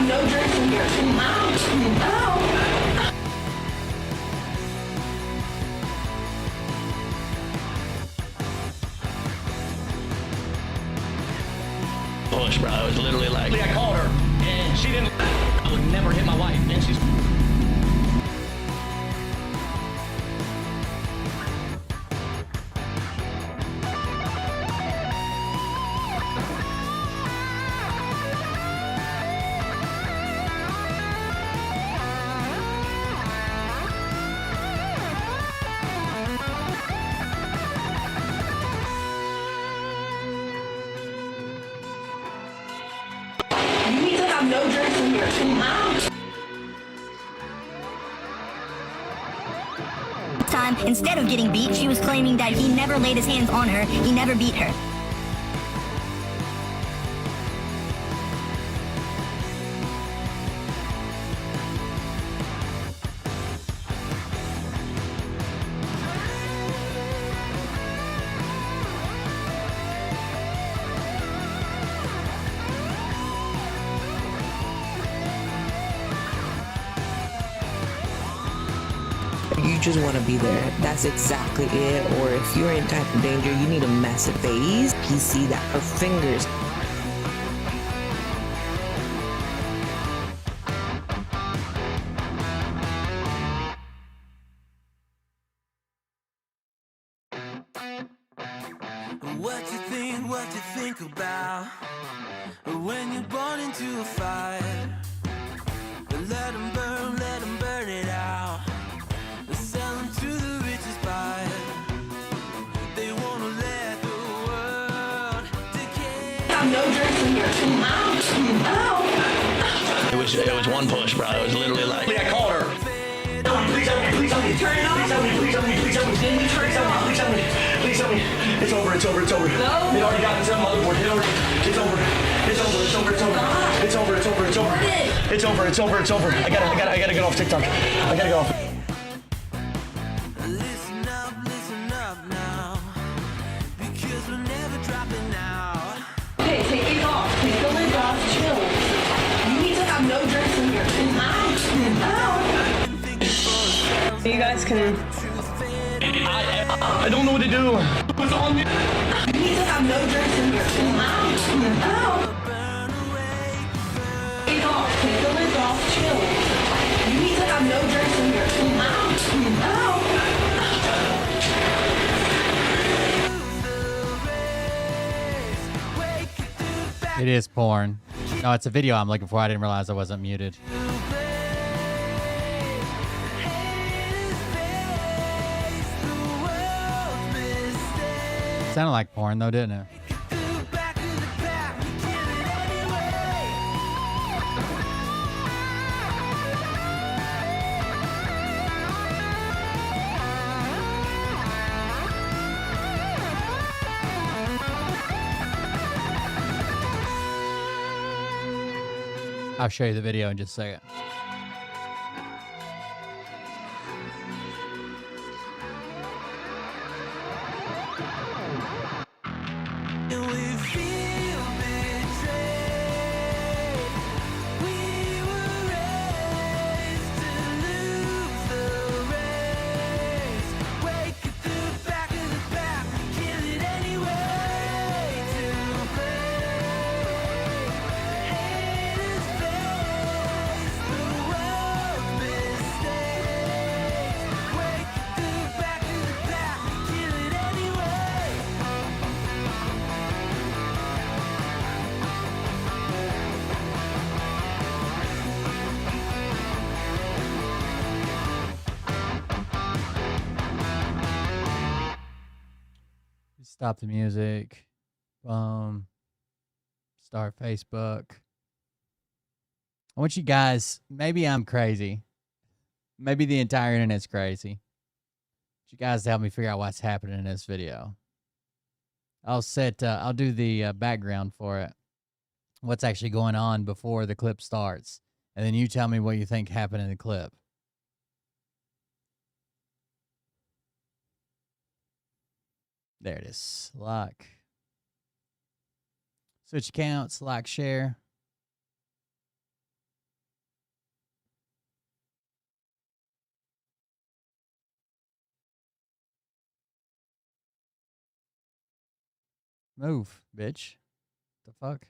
No drinks in here. Ow. Push, bro. It was literally like, I called her, and she didn't. I would never hit my wife, and she's. You need to have no drinks in here. Time, instead of getting beat, she was claiming that he never laid his hands on her, he never beat her. You just want to be there. That's exactly it. Or if you're in type of danger, you need a massive phase. PC that her fingers. What you think about when you're born into a fire? Let them burn it out. Sell them to the richest buyer. They wanna let the world decay. Have no drinks in here. Ow. It was one push, bro. It was literally like, I called her. Please help me. Turn it off. Please help me. Then you turn it off. Please help me. It's over. No. It already got this on motherboard. It's over. I gotta get off TikTok. I gotta get off. Listen up now, because we're never dropping out. Okay, take it off. Take the lid off. Chill. You need to have no drinks in here. Ow. You guys can. I don't know what to do. What's on me? You need to have no drinks in here. Ow. Take it off. Take the lid off. Chill. You need to have no drinks in here. Ow. It is porn. No, it's a video I'm looking for. I didn't realize I wasn't muted. Sounded like porn though, didn't it? I'll show you the video in just a second. Stop the music. Boom. Start Facebook. I want you guys, maybe I'm crazy. Maybe the entire internet's crazy. You guys help me figure out what's happening in this video. I'll do the background for it. What's actually going on before the clip starts. And then you tell me what you think happened in the clip. There it is. Like. Switch accounts, like, share. Move, bitch. The fuck?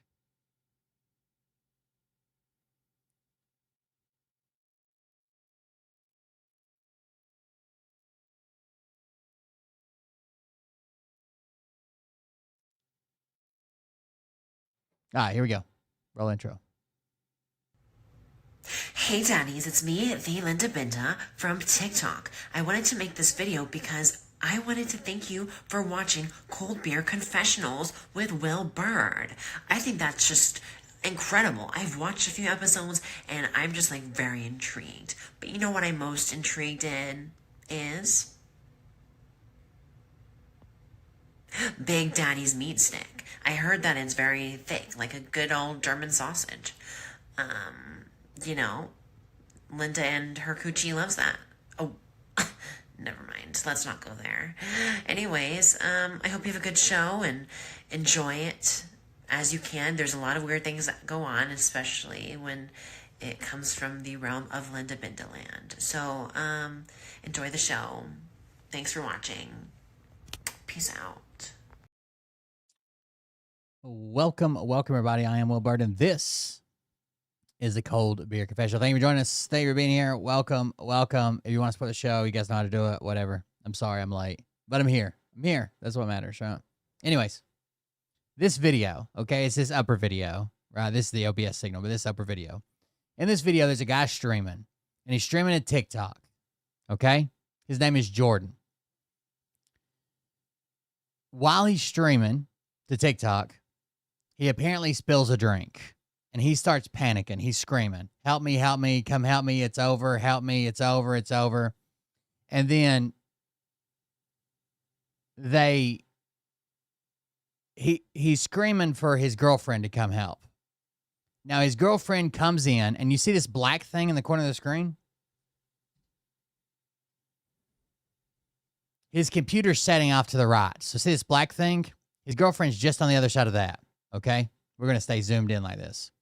All right, here we go. Roll intro. Hey daddies, it's me, the Linda Binda from TikTok. I wanted to make this video because I wanted to thank you for watching Cold Beer Confessionals with Will Bird. I think that's just incredible. I've watched a few episodes and I'm just like very intrigued. But you know what I'm most intrigued in is Big Daddy's meat stick. I heard that it's very thick, like a good old German sausage. You know, Linda and her coochie loves that. Oh, never mind. Let's not go there. Anyways, I hope you have a good show and enjoy it as you can. There's a lot of weird things that go on, especially when it comes from the realm of Linda Bindaland. So, enjoy the show. Thanks for watching. Peace out. Welcome, everybody. I am Will Bird, and this is the Cold Beer Confessional. Thank you for joining us. Thank you for being here. Welcome. If you want to support the show, you guys know how to do it. Whatever. I'm sorry I'm late, but I'm here. That's what matters, right? Anyways, this video, okay, it's this upper video, right? This is the OBS signal, but this upper video. In this video, there's a guy streaming, and he's streaming a TikTok, okay? His name is Jordan. While he's streaming to TikTok, he apparently spills a drink. And he starts panicking. He's screaming, help me, come help me, it's over, help me, it's over, it's over. And then he's screaming for his girlfriend to come help. Now his girlfriend comes in, and you see this black thing in the corner of the screen? His computer's setting off to the right. So see this black thing? His girlfriend's just on the other side of that, okay? We're going to stay zoomed in like this.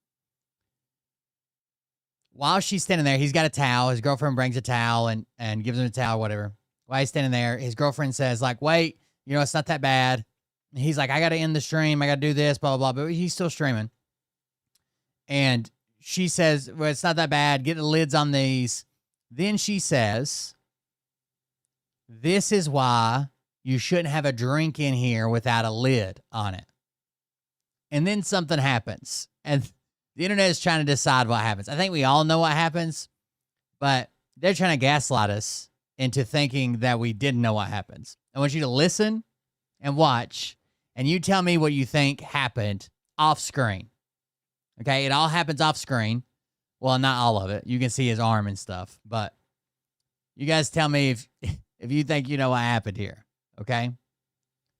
While she's standing there, he's got a towel. His girlfriend brings a towel and gives him a towel, whatever. While he's standing there, his girlfriend says, like, wait, you know, it's not that bad. And he's like, I got to end the stream. I got to do this, blah, blah, blah. But he's still streaming. And she says, well, it's not that bad. Get the lids on these. Then she says, this is why you shouldn't have a drink in here without a lid on it. And then something happens. And the internet is trying to decide what happens. I think we all know what happens, but they're trying to gaslight us into thinking that we didn't know what happens. I want you to listen and watch, and you tell me what you think happened off screen. Okay, it all happens off screen. Well, not all of it. You can see his arm and stuff, but you guys tell me if you think you know what happened here, okay?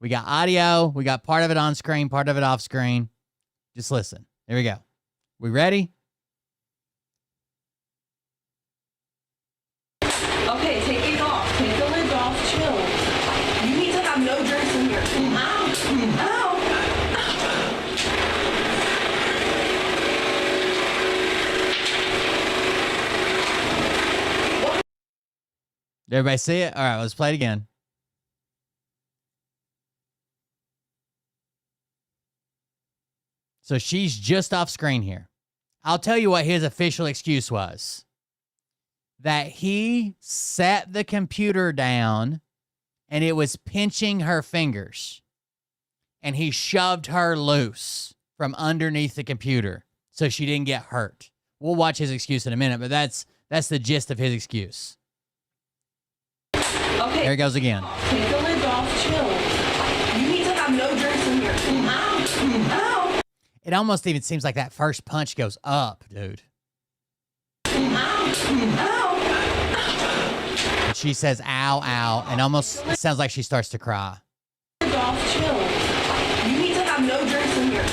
We got audio. We got part of it on screen, part of it off screen. Just listen. Here we go. We ready? Okay, take it off. Take the lids off. Chill. You need to have no drinks in here. Ow. Ow. Did everybody see it? All right, let's play it again. So she's just off screen here. I'll tell you what his official excuse was. That he set the computer down and it was pinching her fingers. And he shoved her loose from underneath the computer so she didn't get hurt. We'll watch his excuse in a minute, but that's the gist of his excuse. Okay. There it goes again. Take the lids off. Chill. You need to have Ow. It almost even seems like that first punch goes up, dude. Ow. And she says, ow, ow, and almost it sounds like she starts to cry. Off, chill. You need to have no drinks in here.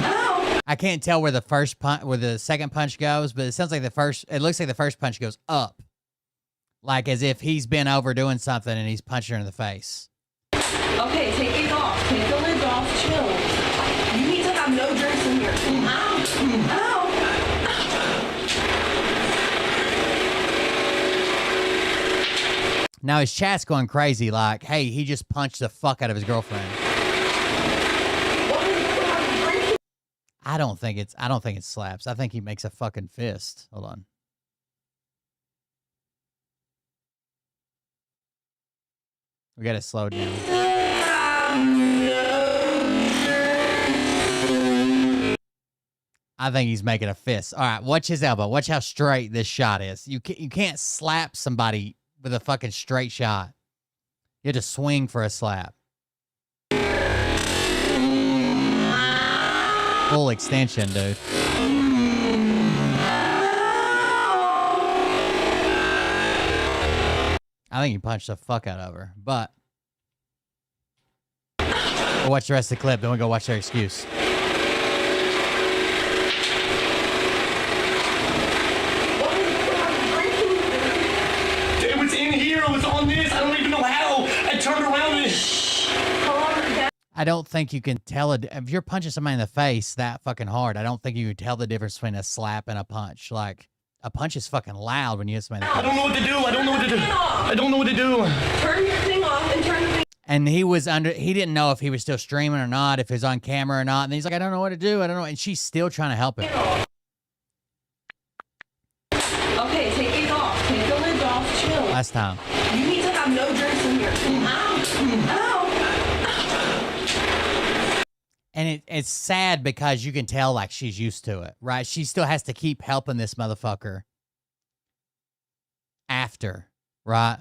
Ow. I can't tell where the first punch, where the second punch goes, but it sounds like it looks like the first punch goes up. Like as if he's been over doing something and he's punching her in the face. Okay, take these off. Take the lids off, chill. You need to have no drinks in here. Ow. Ow. Now his chat's going crazy like, hey, he just punched the fuck out of his girlfriend. I don't think it slaps. I think he makes a fucking fist. Hold on. We gotta slow down. I think he's making a fist. All right, watch his elbow. Watch how straight this shot is. You can't slap somebody with a fucking straight shot. You have to swing for a slap. Full extension, dude. I think he punched the fuck out of her, but we'll watch the rest of the clip, then we'll go watch their excuse. It was in here. It was on this. I don't even know how. I turned around and... I don't think you can tell if you're punching somebody in the face that fucking hard. I don't think you can tell the difference between a slap and a punch. Like a punch is fucking loud when you hit somebody in the face. I don't know what to do. I don't know what to do. I don't know what to do. Turn your thing off and turn the thing. And he didn't know if he was still streaming or not, if he was on camera or not. And he's like, I don't know what to do. I don't know. And she's still trying to help him. Okay, take these off. Take the lids off, chill. Last time. You need to have no drinks in here. Ow. Ow. And it's sad because you can tell like she's used to it, right? She still has to keep helping this motherfucker after, right?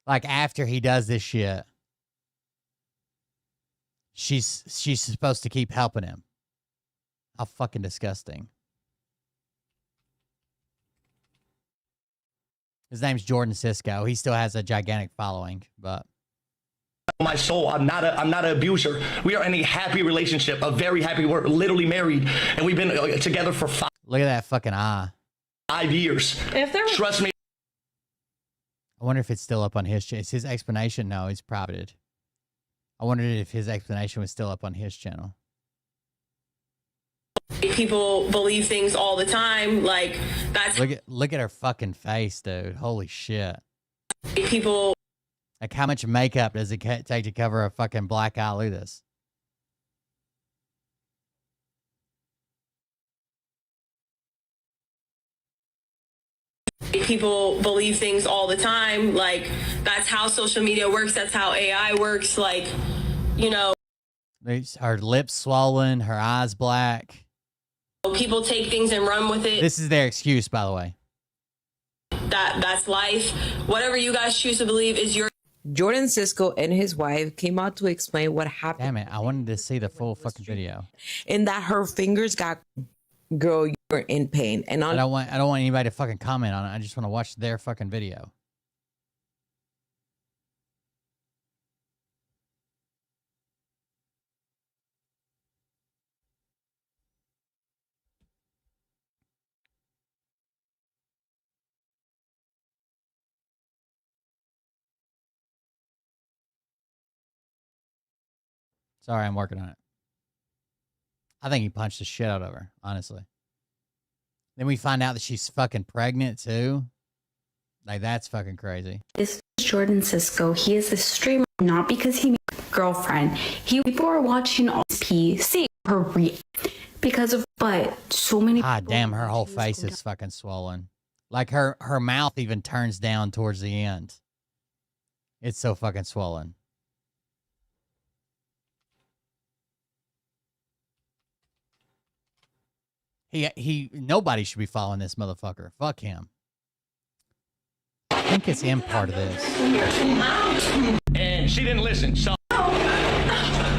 Like after he does this shit, she's supposed to keep helping him. How fucking disgusting. His name's Jordan Cisco. He still has a gigantic following, but My soul, I'm not an abuser. We are in a happy relationship, a very happy. We're literally married, and we've been together for look at that fucking eye. 5 years. If there was Trust me. I wonder if it's still up on his channel. Is his explanation? No, he's privated. I wondered if his explanation was still up on his channel. people believe things all the time, like that's Look at her fucking face, dude. Holy shit. people. Like, how much makeup does it take to cover a fucking black eye? Look at this. People believe things all the time, like that's how social media works, that's how AI works, like, you know, Her lips swollen, her eyes black. people take things and run with it. This is their excuse, by the way. That's life. Whatever you guys choose to believe is your. Jordan Cisco and his wife came out to explain what happened. Damn it, I wanted to see the full fucking video. And that her fingers got, girl, you're in pain. And I don't want anybody to fucking comment on it. I just want to watch their fucking video. Sorry, I'm working on it. I think he punched the shit out of her, honestly. Then we find out that she's fucking pregnant, too. Like, that's fucking crazy. This is Jordan Cisco. He is a streamer, not because he made a girlfriend. People are watching all this PC her because of, but so many. God damn, her whole face is fucking swollen. Like, her mouth even turns down towards the end. It's so fucking swollen. Nobody should be following this motherfucker. Fuck him. think it's in part of this. And she didn't listen, so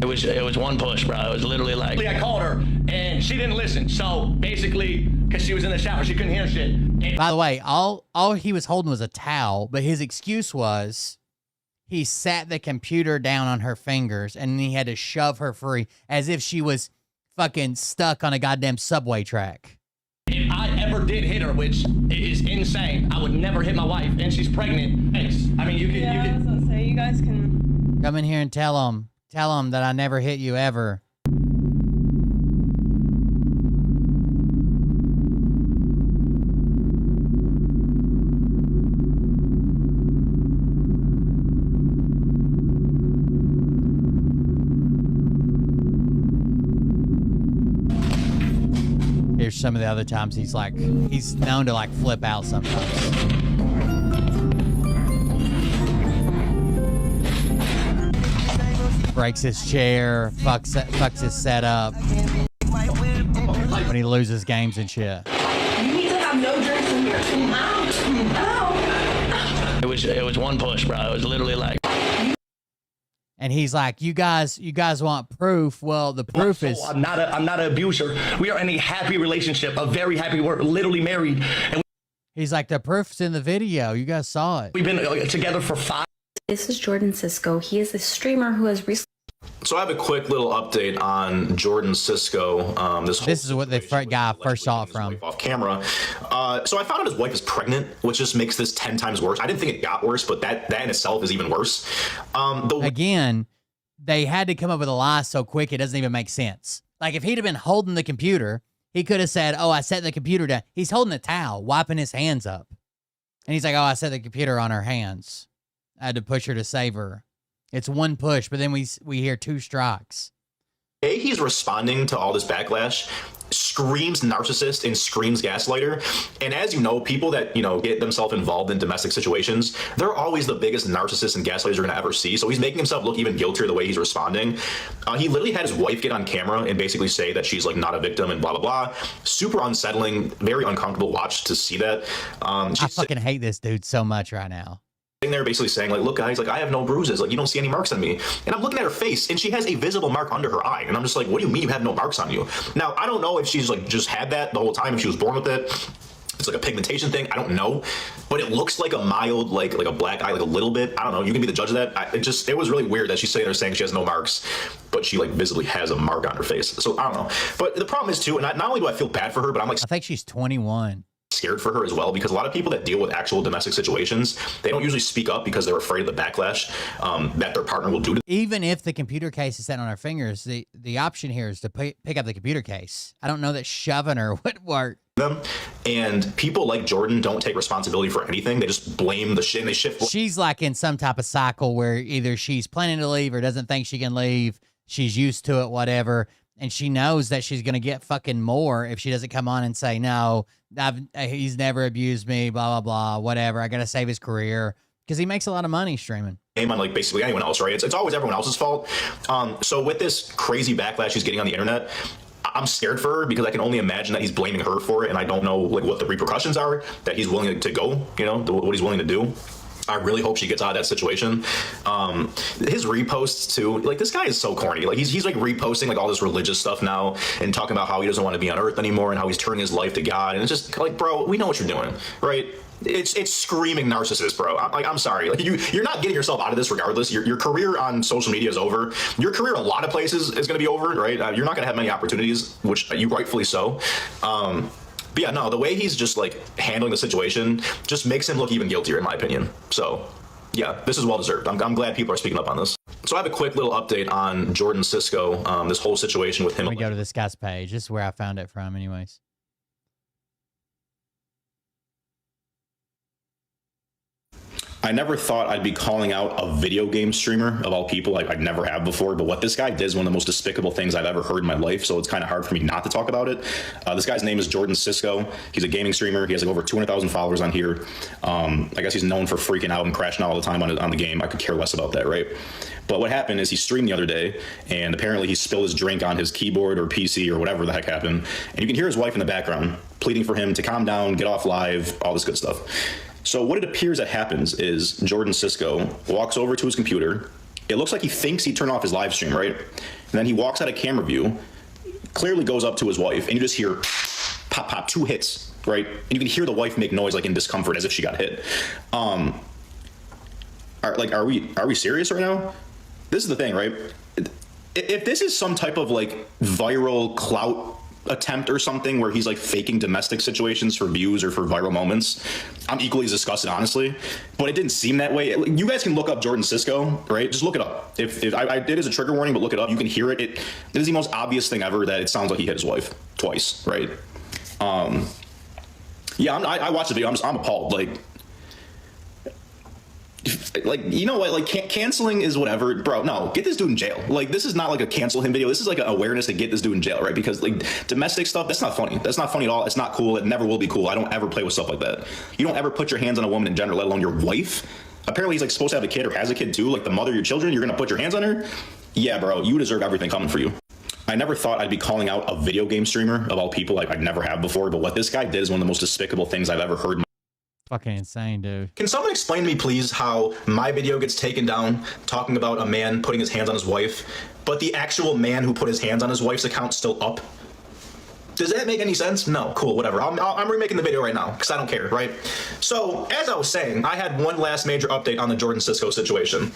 it was one push, bro. It was literally like, I called her and she didn't listen. So basically, because she was in the shower, she couldn't hear shit. And By the way, all he was holding was a towel, but his excuse was he sat the computer down on her fingers and he had to shove her free as if she was fucking stuck on a goddamn subway track. if I ever did hit her, which is insane, I would never hit my wife, and she's pregnant. Thanks. I mean, you Yeah, I was can. gonna say, you guys can. Come in here and tell him that I never hit you ever. Here's some of the other times he's known to like flip out sometimes. Breaks his chair, fucks his setup when he loses games and shit. You need to have no drinks in here. Ow. It was one push, bro. It was literally like. And he's like, you guys want proof? Well, the proof is I'm not an abuser. We are in a happy relationship, a very happy. We're literally married, and he's like, the proof's in the video. You guys saw it. we've been together for 5. This is Jordan Cisco. He is a streamer who has recently. So I have a quick little update on Jordan Cisco. This is what the guy first saw it from. Off camera. So I found out his wife is pregnant, which just makes this 10 times worse. I didn't think it got worse, but that in itself is even worse. Again, they had to come up with a lie so quick it doesn't even make sense. Like if he'd have been holding the computer, he could have said, "Oh, I set the computer down." He's holding a towel, wiping his hands up, and he's like, "Oh, I set the computer on her hands. I had to push her to save her." It's one push, but then we hear 2 strikes. He's responding to all this backlash, screams narcissist and screams gaslighter. And as you know, people that, get themselves involved in domestic situations, they're always the biggest narcissists and gaslighters you're going to ever see. So he's making himself look even guiltier the way he's responding. He literally had his wife get on camera and basically say that she's like not a victim and blah, blah, blah. Super unsettling, very uncomfortable watch to see that. I fucking hate this dude so much right now. Sitting there basically saying, like, look, guys, like, I have no bruises. Like, you don't see any marks on me. And I'm looking at her face, and she has a visible mark under her eye. And I'm just like, what do you mean you have no marks on you? Now, I don't know if she's, like, just had that the whole time, if she was born with it. It's like a pigmentation thing. I don't know. But it looks like a mild, like a black eye, like a little bit. I don't know. You can be the judge of that. It was really weird that she's sitting there saying she has no marks, but she, like, visibly has a mark on her face. So, I don't know. But the problem is, too, and not only do I feel bad for her, but I'm, like, I think she's 21. Scared for her as well, because a lot of people that deal with actual domestic situations, they don't usually speak up because they're afraid of the backlash that their partner will do to them. Even if the computer case is set on her fingers, the option here is to pick up the computer case. I don't know that shoving her would work. And people like Jordan don't take responsibility for anything. They just blame the shit and they shift. She's like in some type of cycle where either she's planning to leave or doesn't think she can leave. She's used to it, whatever. And she knows that she's going to get fucking more if she doesn't come on and say, no, he's never abused me, blah, blah, blah, whatever. I got to save his career because he makes a lot of money streaming. On like basically anyone else, right? It's always everyone else's fault. So with this crazy backlash he's getting on the internet, I'm scared for her because I can only imagine that he's blaming her for it. And I don't know like what the repercussions are that he's willing to go, what he's willing to do. I really hope she gets out of that situation. His reposts too, like this guy is so corny. Like he's like reposting like all this religious stuff now and talking about how he doesn't want to be on earth anymore and how he's turning his life to God. And it's just like, bro, we know what you're doing, right? It's screaming narcissist, bro. I'm sorry. Like you're not getting yourself out of this regardless. Your career on social media is over. Your career in a lot of places is going to be over, right? You're not going to have many opportunities, which you rightfully so. But yeah, no, the way he's just like handling the situation just makes him look even guiltier in my opinion. So yeah, this is well deserved. I'm glad people are speaking up on this. So I have a quick little update on Jordan Cisco, this whole situation with him. Let me go to this guy's page. This is where I found it from anyways. I never thought I'd be calling out a video game streamer of all people. Like I'd never have before, but what this guy did is one of the most despicable things I've ever heard in my life. So it's kind of hard for me not to talk about it. This guy's name is Jordan Cisco. He's a gaming streamer. He has like over 200,000 followers on here. I guess he's known for freaking out and crashing out all the time on the game. I could care less about that, right? But what happened is he streamed the other day, and apparently he spilled his drink on his keyboard or PC or whatever the heck happened. And you can hear his wife in the background pleading for him to calm down, get off live, all this good stuff. So what it appears that happens is Jordan Cisco walks over to his computer. It looks like he thinks he turned off his live stream, right? And then he walks out of camera view, clearly goes up to his wife, and you just hear pop, pop, 2 hits, right? And you can hear the wife make noise like in discomfort as if she got hit. Are we serious right now? This is the thing, right? If this is some type of like viral clout attempt or something where he's like faking domestic situations for views or for viral moments, I'm equally as disgusted, honestly. But it didn't seem that way. You guys can look up Jordan Cisco, right? Just look it up. If I did as a trigger warning, but look it up. You can hear it. It is the most obvious thing ever that it sounds like he hit his wife twice, right? Yeah, I watched the video. I'm appalled. Like, you know what? Like, canceling is whatever, bro. No, get this dude in jail. Like, this is not like a cancel him video. This is like an awareness to get this dude in jail, right? Because like domestic stuff, that's not funny. That's not funny at all. It's not cool. It never will be cool. I don't ever play with stuff like that. You don't ever put your hands on a woman in general, let alone your wife. Apparently, he's like supposed to have a kid or has a kid too. Like the mother of your children, you're gonna put your hands on her? Yeah, bro. You deserve everything coming for you. I never thought I'd be calling out a video game streamer of all people. Like I never have before. But what this guy did is one of the most despicable things I've ever heard. Fucking insane, dude. Can someone explain to me, please, how my video gets taken down talking about a man putting his hands on his wife, but the actual man who put his hands on his wife's account still up? Does that make any sense? No. Cool, whatever. I'm remaking the video right now because I don't care, right? So, as I was saying, I had one last major update on the Jordan Cisco situation.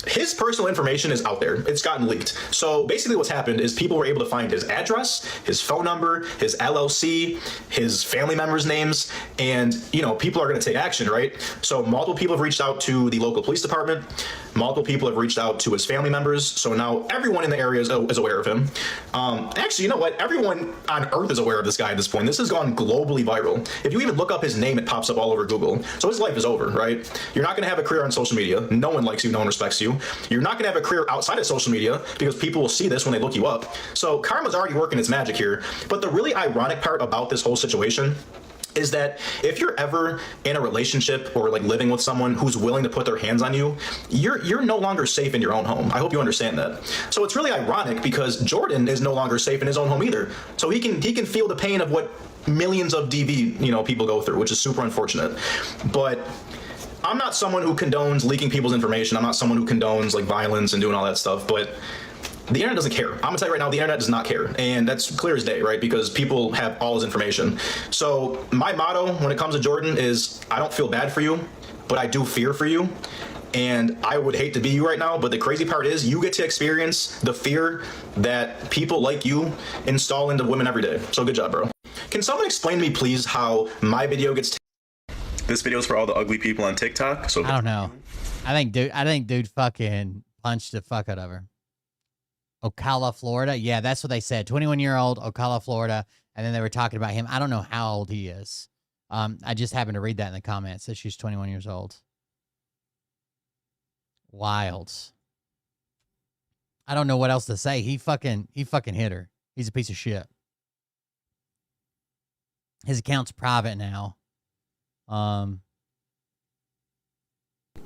His personal information is out there. It's gotten leaked. So, basically what's happened is people were able to find his address, his phone number, his LLC, his family members' names, and, you know, people are going to take action, right? So, multiple people have reached out to the local police department. Multiple people have reached out to his family members. So, now everyone in the area is aware of him. Actually, you know what? Everyone on earth is aware of this guy at this point. This has gone globally viral. If you even look up his name, it pops up all over Google. So his life is over, right? You're not going to have a career on social media. No one likes you. No one respects you. You're not going to have a career outside of social media because people will see this when they look you up. So karma's already working its magic here. But the really ironic part about this whole situation is that if you're ever in a relationship or like living with someone who's willing to put their hands on you, you're no longer safe in your own home. I hope you understand that. So it's really ironic because Jordan is no longer safe in his own home either. So he can feel the pain of what millions of DV, you know, people go through, which is super unfortunate. But I'm not someone who condones leaking people's information. I'm not someone who condones like violence and doing all that stuff, but the internet doesn't care. I'm gonna tell you right now, the internet does not care. And that's clear as day, right? Because people have all his information. So my motto when it comes to Jordan is I don't feel bad for you, but I do fear for you. And I would hate to be you right now, but the crazy part is you get to experience the fear that people like you install into women every day. So good job, bro. Can someone explain to me, please, how my video gets This video is for all the ugly people on TikTok. So I don't know. I think dude fucking punched the fuck out of her. Ocala, Florida. Yeah, that's what they said. 21-year-old Ocala, Florida. And then they were talking about him. I don't know how old he is. I just happened to read that in the comments. That she's 21 years old. Wild. I don't know what else to say. He fucking hit her. He's a piece of shit. His account's private now.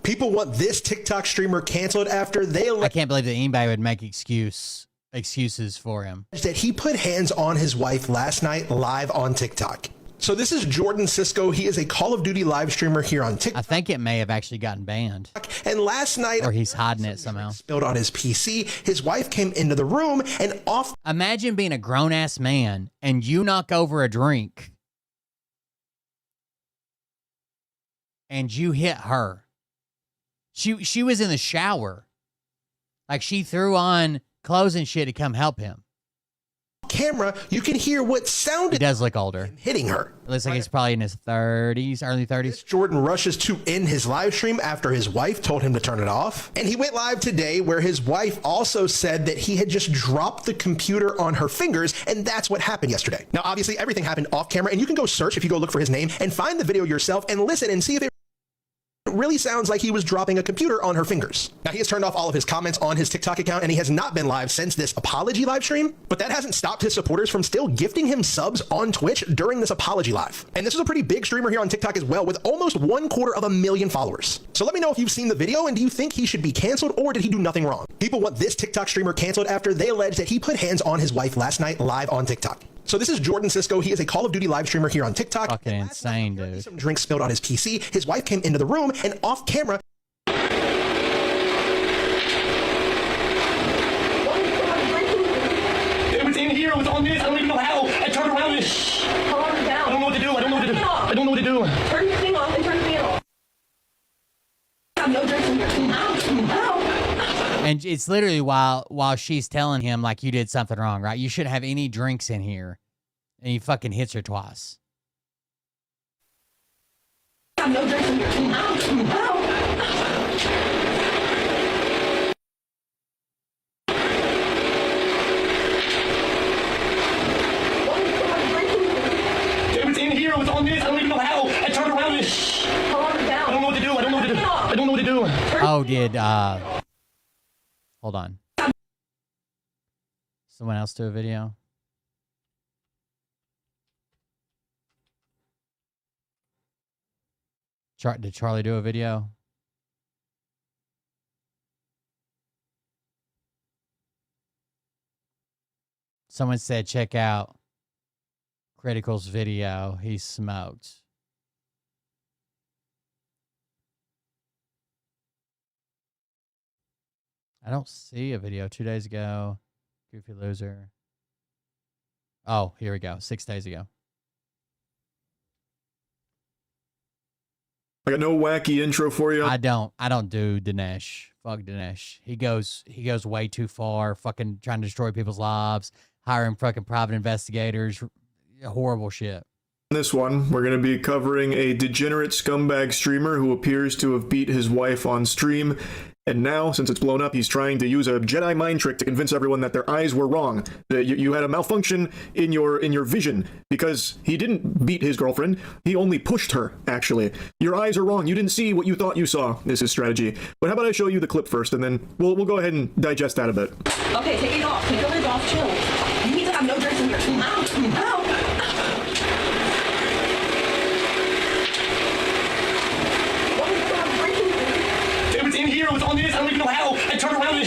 People want this TikTok streamer canceled after they I can't believe that anybody would make excuses for him. That he put hands on his wife last night live on TikTok. So this is Jordan Cisco. He is a Call of Duty live streamer here on TikTok. I think it may have actually gotten banned. And last night, or he's hiding it somehow. Spilled on his PC. His wife came into the room and off. Imagine being a grown ass man and you knock over a drink and you hit her. She was in the shower. Like she threw on clothes and shit to come help him. Camera, you can hear what sounded. He does look older. Hitting her. It looks like he's probably in his 30s, early 30s. Jordan rushes to end his live stream after his wife told him to turn it off. And he went live today where his wife also said that he had just dropped the computer on her fingers, and that's what happened yesterday. Now, obviously, everything happened off camera, and you can go search if you go look for his name and find the video yourself and listen and see if it really sounds like he was dropping a computer on her fingers. Now, he has turned off all of his comments on his TikTok account, and he has not been live since this apology live stream, but that hasn't stopped his supporters from still gifting him subs on Twitch during this apology live. And this is a pretty big streamer here on TikTok as well, with almost 250,000 followers. So let me know if you've seen the video, and do you think he should be canceled, or did he do nothing wrong? People want this TikTok streamer canceled after they allege that he put hands on his wife last night live on TikTok. So this is Jordan Cisco. He is a Call of Duty live streamer here on TikTok. Fucking insane, dude. Some drinks spilled on his PC. His wife came into the room and off camera. It was in here. It was on this. I don't even know how. I turned around and Calm down. I don't know what to do. I don't know what to do. I don't know what to do. Turn the thing off and turn the fan off. I have no drinks in here. Ow. And it's literally while she's telling him like you did something wrong, right? You shouldn't have any drinks in here, and he fucking hits her twice. I have no drinks in here. Ow. It was in here. It was on this. I don't even know how. I turned around and Calm down. I don't know what to do. I don't know what to do. I don't know what to do. Oh, did hold on. Someone else do a video? Did Charlie do a video? Someone said, check out Critical's video. He smoked. I don't see a video. 2 days ago. Goofy loser. Oh, here we go. 6 days ago. I got no wacky intro for you. I don't do Dinesh. Fuck Dinesh. He goes way too far. Fucking trying to destroy people's lives. Hiring fucking private investigators. Horrible shit. In this one, we're going to be covering a degenerate scumbag streamer who appears to have beat his wife on stream. And now, since it's blown up, he's trying to use a Jedi mind trick to convince everyone that their eyes were wrong. That you had a malfunction in your vision, because he didn't beat his girlfriend. He only pushed her, actually. Your eyes are wrong. You didn't see what you thought you saw. This is strategy. But how about I show you the clip first, and then we'll go ahead and digest that a bit. Okay, take it off. Take the lid off. Chill. You need to have no drinks in here. Ow. It was in here. It was on this. I don't even know how. I turned around and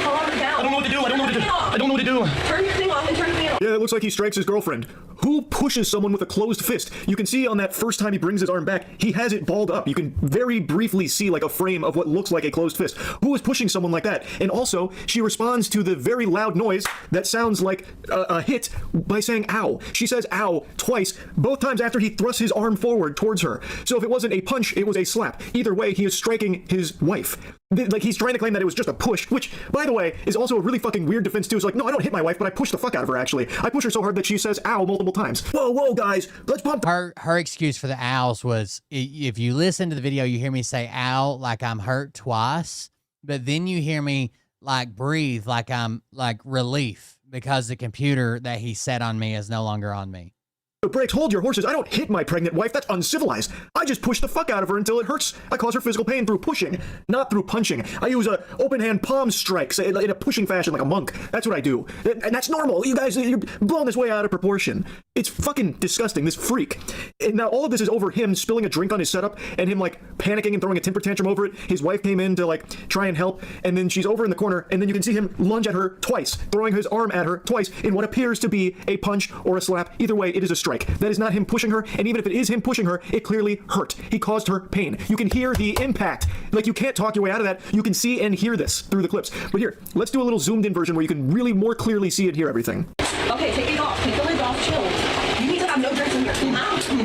Calm down. I don't know what to do. I don't know what to do. I don't know what to do. Turn your thing off and turn the fan off. Yeah, it looks like he strikes his girlfriend. Who pushes someone with a closed fist? You can see on that first time he brings his arm back, he has it balled up. You can very briefly see like a frame of what looks like a closed fist. Who is pushing someone like that? And also, she responds to the very loud noise that sounds like a hit by saying ow. She says ow twice, both times after he thrusts his arm forward towards her. So if it wasn't a punch, it was a slap. Either way, he is striking his wife. Like, he's trying to claim that it was just a push, which, by the way, is also a really fucking weird defense too. It's like, no, I don't hit my wife, but I push the fuck out of her, actually. I push her so hard that she says ow multiple times. Whoa, guys, let's pump. Her excuse for the owls was, if you listen to the video, you hear me say ow like I'm hurt twice, but then you hear me like breathe like I'm like relief because the computer that he set on me is no longer on me. Breaks, hold your horses. I don't hit my pregnant wife. That's uncivilized. I just push the fuck out of her until it hurts. I cause her physical pain through pushing, not through punching. I use a open hand palm strikes in a pushing fashion like a monk. That's what I do. And that's normal. You guys, you're blowing this way out of proportion. It's fucking disgusting, this freak. And now all of this is over him spilling a drink on his setup and him like panicking and throwing a temper tantrum over it. His wife came in to like try and help, and then she's over in the corner, and then you can see him lunge at her twice, throwing his arm at her twice in what appears to be a punch or a slap. Either way, it is a strike. That is not him pushing her, and even if it is him pushing her, it clearly hurt. He caused her pain. You can hear the impact. Like, you can't talk your way out of that. You can see and hear this through the clips. But here, let's do a little zoomed in version where you can really more clearly see and hear everything. Okay, take it off. Take the lid off. Chill. You need to have no drinks in here.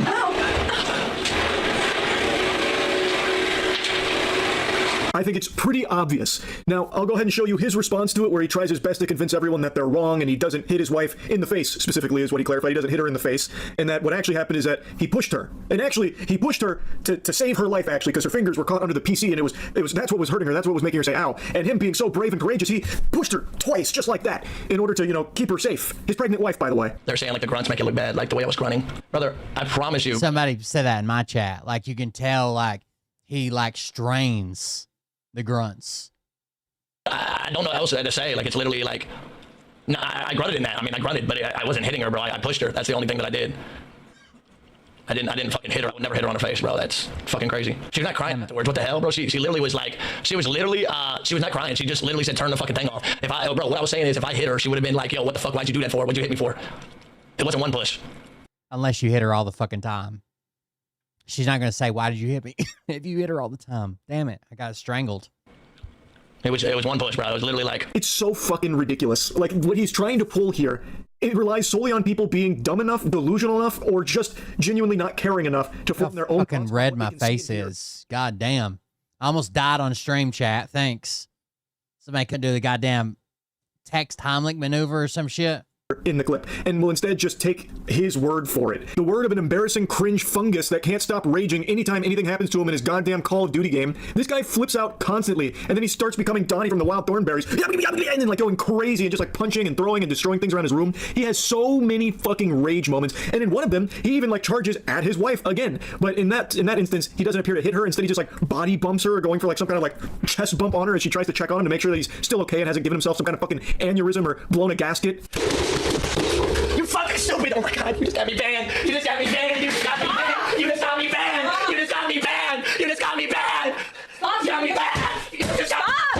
Ow. I think it's pretty obvious. Now, I'll go ahead and show you his response to it, where he tries his best to convince everyone that they're wrong, and he doesn't hit his wife in the face, specifically, is what he clarified. He doesn't hit her in the face, and that what actually happened is that he pushed her. And actually, he pushed her to save her life, actually, because her fingers were caught under the PC, and it was that's what was hurting her. That's what was making her say, ow. And him being so brave and courageous, he pushed her twice, just like that, in order to, keep her safe. His pregnant wife, by the way. They're saying, like, the grunts make it look bad, like the way I was grunting. Brother, I promise you. Somebody said that in my chat. Like, you can tell, like, he, like, strains the grunts. I don't know what else to say. Like, it's literally like, no, I grunted in that. I mean, I grunted, but I wasn't hitting her, bro. I pushed her. That's the only thing that I did. I didn't fucking hit her. I would never hit her on her face, bro. That's fucking crazy. She was not crying afterwards. What the hell, bro? She literally was like, she was not crying. She just literally said, turn the fucking thing off. Bro, what I was saying is, if I hit her, she would have been like, yo, what the fuck? Why'd you do that for? What'd you hit me for? It wasn't one push. Unless you hit her all the fucking time. She's not going to say, why did you hit me? If you hit her all the time. Damn it. I got strangled. It was one push, bro. It was literally like... It's so fucking ridiculous. Like, what he's trying to pull here, it relies solely on people being dumb enough, delusional enough, or just genuinely not caring enough to form their own... How fucking red my face is. God damn. I almost died on stream chat. Thanks. Somebody couldn't do the goddamn text Heimlich maneuver or some shit. In the clip, and will instead just take his word for it. The word of an embarrassing cringe fungus that can't stop raging anytime anything happens to him in his goddamn Call of Duty game. This guy flips out constantly, and then he starts becoming Donnie from the Wild Thornberries, and then like going crazy and just like punching and throwing and destroying things around his room. He has so many fucking rage moments, and in one of them, he even like charges at his wife again. But in that instance, he doesn't appear to hit her. Instead, he just like body bumps her, going for like some kind of like chest bump on her as she tries to check on him to make sure that he's still okay and hasn't given himself some kind of fucking aneurysm or blown a gasket. You fucking stupid! Oh my god, you just got me banned! You just got me banned! You just got me banned! You just got me banned! You just got me banned! You just got me banned! You got me banned! You just got me banned!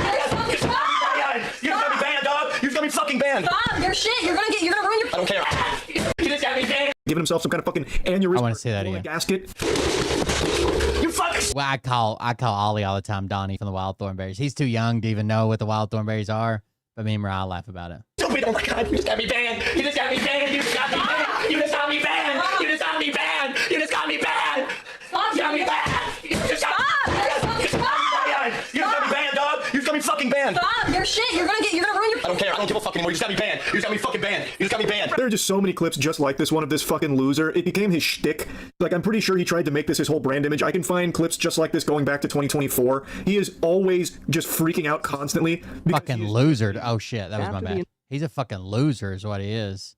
You just got me banned, dog! You just got me fucking banned! Stop! You're shit! You're gonna ruin your... I don't care. You just got me banned! Giving himself some kind of fucking aneurysm. I want to see that again. Gasket. You fucking... Well, I call Ollie all the time Donnie from the Wild Thornberries. He's too young to even know what the Wild Thornberries are. But me and Mariah laugh about it. Stupid! Oh my god, you just got me banned! You just got me banned! You just got me banned! You just got me banned! You just got me banned! You just got me banned! You got me banned! You just got me banned! You just got me banned, dog! You just got me fucking banned! Stop! You're shit! You're gonna ruin your... I don't care. I don't give a fuck anymore. You just got me banned. You just got me fucking banned. You just got me banned. There are just so many clips just like this one of this fucking loser. It became his shtick. Like, I'm pretty sure he tried to make this his whole brand image. I can find clips just like this going back to 2024. He is always just freaking out constantly. Fucking loser. Oh shit, that was my bad. He's a fucking loser is what he is.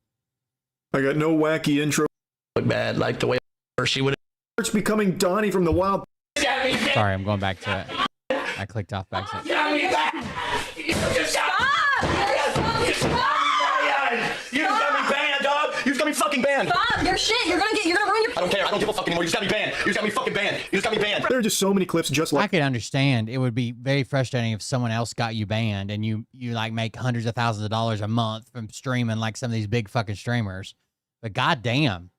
I got no wacky intro. Look bad, like the way she would... It's becoming Donnie from the Wild... Sorry, I'm going back to it. I clicked off back to it. You just got me banned, dog. You just got me fucking banned. Stop! You're shit! You're gonna ruin your... I don't care. I don't give a fuck anymore. You just got me banned. You just got me fucking banned. You just got me banned. There are just so many clips just like... I could understand. It would be very frustrating if someone else got you banned and you like make hundreds of thousands of dollars a month from streaming like some of these big fucking streamers. But goddamn.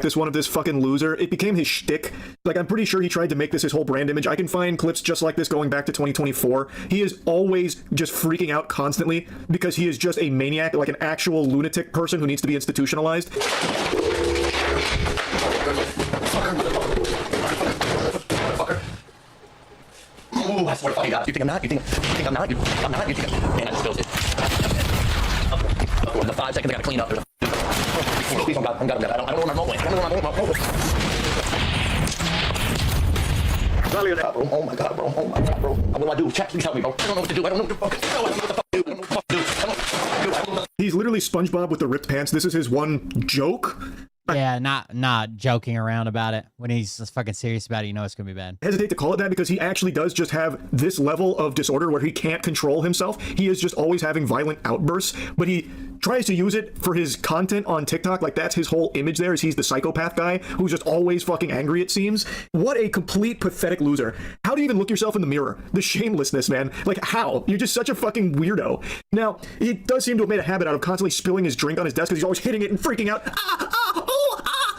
This one of this fucking loser. It became his shtick. Like, I'm pretty sure he tried to make this his whole brand image. I can find clips just like this going back to 2024. He is always just freaking out constantly because he is just a maniac, like an actual lunatic person who needs to be institutionalized. Ooh, I swear to fucking God. You think I'm not? You think I'm not? I'm not? You think I'm... Man, I just spilled it. The 5 seconds I gotta clean up. Please, I'm God. I don't know where my remote went. I don't know where my remote went. Oh my God, bro. Oh my God, bro. What do I do? Chat, please help me, bro. I don't know what to do. I don't know what the fuck to do. I don't know what the fuck to do. I don't know what the fuck to do. I don't know what to do. He's literally SpongeBob with the ripped pants. This is his one joke. Yeah, not joking around about it. When he's just fucking serious about it, you know it's gonna be bad. I hesitate to call it that because he actually does just have this level of disorder where he can't control himself. He is just always having violent outbursts, but he tries to use it for his content on TikTok. Like, that's his whole image there, is he's the psychopath guy who's just always fucking angry, it seems. What a complete pathetic loser. How do you even look yourself in the mirror? The shamelessness, man. Like, how? You're just such a fucking weirdo. Now, he does seem to have made a habit out of constantly spilling his drink on his desk because he's always hitting it and freaking out.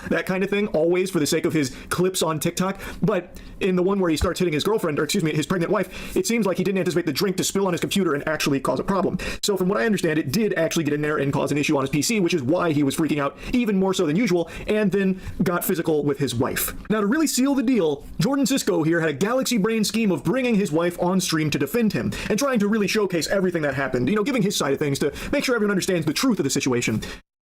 That kind of thing, always for the sake of his clips on TikTok. But in the one where he starts hitting his girlfriend, or excuse me, his pregnant wife, it seems like he didn't anticipate the drink to spill on his computer and actually cause a problem. So from what I understand, it did actually get in there and cause an issue on his PC, which is why he was freaking out even more so than usual, and then got physical with his wife. Now, to really seal the deal, Jordan Cisco here had a galaxy brain scheme of bringing his wife on stream to defend him, and trying to really showcase everything that happened, you know, giving his side of things to make sure everyone understands the truth of the situation.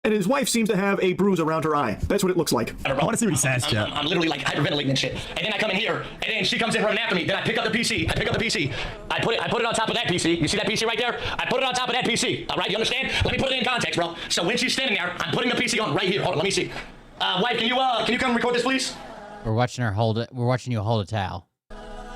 And his wife seems to have a bruise around her eye. That's what it looks like. I want to see what he says, Jeff. I'm literally like hyperventilating and shit. And then I come in here, and then she comes in running after me. Then I pick up the PC. I put it on top of that PC. You see that PC right there? I put it on top of that PC. All right, you understand? Let me put it in context, bro. So when she's standing there, I'm putting the PC on right here. Hold on, let me see. Wife, can you come record this, please? We're watching her hold it. We're watching you hold a towel.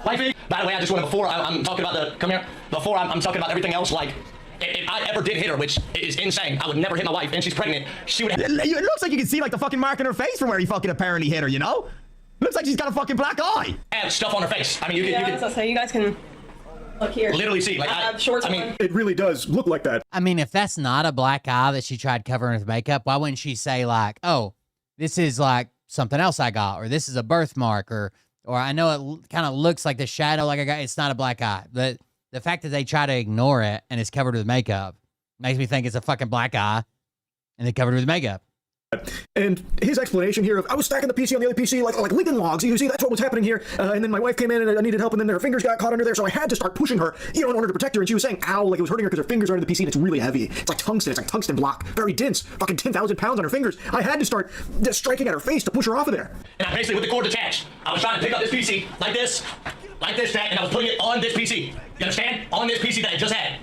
Wifey, by the way, I just want to, before I'm talking about the, come here. Before I'm talking about everything else, like, if I ever did hit her, which is insane, I would never hit my wife, and she's pregnant, she would have... It looks like you can see, like, the fucking mark in her face from where he fucking apparently hit her, you know? Looks like she's got a fucking black eye. Have stuff on her face. I mean, you can... So you guys can... Look here. Literally see, like, I have shorts on. It really does look like that. I mean, if that's not a black eye that she tried covering with makeup, why wouldn't she say like, "Oh, this is like something else I got," or "This is a birthmark," or "I know it kind of looks like the shadow like I got." It's not a black eye. But the fact that they try to ignore it and it's covered with makeup makes me think it's a fucking black eye, and they covered it with makeup. And his explanation here of, I was stacking the PC on the other PC like Lincoln logs. You see, that's what was happening here. And then my wife came in and I needed help, and then her fingers got caught under there, so I had to start pushing her, in order to protect her. And she was saying, ow, like it was hurting her because her fingers are under the PC and it's really heavy. It's like tungsten. It's like tungsten block. Very dense. Fucking 10,000 pounds on her fingers. I had to start just striking at her face to push her off of there. And I basically, with the cord attached, I was trying to pick up this PC like this, Jack, and I was putting it on this PC. You understand? On this PC that I just had.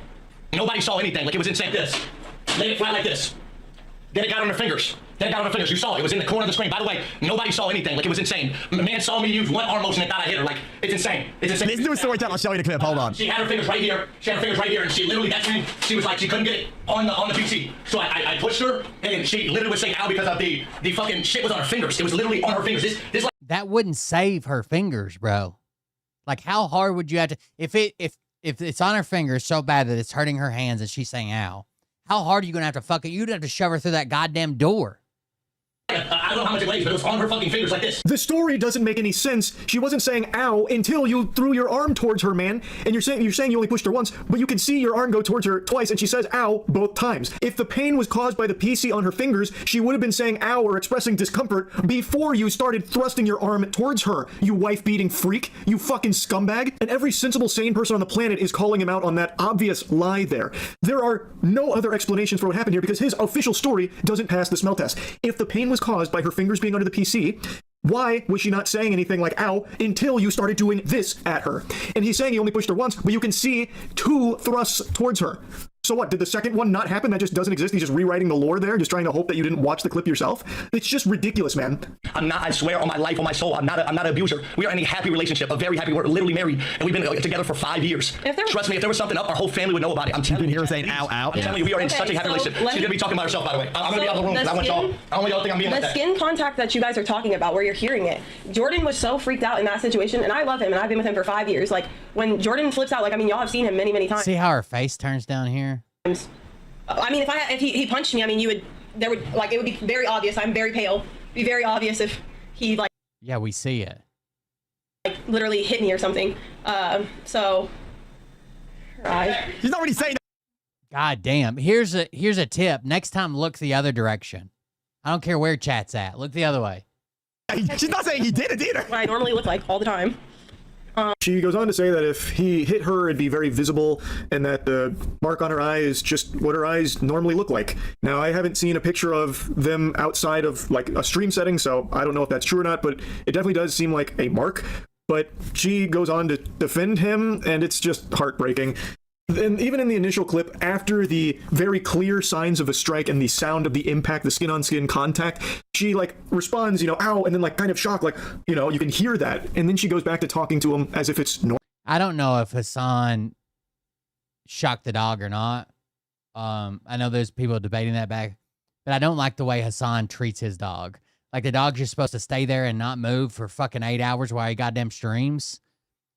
Nobody saw anything. Like, it was insane. This. Laid it flat like this. Then it got on her fingers. You saw it. It was in the corner of the screen. By the way, nobody saw anything. Like, it was insane. The man saw me use one arm motion and thought I hit her. Like, it's insane. Listen to a story time. I'll show you the clip. Hold on. She had her fingers right here. And she literally, that's when she was like, she couldn't get it on the PC. So I pushed her, and she literally was saying ow because of the fucking shit was on her fingers. It was literally on her fingers. This like, that wouldn't save her fingers, bro. Like, how hard would you have to, if it's on her fingers so bad that it's hurting her hands and she's saying ow, how hard are you gonna have to fuck it? You'd have to shove her through that goddamn door. I don't know how much it weighs, but it was on her fucking fingers like this. The story doesn't make any sense. She wasn't saying ow until you threw your arm towards her, man. And you're saying you only pushed her once, but you can see your arm go towards her twice, and she says ow both times. If the pain was caused by the PC on her fingers, she would have been saying ow or expressing discomfort before you started thrusting your arm towards her, you wife-beating freak, you fucking scumbag. And every sensible, sane person on the planet is calling him out on that obvious lie there. There are no other explanations for what happened here because his official story doesn't pass the smell test. If the pain was caused by her fingers being under the PC, why was she not saying anything like ow until you started doing this at her? And he's saying he only pushed her once, but you can see 2 thrusts towards her. So what, did the second one not happen? That just doesn't exist? He's just rewriting the lore there, just trying to hope that you didn't watch the clip yourself? It's just ridiculous, man. I'm not, I swear on my life, on my soul, I'm not an abuser. We are in a happy relationship, a very happy, we're literally married, and we've been together for 5 years. Trust me, if there was something up, our whole family would know about it. I'm telling you. Here saying ow, ow. I'm telling you, we are in such a happy relationship. She's gonna be talking about herself, by the way. I'm gonna be out of the room because I want y'all, I don't want y'all to think I'm being like that. The skin contact that you guys are talking about, where you're hearing it, Jordan was so freaked out in that situation, and I love him, and I've been with him for 5 years. Like, when Jordan flips out, like, I mean, y'all have seen him many, many times. See how her face turns down here? I mean, if he punched me, I mean, it would be very obvious. I'm very pale. It'd be very obvious if he, like... Yeah, we see it. Like, literally hit me or something. So... Right. She's not really saying that. God damn. Here's a tip. Next time, look the other direction. I don't care where chat's at. Look the other way. She's not saying he did it either. What I normally look like all the time. She goes on to say that if he hit her, it'd be very visible, and that the mark on her eye is just what her eyes normally look like. Now, I haven't seen a picture of them outside of, like, a stream setting, so I don't know if that's true or not, but it definitely does seem like a mark. But she goes on to defend him, and it's just heartbreaking. And even in the initial clip, after the very clear signs of a strike and the sound of the impact, the skin-on-skin contact, she, like, responds, ow, and then, like, kind of shocked, like, you can hear that. And then she goes back to talking to him as if it's normal. I don't know if Hassan shocked the dog or not. I know there's people debating that back, but I don't like the way Hassan treats his dog. Like, the dog's just supposed to stay there and not move for fucking 8 hours while he goddamn streams.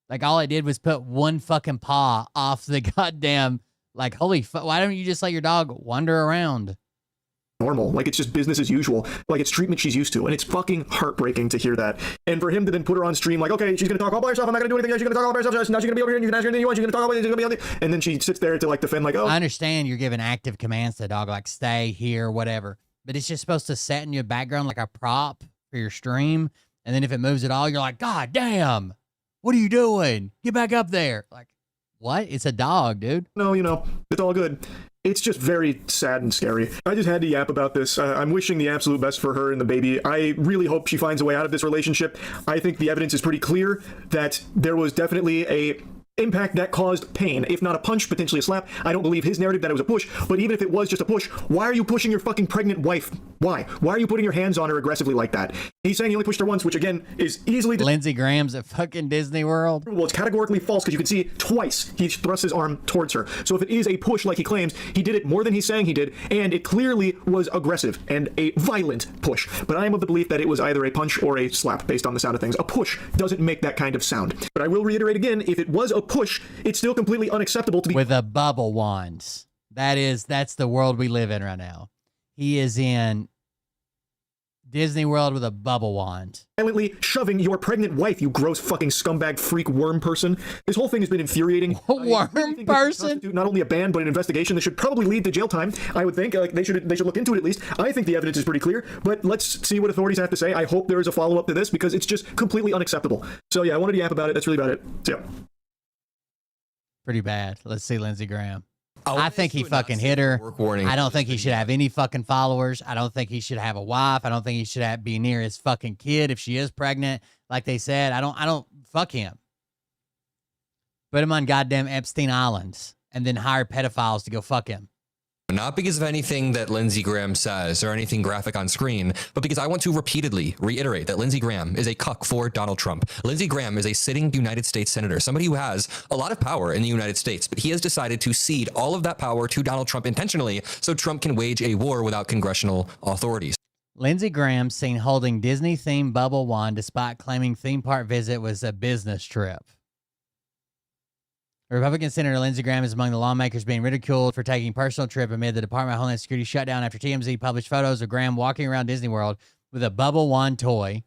Like, all I did was put one fucking paw off the goddamn, like, holy fuck, why don't you just let your dog wander around? Normal. Like, it's just business as usual. Like, it's treatment she's used to. And it's fucking heartbreaking to hear that. And for him to then put her on stream, like, okay, she's going to talk all by herself. I'm not going to do anything. She's going to talk all by herself. Now she's going to be over here and you can ask her anything you want. She's going to talk all by herself. She's going to be on there. And then she sits there to, like, defend, like, oh. I understand you're giving active commands to the dog, like, stay here, whatever. But it's just supposed to set in your background like a prop for your stream. And then if it moves at all, you're like, God damn. What are you doing? Get back up there. Like, what? It's a dog, dude. No, it's all good. It's just very sad and scary. I just had to yap about this. I'm wishing the absolute best for her and the baby. I really hope she finds a way out of this relationship. I think the evidence is pretty clear that there was definitely a impact that caused pain, if not a punch, potentially a slap. I don't believe his narrative that it was a push, but even if it was just a push, why are you pushing your fucking pregnant wife? Why are you putting your hands on her aggressively like that? He's saying he only pushed her once, which again is easily Lindsey Graham's at fucking Disney World. Well, it's categorically false because you can see twice he thrusts his arm towards her. So if it is a push like he claims, he did it more than he's saying he did, and it clearly was aggressive and a violent push. But I am of the belief that it was either a punch or a slap based on the sound of things. A push doesn't make that kind of sound. But I will reiterate again, if it was a a push, it's still completely unacceptable to be with a bubble wand. That's the world we live in right now. He is in Disney World with a bubble wand. Violently shoving your pregnant wife, you gross fucking scumbag freak worm person. This whole thing has been infuriating. Worm person? Not only a ban, but an investigation that should probably lead to jail time, I would think. Like, they should look into it at least. I think the evidence is pretty clear, but let's see what authorities have to say. I hope there is a follow-up to this, because it's just completely unacceptable. So yeah, I wanted to yap about it. That's really about it. So yeah. Pretty bad. Let's see Lindsey Graham. I think he fucking hit her. I don't think he should have any fucking followers. I don't think he should have a wife. I don't think he should be near his fucking kid if she is pregnant. Like they said, I don't fuck him. Put him on goddamn Epstein Islands and then hire pedophiles to go fuck him. Not because of anything that Lindsey Graham says or anything graphic on screen, but because I want to repeatedly reiterate that Lindsey Graham is a cuck for Donald Trump. Lindsey Graham is a sitting United States senator, somebody who has a lot of power in the United States, but he has decided to cede all of that power to Donald Trump intentionally so Trump can wage a war without congressional authorities. Lindsey Graham seen holding Disney-themed bubble wand despite claiming theme park visit was a business trip. Republican Senator Lindsey Graham is among the lawmakers being ridiculed for taking personal trip amid the Department of Homeland Security shutdown after TMZ published photos of Graham walking around Disney World with a bubble wand toy,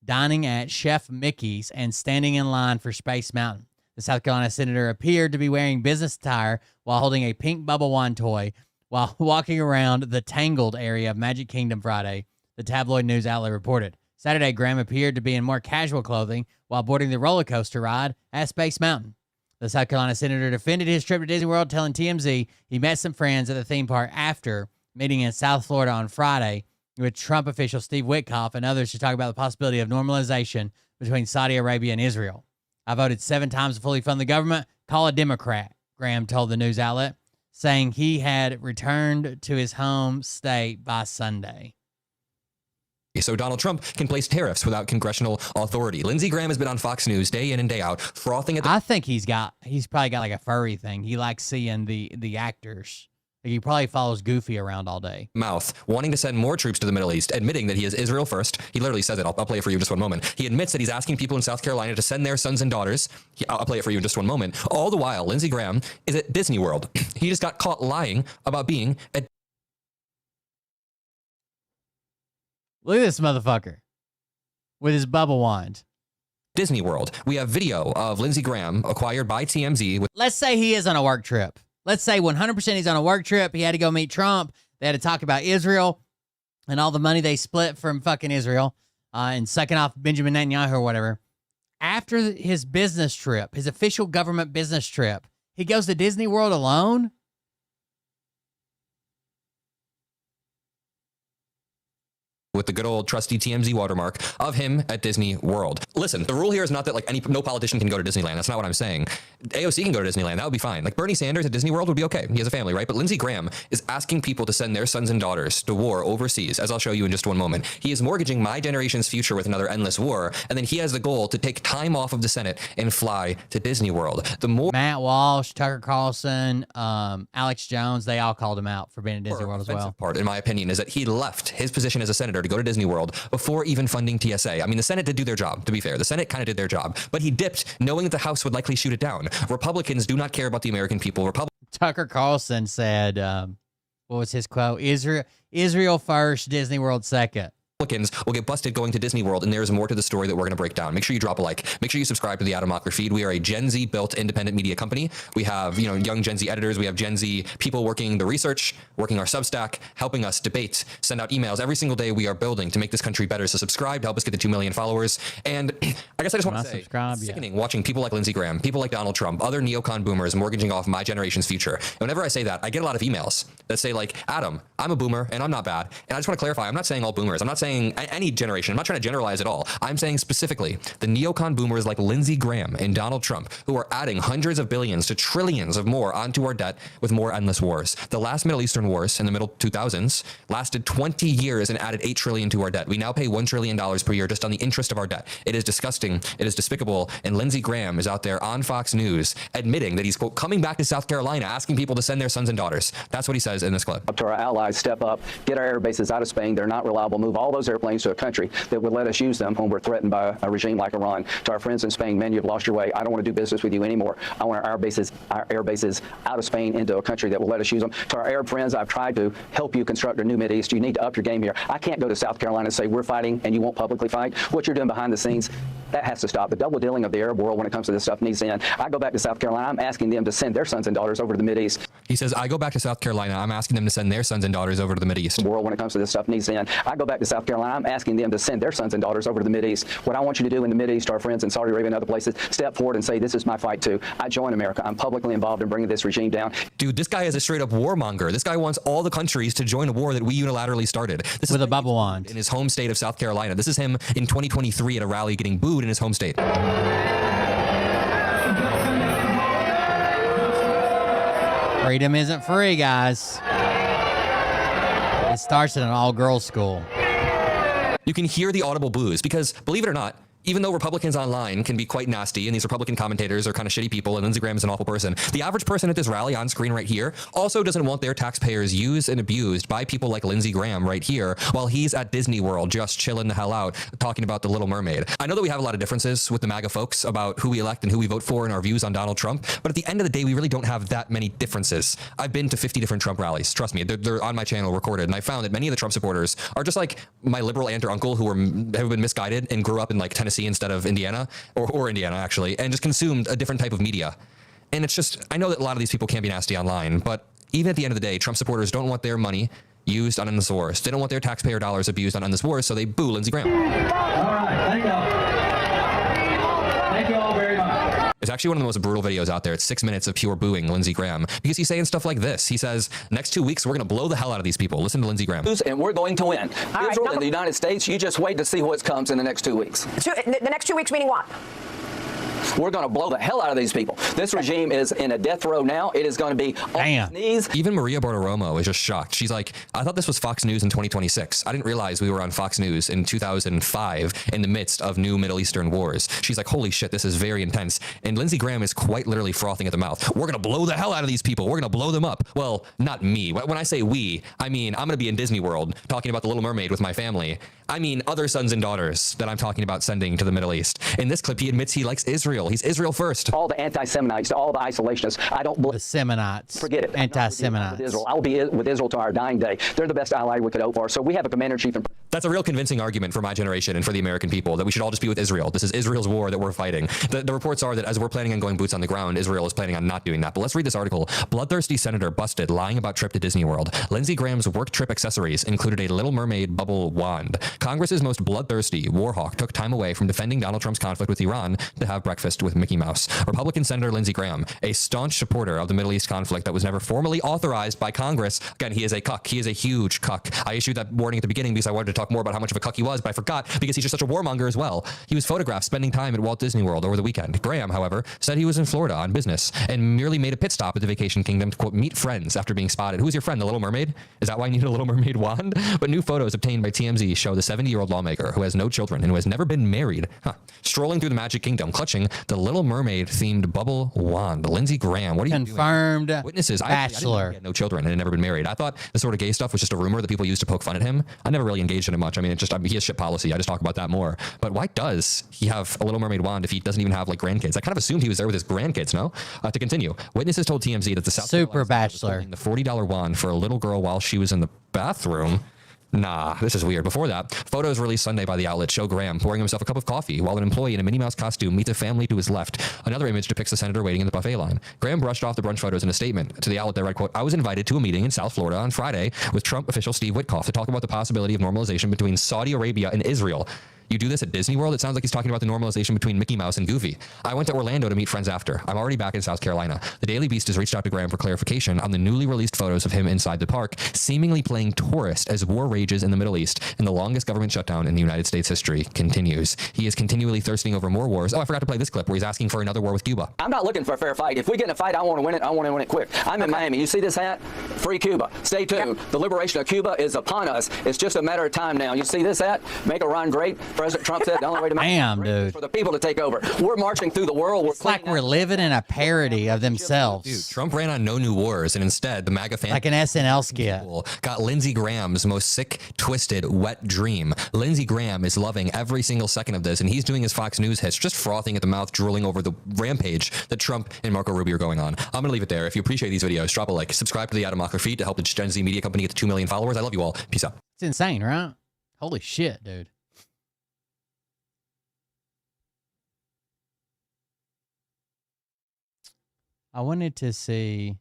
dining at Chef Mickey's, and standing in line for Space Mountain. The South Carolina senator appeared to be wearing business attire while holding a pink bubble wand toy while walking around the Tangled area of Magic Kingdom Friday, the tabloid news outlet reported. Saturday, Graham appeared to be in more casual clothing while boarding the roller coaster ride at Space Mountain. The South Carolina senator defended his trip to Disney World, telling TMZ he met some friends at the theme park after meeting in South Florida on Friday with Trump official Steve Witkoff and others to talk about the possibility of normalization between Saudi Arabia and Israel. I voted 7 times to fully fund the government. Call a Democrat, Graham told the news outlet, saying he had returned to his home state by Sunday. So Donald Trump can place tariffs without congressional authority. Lindsey Graham has been on Fox News day in and day out, frothing at the... I think he's probably got like a furry thing. He likes seeing the actors. Like, he probably follows Goofy around all day. Mouth, wanting to send more troops to the Middle East, admitting that he is Israel first. He literally says it. I'll play it for you in just one moment. He admits that he's asking people in South Carolina to send their sons and daughters. I'll play it for you in just one moment. All the while, Lindsey Graham is at Disney World. He just got caught lying about being at... Look at this motherfucker with his bubble wand. Disney World. We have video of Lindsey Graham acquired by TMZ. Let's say he is on a work trip. Let's say 100% he's on a work trip. He had to go meet Trump. They had to talk about Israel and all the money they split from fucking Israel and sucking off Benjamin Netanyahu or whatever. After his business trip, his official government business trip, he goes to Disney World alone? With the good old trusty TMZ watermark of him at Disney World. Listen, the rule here is not that like no politician can go to Disneyland. That's not what I'm saying. AOC can go to Disneyland. That would be fine. Like Bernie Sanders at Disney World would be okay. He has a family, right? But Lindsey Graham is asking people to send their sons and daughters to war overseas, as I'll show you in just one moment. He is mortgaging my generation's future with another endless war, and then he has the goal to take time off of the Senate and fly to Disney World. The more Matt Walsh, Tucker Carlson, Alex Jones, they all called him out for being at Disney World as well. Part, in my opinion, is that he left his position as a senator to go to Disney World before even funding TSA. I mean, the Senate did do their job, to be fair. The Senate kind of did their job, but he dipped knowing that the House would likely shoot it down. Republicans do not care about the American people. Tucker Carlson said, what was his quote? Israel first, Disney World second. Republicans will get busted going to Disney World, and there's more to the story that we're going to break down. Make sure you drop a like. Make sure you subscribe to the Adam Mockler feed. We are a Gen Z built independent media company. We have, young Gen Z editors. We have Gen Z people working the research, working our Substack, helping us debate, send out emails. Every single day we are building to make this country better. So subscribe to help us get to 2 million followers. And I guess I just want to say, it's sickening watching people like Lindsey Graham, people like Donald Trump, other neocon boomers mortgaging off my generation's future. And whenever I say that, I get a lot of emails that say like, Adam, I'm a boomer and I'm not bad. And I just want to clarify, I'm not saying all boomers. I'm not saying any generation. I'm not trying to generalize at all. I'm saying specifically the neocon boomers like Lindsey Graham and Donald Trump, who are adding hundreds of billions to trillions of more onto our debt with more endless wars. The last Middle Eastern wars in the middle 2000s lasted 20 years and added $8 trillion to our debt. We now pay $1 trillion per year just on the interest of our debt. It is disgusting. It is despicable. And Lindsey Graham is out there on Fox News admitting that he's, quote, coming back to South Carolina, asking people to send their sons and daughters. That's what he says in this clip. Up to our allies, step up, get our air bases out of Spain. They're not reliable. Move all those those airplanes to a country that would let us use them when we're threatened by a regime like Iran. To our friends in Spain, man, you've lost your way. I don't want to do business with you anymore. I want our air bases out of Spain into a country that will let us use them. To our Arab friends, I've tried to help you construct a new Mideast. You need to up your game here. I can't go to South Carolina and say we're fighting and you won't publicly fight. What you're doing behind the scenes, that has to stop. The double dealing of the Arab world when it comes to this stuff needs to end. I go back to South Carolina, I'm asking them to send their sons and daughters over to the Mideast. He says, I go back to South Carolina, I'm asking them to send their sons and daughters over to the Mideast. World when it comes to this stuff needs to end. I go back to South Carolina, I'm asking them to send their sons and daughters over to the Mideast. What I want you to do in the Mideast, our friends in Saudi Arabia and other places, step forward and say, this is my fight too. I join America. I'm publicly involved in bringing this regime down. Dude, this guy is a straight up warmonger. This guy wants all the countries to join a war that we unilaterally started. This with a bubble wand in his home state of South Carolina. This is him in 2023 at a rally getting booed in his home state. Freedom isn't free, guys. It starts at an all-girls school. You can hear the audible boos because, believe it or not, even though Republicans online can be quite nasty, and these Republican commentators are kind of shitty people, and Lindsey Graham is an awful person, the average person at this rally on screen right here also doesn't want their taxpayers used and abused by people like Lindsey Graham right here while he's at Disney World just chilling the hell out talking about The Little Mermaid. I know that we have a lot of differences with the MAGA folks about who we elect and who we vote for and our views on Donald Trump, but at the end of the day, we really don't have that many differences. I've been to 50 different Trump rallies. Trust me, they're on my channel recorded, and I found that many of the Trump supporters are just like my liberal aunt or uncle who have been misguided and grew up in like Tennessee instead of Indiana, or Indiana actually, and just consumed a different type of media. And it's just, I know that a lot of these people can be nasty online, but even at the end of the day, Trump supporters don't want their money used on endless wars. They don't want their taxpayer dollars abused on endless wars, so they boo Lindsey Graham. All right, thank you. Thank you all very much. It's actually one of the most brutal videos out there. It's 6 minutes of pure booing Lindsey Graham because he's saying stuff like this. He says, next 2 weeks, we're going to blow the hell out of these people. Listen to Lindsey Graham. And we're going to win. Israel and the United States, you just wait to see what comes in the next 2 weeks. The next 2 weeks meaning what? We're going to blow the hell out of these people. This regime is in a death row now. It is going to be on its knees. Even Maria Bartiromo is just shocked. She's like, I thought this was Fox News in 2026. I didn't realize we were on Fox News in 2005 in the midst of new Middle Eastern wars. She's like, holy shit, this is very intense. And Lindsey Graham is quite literally frothing at the mouth. We're going to blow the hell out of these people. We're going to blow them up. Well, not me. When I say we, I mean, I'm going to be in Disney World talking about The Little Mermaid with my family. I mean, other sons and daughters that I'm talking about sending to the Middle East. In this clip, he admits he likes Israel. He's Israel first. All the anti-Seminites, all the isolationists. I don't believe. The Seminites. Forget it. Anti-Seminites. I will be with Israel to our dying day. They're the best ally we could hope for. So we have a commander-in-chief. That's a real convincing argument for my generation and for the American people that we should all just be with Israel. This is Israel's war that we're fighting. The reports are that as we're planning on going boots on the ground, Israel is planning on not doing that. But let's read this article. Bloodthirsty senator busted lying about trip to Disney World. Lindsey Graham's work trip accessories included a Little Mermaid bubble wand. Congress's most bloodthirsty warhawk took time away from defending Donald Trump's conflict with Iran to have breakfast with Mickey Mouse. Republican Senator Lindsey Graham, a staunch supporter of the Middle East conflict that was never formally authorized by Congress. Again, he is a cuck. He is a huge cuck. I issued that warning at the beginning because I wanted to talk more about how much of a cuck he was, but I forgot because he's just such a warmonger as well. He was photographed spending time at Walt Disney World over the weekend. Graham, however, said he was in Florida on business and merely made a pit stop at the Vacation Kingdom to, quote, meet friends after being spotted. Who's your friend, the Little Mermaid? Is that why you need a Little Mermaid wand? But new photos obtained by TMZ show the 70-year-old lawmaker who has no children and who has never been married, strolling through the Magic Kingdom, clutching the Little Mermaid-themed bubble wand. Lindsey Graham, what are you doing? Confirmed Witnesses. bachelor. I didn't know he had no children and had never been married. I thought the sort of gay stuff was just a rumor that people used to poke fun at him. I never really engaged in it much. I mean, he has shit policy. I just talk about that more. But why does he have a Little Mermaid wand if he doesn't even have like grandkids? I kind of assumed he was there with his grandkids, no? To continue, witnesses told TMZ that the South Super Bachelor, the $40 wand for a little girl while she was in the bathroom. Nah, this is weird. Before that, photos released Sunday by the outlet show Graham pouring himself a cup of coffee while an employee in a Minnie Mouse costume meets a family to his left. Another image depicts the senator waiting in the buffet line. Graham brushed off the brunch photos in a statement to the outlet that read, quote, I was invited to a meeting in South Florida on Friday with Trump official Steve Witkoff to talk about the possibility of normalization between Saudi Arabia and Israel. You do this at Disney World? It sounds like he's talking about the normalization between Mickey Mouse and Goofy. I went to Orlando to meet friends after. I'm already back in South Carolina. The Daily Beast has reached out to Graham for clarification on the newly released photos of him inside the park, seemingly playing tourist as war rages in the Middle East and the longest government shutdown in the United States history continues. He is continually thirsting over more wars. Oh, I forgot to play this clip where he's asking for another war with Cuba. I'm not looking for a fair fight. If we get in a fight, I want to win it. I want to win it quick. I'm in Miami. You see this hat? Free Cuba. Stay tuned. The liberation of Cuba is upon us. It's just a matter of time now. You see this hat? Make Iran great. President Trump said the only way to make Damn, dude. is for the people to take over. We're marching through the world. It's like we're living in a parody of themselves. Dude, Trump ran on no new wars, and instead the MAGA fan like an SNL skit got Lindsey Graham's most sick, twisted, wet dream. Lindsey Graham is loving every single second of this, and he's doing his Fox News hits, just frothing at the mouth, drooling over the rampage that Trump and Marco Rubio are going on. I'm gonna leave it there. If you appreciate these videos, drop a like, subscribe to the Adam Mockler feed to help the Gen Z media company get to 2 million followers. I love you all. Peace out. It's insane, right? Holy shit, dude. I wanted to see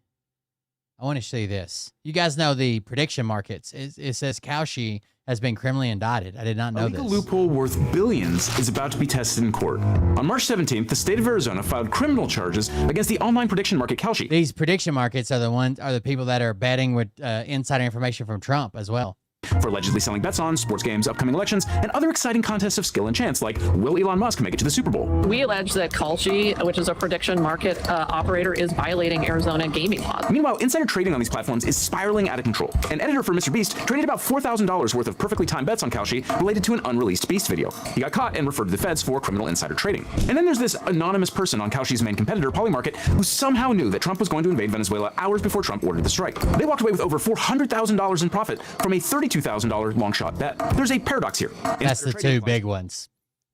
this. You guys know the prediction markets. It says Kaushi has been criminally indicted. I did not know this. A loophole worth billions is about to be tested in court. On March 17th, the state of Arizona filed criminal charges against the online prediction market Kaushi. These prediction markets are the people that are betting with insider information from Trump as well. For allegedly selling bets on sports games, upcoming elections, and other exciting contests of skill and chance, like will Elon Musk make it to the Super Bowl? We allege that Kalshi, which is a prediction market operator, is violating Arizona gaming laws. Meanwhile, insider trading on these platforms is spiraling out of control. An editor for Mr. Beast traded about $4,000 worth of perfectly timed bets on Kalshi related to an unreleased Beast video. He got caught and referred to the feds for criminal insider trading. And then there's this anonymous person on Kalshi's main competitor, Polymarket, who somehow knew that Trump was going to invade Venezuela hours before Trump ordered the strike. They walked away with over $400,000 in profit from a $32,000 long shot bet. There's a paradox here. That's the two big ones.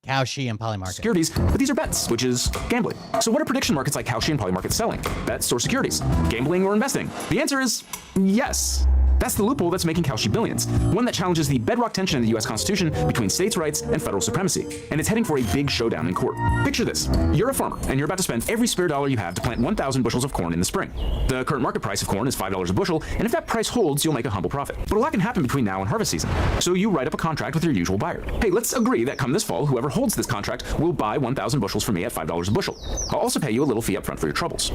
Kaushi and Polymarket. Securities, but these are bets, which is gambling. So what are prediction markets like Kaushi and Polymarket selling? Bets or securities? Gambling or investing? The answer is yes. That's the loophole that's making Kaushi billions, one that challenges the bedrock tension in the U.S. Constitution between states' rights and federal supremacy, and it's heading for a big showdown in court. Picture this. You're a farmer, and you're about to spend every spare dollar you have to plant 1,000 bushels of corn in the spring. The current market price of corn is $5 a bushel, and if that price holds, you'll make a humble profit. But a lot can happen between now and harvest season. So you write up a contract with your usual buyer. Hey, let's agree that come this fall, whoever holds this contract will buy 1,000 bushels from me at $5 a bushel. I'll also pay you a little fee up front for your troubles.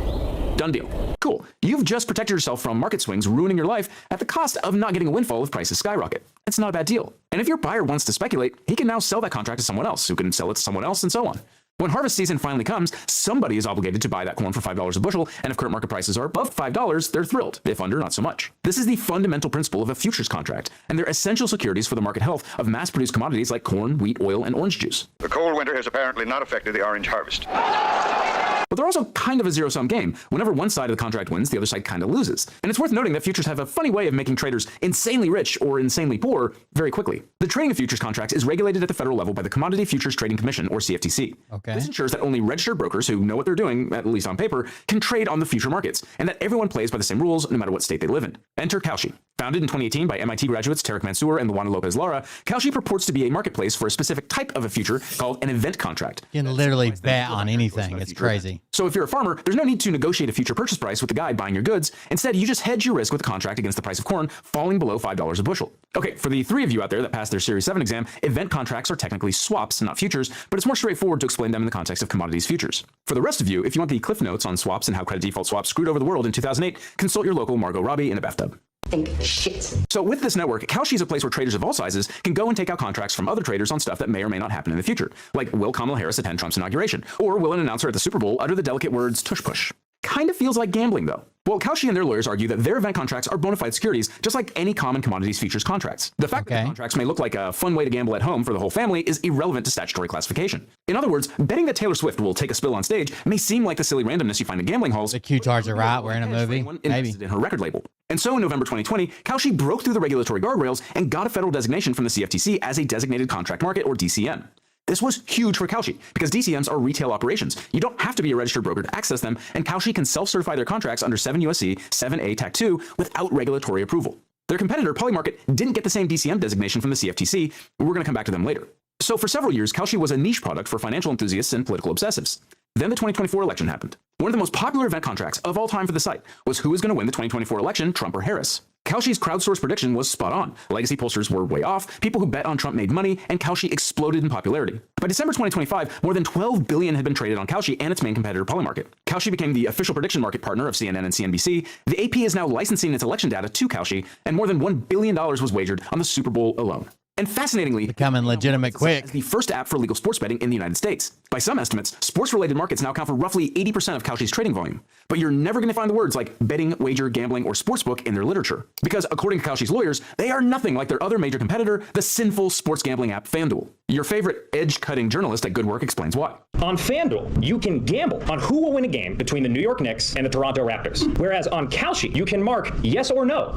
Done deal. Cool. You've just protected yourself from market swings ruining your life at the cost of not getting a windfall if prices skyrocket. It's not a bad deal. And if your buyer wants to speculate, he can now sell that contract to someone else, who can sell it to someone else, and so on. When harvest season finally comes, somebody is obligated to buy that corn for $5 a bushel, and if current market prices are above $5, they're thrilled. If under, not so much. This is the fundamental principle of a futures contract, and they're essential securities for the market health of mass-produced commodities like corn, wheat, oil, and orange juice. The cold winter has apparently not affected the orange harvest. But they're also kind of a zero-sum game. Whenever one side of the contract wins, the other side kind of loses. And it's worth noting that futures have a funny way of making traders insanely rich or insanely poor very quickly. The trading of futures contracts is regulated at the federal level by the Commodity Futures Trading Commission, or CFTC. Okay. This ensures that only registered brokers who know what they're doing, at least on paper, can trade on the future markets, and that everyone plays by the same rules no matter what state they live in. Enter Kalshi. Founded in 2018 by MIT graduates Tarek Mansour and Luana Lopez Lara, Kalshi purports to be a marketplace for a specific type of a future called an event contract. You can literally bet on anything. It's crazy. So if you're a farmer, there's no need to negotiate a future purchase price with the guy buying your goods. Instead, you just hedge your risk with a contract against the price of corn falling below $5 a bushel. Okay, for the three of you out there that passed their Series 7 exam, event contracts are technically swaps, not futures, but it's more straightforward to explain them in the context of commodities futures. For the rest of you, if you want the cliff notes on swaps and how credit default swaps screwed over the world in 2008, consult your local Margot Robbie in a bathtub. Think shit. So with this network, Kalshi is a place where traders of all sizes can go and take out contracts from other traders on stuff that may or may not happen in the future, like will Kamala Harris attend Trump's inauguration, or will an announcer at the Super Bowl utter the delicate words tush push. Kind of feels like gambling though. Well, Kalshi and their lawyers argue that their event contracts are bona fide securities, just like any common commodities futures contracts. The fact that the contracts may look like a fun way to gamble at home for the whole family is irrelevant to statutory classification. In other words, betting that Taylor Swift will take a spill on stage may seem like the silly randomness you find in gambling halls. The Q-tards are right. We're in a movie. Maybe. In her record label. And so in November 2020, Kalshi broke through the regulatory guardrails and got a federal designation from the CFTC as a designated contract market, or DCM. This was huge for Kalshi because DCMs are retail operations. You don't have to be a registered broker to access them, and Kalshi can self-certify their contracts under 7 U.S.C. 7A Tac 2 without regulatory approval. Their competitor, Polymarket, didn't get the same DCM designation from the CFTC. We're going to come back to them later. So for several years, Kalshi was a niche product for financial enthusiasts and political obsessives. Then the 2024 election happened. One of the most popular event contracts of all time for the site was who was going to win the 2024 election, Trump or Harris. Kalshi's crowdsourced prediction was spot on. Legacy pollsters were way off, people who bet on Trump made money, and Kalshi exploded in popularity. By December 2025, more than $12 billion had been traded on Kalshi and its main competitor, Polymarket. Kalshi became the official prediction market partner of CNN and CNBC. The AP is now licensing its election data to Kalshi, and more than $1 billion was wagered on the Super Bowl alone. And fascinatingly, becoming legitimate quick. It's the first app for legal sports betting in the United States. By some estimates, sports-related markets now account for roughly 80% of Kalshi's trading volume. But you're never going to find the words like betting, wager, gambling, or sportsbook in their literature. Because according to Kalshi's lawyers, they are nothing like their other major competitor, the sinful sports gambling app FanDuel. Your favorite edge-cutting journalist at Good Work explains why. On FanDuel, you can gamble on who will win a game between the New York Knicks and the Toronto Raptors. Whereas on Kalshi, you can mark yes or no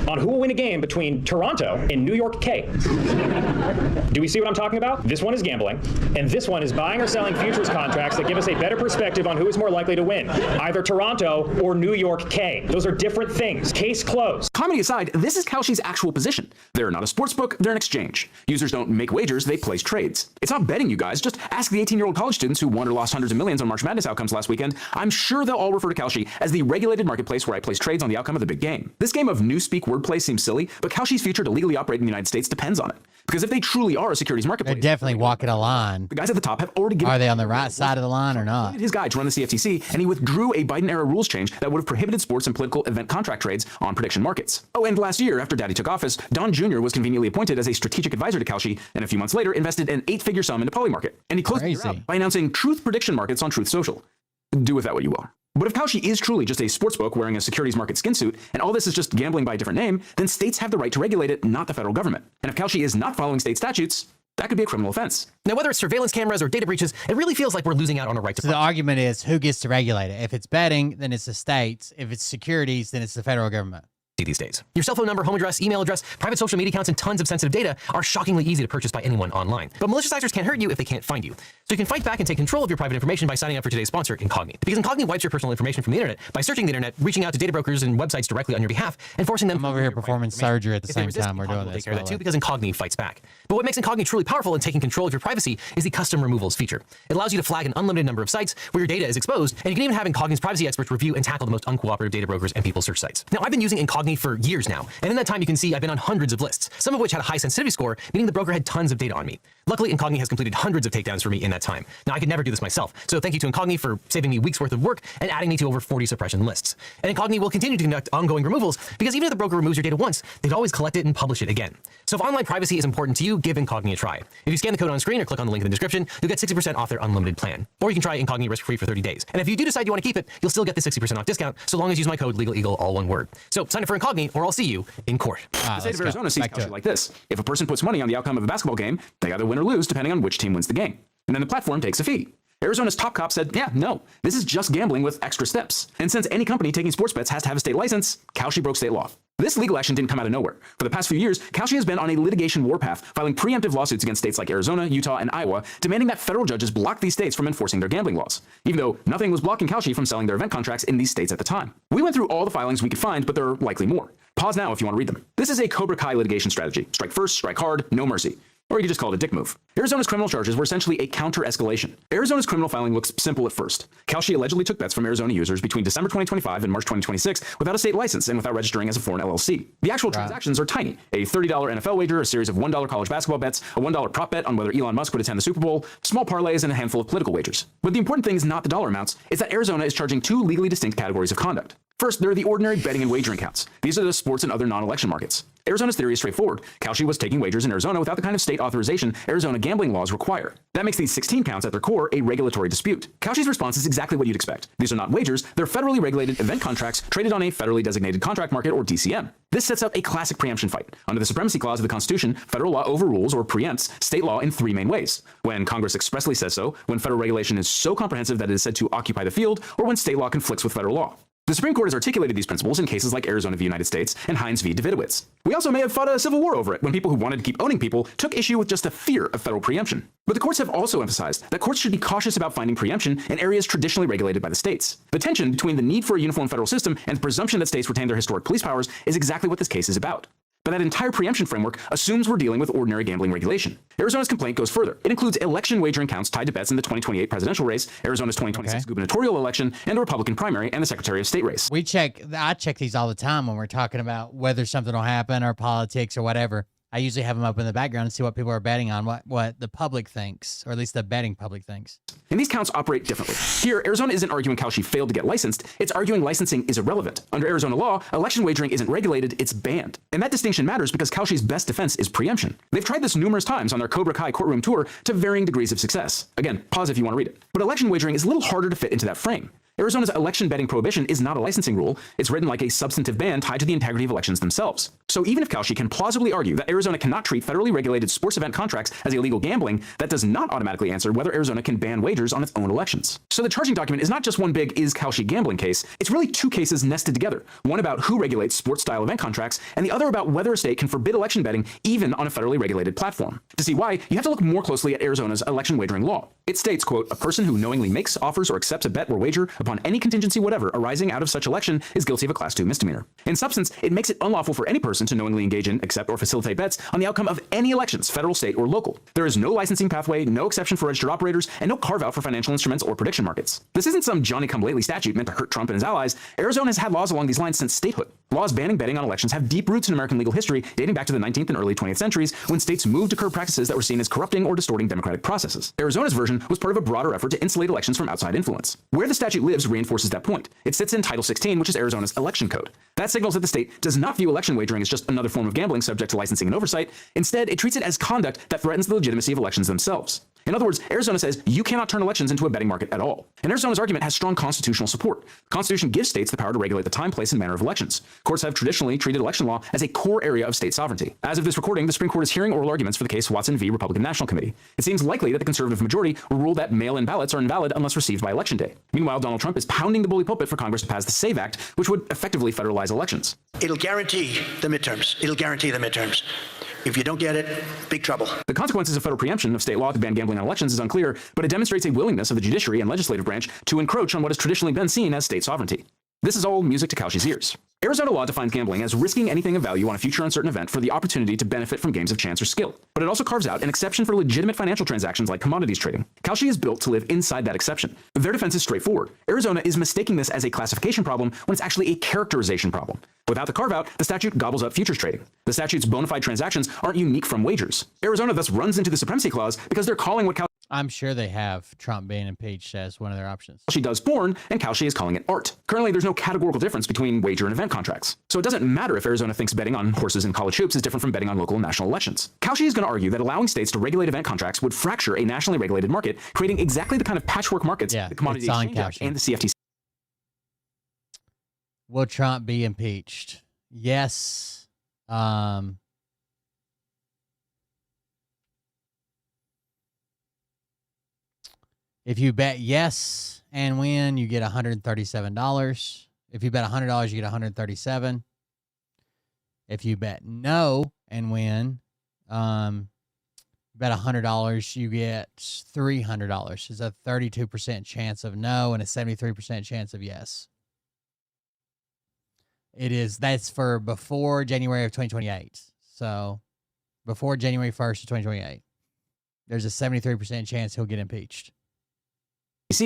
on who will win a game between Toronto and New York K. Do we see what I'm talking about? This one is gambling, and this one is buying or selling futures contracts that give us a better perspective on who is more likely to win, either Toronto or New York K. Those are different things. Case closed. Comedy aside, this is Kalshi's actual position. They're not a sportsbook, they're an exchange. Users don't make wagers, they place trades. It's not betting, you guys. Just ask the 18-year-old college students who won or lost hundreds of millions on March Madness outcomes last weekend. I'm sure they'll all refer to Kalshi as the regulated marketplace where I place trades on the outcome of the big game. This game of newspeak wordplay seems silly, but Kalshi's future to legally operate in the United States depends on it. Because if they truly are a securities marketplace, they're definitely walking a line. The guys at the top have already given. Are they on the right side of the line or not? His guide to run the CFTC, and he withdrew a Biden-era rules change that would have prohibited sports and political event contract trades on prediction markets. Oh, and last year, after Daddy took office, Don Jr. was conveniently appointed as a strategic advisor to Kalshi, and a few months later invested an 8-figure sum into Polymarket. And he closed the year out by announcing Truth Prediction Markets on Truth Social. Do with that what you will. But if Kalshi is truly just a sportsbook wearing a securities market skin suit, and all this is just gambling by a different name, then states have the right to regulate it, not the federal government. And if Kalshi is not following state statutes, that could be a criminal offense. Now, whether it's surveillance cameras or data breaches, it really feels like we're losing out on a right to. So the argument is who gets to regulate it. If it's betting, then it's the states. If it's securities, then it's the federal government. These days. Your cell phone number, home address, email address, private social media accounts, and tons of sensitive data are shockingly easy to purchase by anyone online. But malicious actors can't hurt you if they can't find you. So you can fight back and take control of your private information by signing up for today's sponsor, Incogni. Because Incogni wipes your personal information from the internet by searching the internet, reaching out to data brokers and websites directly on your behalf, and forcing them. I'm over here performing surgery at the same time we're doing this. Take care of that too, because Incogni fights back. But what makes Incogni truly powerful in taking control of your privacy is the custom removals feature. It allows you to flag an unlimited number of sites where your data is exposed, and you can even have Incogni's privacy experts review and tackle the most uncooperative data brokers and people search sites. Now, I've been using Incogni for years now. And in that time, you can see I've been on hundreds of lists, some of which had a high sensitivity score, meaning the broker had tons of data on me. Luckily, Incogni has completed hundreds of takedowns for me in that time. Now, I could never do this myself, so thank you to Incogni for saving me weeks worth of work and adding me to over 40 suppression lists. And Incogni will continue to conduct ongoing removals because even if the broker removes your data once, they'd always collect it and publish it again. So if online privacy is important to you, give Incogni a try. If you scan the code on screen or click on the link in the description, you'll get 60% off their unlimited plan. Or you can try Incogni risk-free for 30 days. And if you do decide you want to keep it, you'll still get the 60% off discount so long as you use my code LegalEagle, all one word. So sign up for Incogni or I'll see you in court. The state of Arizona sees Kalshi like this. If a person puts money on the outcome of a basketball game, they either win or lose depending on which team wins the game. And then the platform takes a fee. Arizona's top cop said, yeah, no, this is just gambling with extra steps. And since any company taking sports bets has to have a state license, Kalshi broke state law. This legal action didn't come out of nowhere. For the past few years, Kalshi has been on a litigation warpath, filing preemptive lawsuits against states like Arizona, Utah, and Iowa, demanding that federal judges block these states from enforcing their gambling laws, even though nothing was blocking Kalshi from selling their event contracts in these states at the time. We went through all the filings we could find, but there are likely more. Pause now if you want to read them. This is a Cobra Kai litigation strategy. Strike first, strike hard, no mercy. Or you could just call it a dick move. Arizona's criminal charges were essentially a counter-escalation. Arizona's criminal filing looks simple at first. Kalshi allegedly took bets from Arizona users between December 2025 and March 2026 without a state license and without registering as a foreign LLC. The actual transactions are tiny. A $30 NFL wager, a series of $1 college basketball bets, a $1 prop bet on whether Elon Musk would attend the Super Bowl, small parlays, and a handful of political wagers. But the important thing is not the dollar amounts, it's that Arizona is charging two legally distinct categories of conduct. First, there are the ordinary betting and wagering counts. These are the sports and other non-election markets. Arizona's theory is straightforward. Kalshi was taking wagers in Arizona without the kind of state authorization Arizona gambling laws require. That makes these 16 counts at their core a regulatory dispute. Kalshi's response is exactly what you'd expect. These are not wagers, they're federally regulated event contracts traded on a federally designated contract market or DCM. This sets up a classic preemption fight. Under the Supremacy Clause of the Constitution, federal law overrules or preempts state law in three main ways. When Congress expressly says so, when federal regulation is so comprehensive that it is said to occupy the field, or when state law conflicts with federal law. The Supreme Court has articulated these principles in cases like Arizona v. United States and Hines v. Davidowitz. We also may have fought a civil war over it when people who wanted to keep owning people took issue with just the fear of federal preemption. But the courts have also emphasized that courts should be cautious about finding preemption in areas traditionally regulated by the states. The tension between the need for a uniform federal system and the presumption that states retain their historic police powers is exactly what this case is about. But that entire preemption framework assumes we're dealing with ordinary gambling regulation. Arizona's complaint goes further. It includes election wagering counts tied to bets in the 2028 presidential race, Arizona's 2026 gubernatorial election, and the Republican primary and the Secretary of State race. I check these all the time when we're talking about whether something will happen or politics or whatever. I usually have them up in the background and see what people are betting on, what the public thinks, or at least the betting public thinks. And these counts operate differently. Here, Arizona isn't arguing Kalshi failed to get licensed. It's arguing licensing is irrelevant. Under Arizona law, election wagering isn't regulated, it's banned. And that distinction matters because Kalshi's best defense is preemption. They've tried this numerous times on their Cobra Kai courtroom tour to varying degrees of success. Again, pause if you want to read it. But election wagering is a little harder to fit into that frame. Arizona's election betting prohibition is not a licensing rule. It's written like a substantive ban tied to the integrity of elections themselves. So even if Kalshi can plausibly argue that Arizona cannot treat federally regulated sports event contracts as illegal gambling, that does not automatically answer whether Arizona can ban wagers on its own elections. So the charging document is not just one big is Kalshi gambling case, it's really two cases nested together. One about who regulates sports-style event contracts, and the other about whether a state can forbid election betting even on a federally regulated platform. To see why, you have to look more closely at Arizona's election wagering law. It states, quote, "A person who knowingly makes, offers, or accepts a bet or wager upon any contingency whatever arising out of such election is guilty of a Class 2 misdemeanor." In substance, it makes it unlawful for any person to knowingly engage in, accept, or facilitate bets on the outcome of any elections, federal, state, or local. There is no licensing pathway, no exception for registered operators, and no carve-out for financial instruments or prediction markets. This isn't some Johnny-come-lately statute meant to hurt Trump and his allies. Arizona has had laws along these lines since statehood. Laws banning betting on elections have deep roots in American legal history dating back to the 19th and early 20th centuries when states moved to curb practices that were seen as corrupting or distorting democratic processes. Arizona's version was part of a broader effort to insulate elections from outside influence. Where the statute lives reinforces that point. It sits in Title 16, which is Arizona's election code. That signals that the state does not view election wagering as just another form of gambling subject to licensing and oversight. Instead, it treats it as conduct that threatens the legitimacy of elections themselves. In other words, Arizona says you cannot turn elections into a betting market at all. And Arizona's argument has strong constitutional support. The Constitution gives states the power to regulate the time, place, and manner of elections. Courts have traditionally treated election law as a core area of state sovereignty. As of this recording, the Supreme Court is hearing oral arguments for the case Watson v. Republican National Committee. It seems likely that the conservative majority will rule that mail-in ballots are invalid unless received by Election Day. Meanwhile, Donald Trump is pounding the bully pulpit for Congress to pass the SAVE Act, which would effectively federalize elections. It'll guarantee the midterms. It'll guarantee the midterms. If you don't get it, big trouble. The consequences of federal preemption of state law to ban gambling on elections is unclear, but it demonstrates a willingness of the judiciary and legislative branch to encroach on what has traditionally been seen as state sovereignty. This is all music to Kalshi's ears. Arizona law defines gambling as risking anything of value on a future uncertain event for the opportunity to benefit from games of chance or skill. But it also carves out an exception for legitimate financial transactions like commodities trading. Kalshi is built to live inside that exception. Their defense is straightforward. Arizona is mistaking this as a classification problem when it's actually a characterization problem. Without the carve-out, the statute gobbles up futures trading. The statute's bona fide transactions aren't unique from wagers. Arizona thus runs into the supremacy clause because they're calling what I'm sure they have Trump being impeached as one of their options. Kalshi does porn, and Kalshi is calling it art. Currently, there's no categorical difference between wager and event contracts. So it doesn't matter if Arizona thinks betting on horses and college hoops is different from betting on local and national elections. Kalshi is going to argue that allowing states to regulate event contracts would fracture a nationally regulated market, creating exactly the kind of patchwork markets the Commodity Exchange Act and the CFTC. Will Trump be impeached? Yes. If you bet yes and win, you get $137. If you bet $100, you get $137. If you bet no and win, bet $100, you get $300. It's a 32% chance of no and a 73% chance of yes. That's for before January of 2028. So before January 1st of 2028, there's a 73% chance he'll get impeached.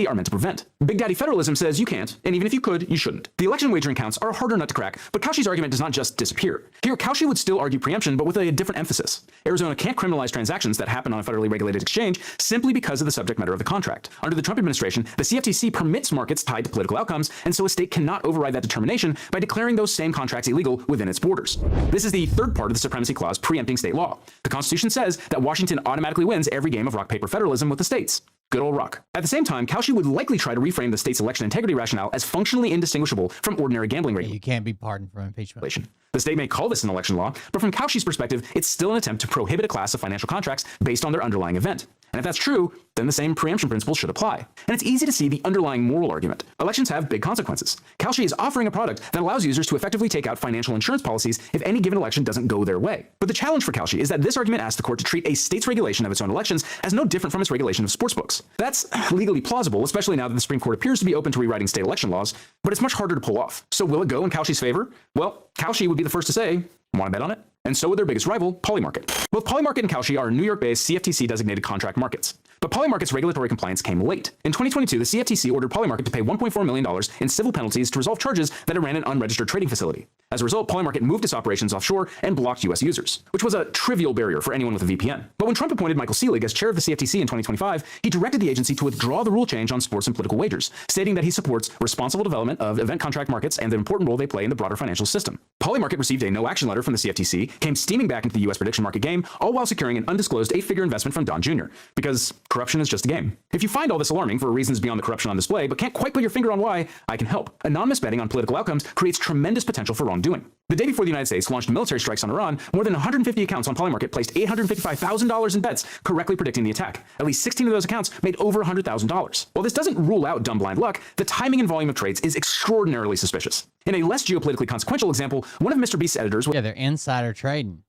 Are meant to prevent. Big Daddy federalism says you can't, and even if you could, you shouldn't. The election wagering counts are a harder nut to crack, but Kalshi's argument does not just disappear. Here, Kalshi would still argue preemption, but with a different emphasis. Arizona can't criminalize transactions that happen on a federally regulated exchange simply because of the subject matter of the contract. Under the Trump administration, the CFTC permits markets tied to political outcomes, and so a state cannot override that determination by declaring those same contracts illegal within its borders. This is the third part of the Supremacy Clause preempting state law. The Constitution says that Washington automatically wins every game of rock, paper federalism with the states. Good old rock. At the same time, Kalshi would likely try to reframe the state's election integrity rationale as functionally indistinguishable from ordinary gambling regulation. You can't be pardoned from impeachment. The state may call this an election law, but from Kalshi's perspective, it's still an attempt to prohibit a class of financial contracts based on their underlying event. And if that's true, then the same preemption principles should apply. And it's easy to see the underlying moral argument. Elections have big consequences. Kalshi is offering a product that allows users to effectively take out financial insurance policies if any given election doesn't go their way. But the challenge for Kalshi is that this argument asks the court to treat a state's regulation of its own elections as no different from its regulation of sportsbooks. That's legally plausible, especially now that the Supreme Court appears to be open to rewriting state election laws, but it's much harder to pull off. So will it go in Kalshi's favor? Well, Kalshi would be the first to say, want to bet on it? And so would their biggest rival, Polymarket. Both Polymarket and Kalshi are New York-based CFTC-designated contract markets. But Polymarket's regulatory compliance came late. In 2022, the CFTC ordered Polymarket to pay $1.4 million in civil penalties to resolve charges that it ran an unregistered trading facility. As a result, Polymarket moved its operations offshore and blocked U.S. users, which was a trivial barrier for anyone with a VPN. But when Trump appointed Michael Selig as chair of the CFTC in 2025, he directed the agency to withdraw the rule change on sports and political wagers, stating that he supports responsible development of event contract markets and the important role they play in the broader financial system. Polymarket received a no-action letter from the CFTC, came steaming back into the U.S. prediction market game, all while securing an undisclosed 8-figure investment from Don Jr., because corruption is just a game. If you find all this alarming for reasons beyond the corruption on display, but can't quite put your finger on why, I can help. Anonymous betting on political outcomes creates tremendous potential for wrongdoing. The day before the United States launched military strikes on Iran, more than 150 accounts on Polymarket placed $855,000 in bets correctly predicting the attack. At least 16 of those accounts made over $100,000. While this doesn't rule out dumb blind luck, the timing and volume of trades is extraordinarily suspicious. In a less geopolitically consequential example, one of Mr. Beast's editors... Yeah, they're insider trading.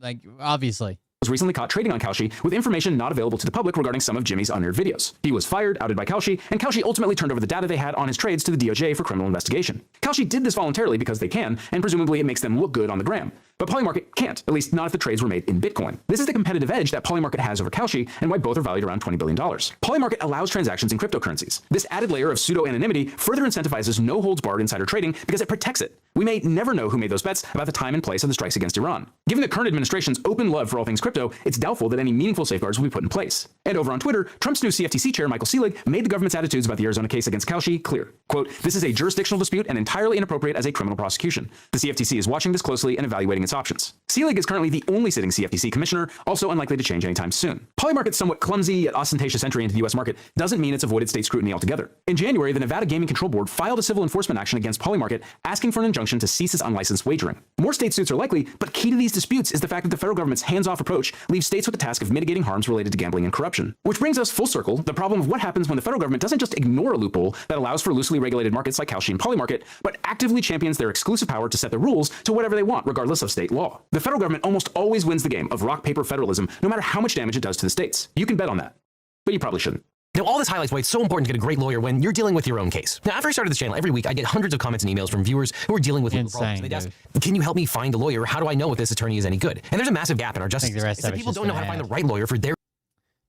Like, obviously. ...was recently caught trading on Kalshi with information not available to the public regarding some of Jimmy's unaired videos. He was fired, outed by Kalshi, and Kalshi ultimately turned over the data they had on his trades to the DOJ for criminal investigation. Kalshi did this voluntarily because they can, and presumably it makes them look good on the gram. But Polymarket can't, at least not if the trades were made in Bitcoin. This is the competitive edge that Polymarket has over Kalshi, and why both are valued around $20 billion. Polymarket allows transactions in cryptocurrencies. This added layer of pseudo-anonymity further incentivizes no-holds-barred insider trading because it protects it. We may never know who made those bets about the time and place of the strikes against Iran. Given the current administration's open love for all things crypto, it's doubtful that any meaningful safeguards will be put in place. And over on Twitter, Trump's new CFTC chair, Michael Selig, made the government's attitudes about the Arizona case against Kalshi clear. Quote, "This is a jurisdictional dispute and entirely inappropriate as a criminal prosecution. The CFTC is watching this closely and evaluating its options." Selig is currently the only sitting CFTC commissioner, also unlikely to change anytime soon. Polymarket's somewhat clumsy yet ostentatious entry into the U.S. market doesn't mean it's avoided state scrutiny altogether. In January, the Nevada Gaming Control Board filed a civil enforcement action against Polymarket, asking for an injunction to cease its unlicensed wagering. More state suits are likely, but key to these disputes is the fact that the federal government's hands-off approach leaves states with the task of mitigating harms related to gambling and corruption. Which brings us full circle, the problem of what happens when the federal government doesn't just ignore a loophole that allows for loosely regulated markets like Kalshi and Polymarket, but actively champions their exclusive power to set the rules to whatever they want, regardless of state law. The federal government almost always wins the game of rock, paper federalism, no matter how much damage it does to the states. You can bet on that. But you probably shouldn't. Now, all this highlights why it's so important to get a great lawyer when you're dealing with your own case. Now, after I started this channel, every week I get hundreds of comments and emails from viewers who are dealing with legal problems. They'd ask, can you help me find a lawyer? How do I know if this attorney is any good? And there's a massive gap in our justice system. It's that people don't know how to find the right lawyer for their...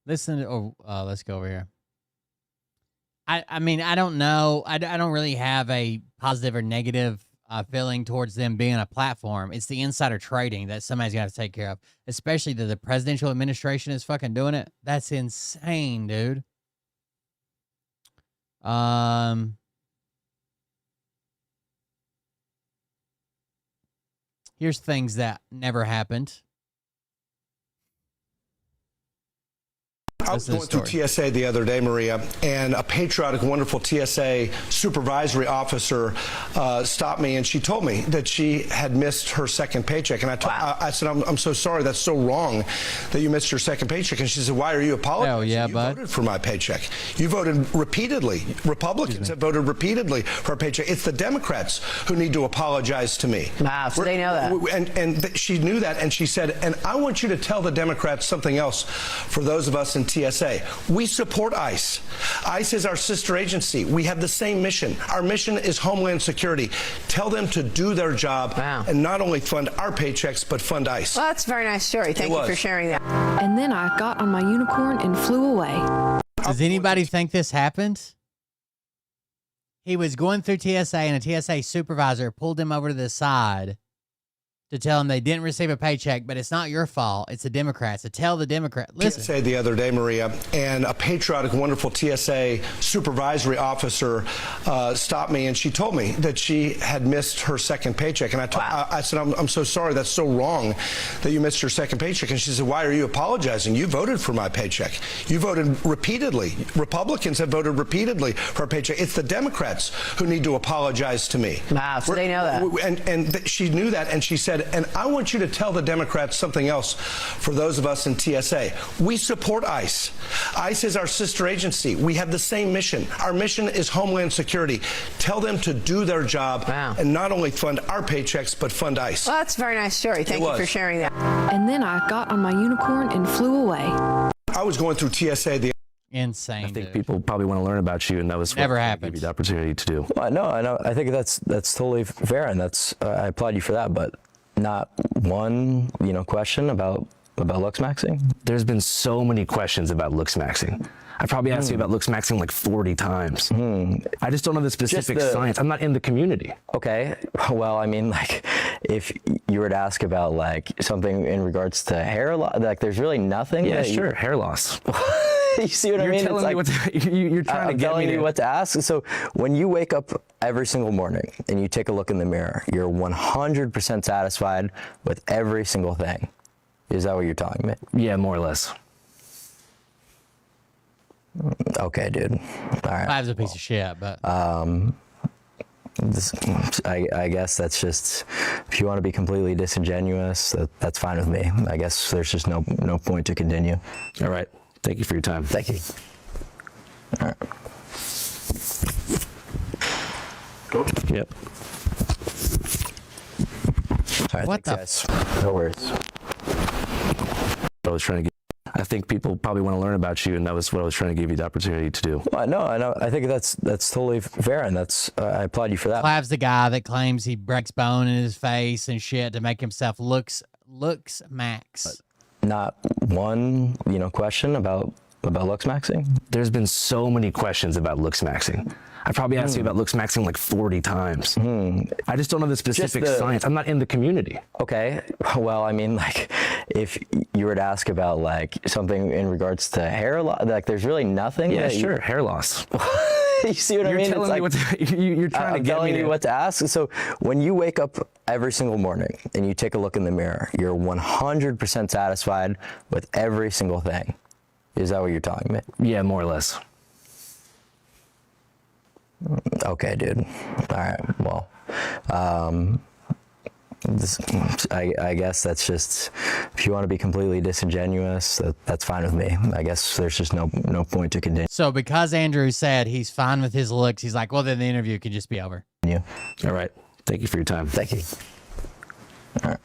Listen, let's go over here. I mean, I don't know. I don't really have a positive or negative feeling towards them being a platform. It's the insider trading that somebody's got to take care of, especially that the presidential administration is fucking doing it. That's insane, dude. Here's things that never happened. I was going through TSA the other day, Maria, and a patriotic, wonderful TSA supervisory officer stopped me, and she told me that she had missed her second paycheck. And I said, I'm so sorry. That's so wrong that you missed your second paycheck. And she said, why are you apologizing? Oh, yeah, you voted for my paycheck. You voted repeatedly. Republicans have voted repeatedly for a paycheck. It's the Democrats who need to apologize to me. Wow, so they know that. And she knew that, and she said, and I want you to tell the Democrats something else for those of us in TSA. We support ICE. ICE is our sister agency. We have the same mission. Our mission is Homeland Security. Tell them to do their job and not only fund our paychecks, but fund ICE. Well, that's a very nice story. Thank you for sharing that. And then I got on my unicorn and flew away. Does anybody think this happened? He was going through TSA, and a TSA supervisor pulled him over to the side to tell him they didn't receive a paycheck, but it's not your fault. It's the Democrats. So tell the Democrat. Listen. TSA the other day, Maria, and a patriotic, wonderful TSA supervisory officer stopped me, and she told me that she had missed her second paycheck. And I said, I'm so sorry. That's so wrong that you missed your second paycheck. And she said, why are you apologizing? You voted for my paycheck. You voted repeatedly. Republicans have voted repeatedly for a paycheck. It's the Democrats who need to apologize to me. Wow, so they know that. And she knew that, and she said, and I want you to tell the Democrats something else for those of us in TSA. We support ICE. ICE is our sister agency. We have the same mission. Our mission is Homeland Security. Tell them to do their job and not only fund our paychecks, but fund ICE. Well, that's a very nice story. Thank you for sharing that. And then I got on my unicorn and flew away. I was going through TSA the insane. I think people probably want to learn about you, and that was never what happened. Give you the opportunity to do. Well, no, I think that's totally fair, and that's I applaud you for that. But not one question about looks maxing? There's been so many questions about looks maxing. I probably asked you about looks maxing like 40 times. I just don't know the specific science. I'm not in the community. Okay. Well, I mean, like, if you were to ask about like something in regards to hair loss, like, there's really nothing. Yeah, sure, hair loss. You see what I mean? Telling me what to, you're trying to get telling me you what to ask. So when you wake up every single morning and you take a look in the mirror, you're 100% satisfied with every single thing. Is that what you're telling me? Yeah, more or less. Okay, dude. All right. Clive's a piece of shit, but I guess that's just, if you want to be completely disingenuous, that's fine with me. I guess there's just no point to continue. All right. Thank you for your time. Thank you. All right. Go. Yep. All right, what thanks, guys. No worries. I was trying to get. I think people probably want to learn about you, and that was what I was trying to give you the opportunity to do. Well, I know. I think that's totally fair, and that's I applaud you for that. Clive's the guy that claims he breaks bone in his face and shit to make himself looks max. Not one, question about looks maxing? There's been so many questions about looks maxing. I probably asked you about looks maxing like 40 times. I just don't know the specific science. I'm not in the community. Okay. Well, I mean, like, if you were to ask about like something in regards to hair loss, like, there's really nothing. Yeah, sure, hair loss. You see what I mean? Telling me what to, you're trying to get telling me you what to ask. So when you wake up every single morning and you take a look in the mirror, you're 100% satisfied with every single thing. Is that what you're telling me? Yeah, more or less. Okay, dude. All right. Well, I guess that's just, if you want to be completely disingenuous, that's fine with me. I guess there's just no point to continue. So because Andrew said he's fine with his looks, he's like, well, then the interview can just be over. Yeah. All right. Thank you for your time. Thank you. All right.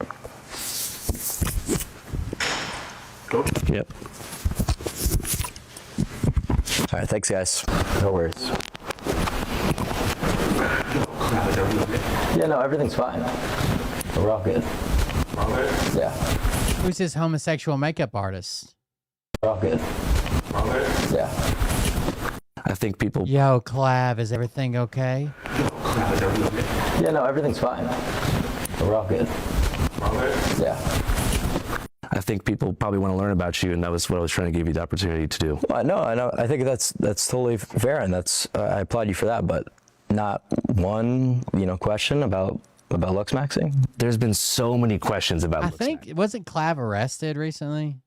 Go. Yep. All right. Thanks, guys. No worries. Yeah, no, everything's fine. We're all good. Yeah. Who's this homosexual makeup artist? We're all good. Yeah. I think people. Yo, Clav, is everything okay? Yeah, no, everything's fine. We're all good. Yeah. I think people probably want to learn about you, and that was what I was trying to give you the opportunity to do. Well, I know. I think that's totally fair, and that's I applaud you for that. But not one, question about looks maxing. There's been so many questions about. I think wasn't Clav arrested recently,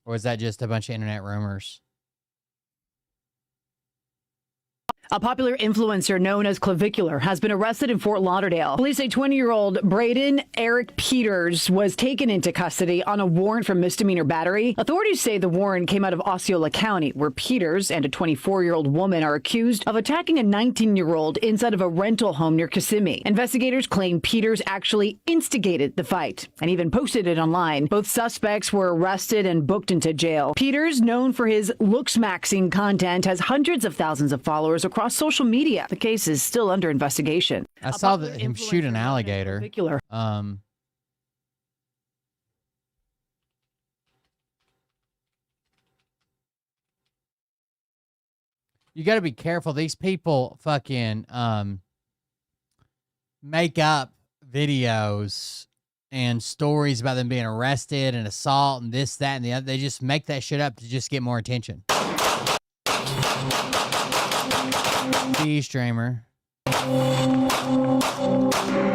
or was that just a bunch of internet rumors? A popular influencer known as Clavicular has been arrested in Fort Lauderdale. Police say 20-year-old Braden Eric Peters was taken into custody on a warrant for misdemeanor battery. Authorities say the warrant came out of Osceola County, where Peters and a 24-year-old woman are accused of attacking a 19-year-old inside of a rental home near Kissimmee. Investigators claim Peters actually instigated the fight and even posted it online. Both suspects were arrested and booked into jail. Peters, known for his looks-maxing content, has hundreds of thousands of followers across social media. The case is still under investigation. I saw him shoot an alligator. You got to be careful. These people fucking make up videos and stories about them being arrested and assault and this, that, and the other. They just make that shit up to just get more attention. Streamer.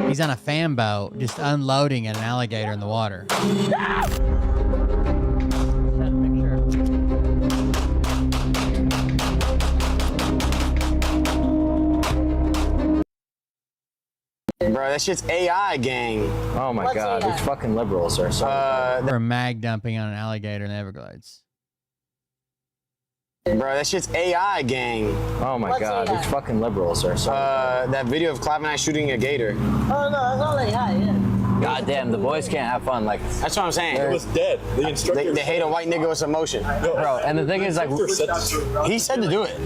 He's on a fan boat, just unloading an alligator in the water. Bro, that shit's AI, gang. Oh my God, these fucking liberals are so. For mag dumping on an alligator in the Everglades. Bro, that shit's AI, gang. Oh my God, these fucking liberals are so. That video of Clive and I shooting a gator. Oh no, that's all AI, yeah. God damn, the boys can't have fun. Like, that's what I'm saying. It was dead. The instructor. They hate a white nigga with some motion. Bro, and the thing is, like, he said to do it.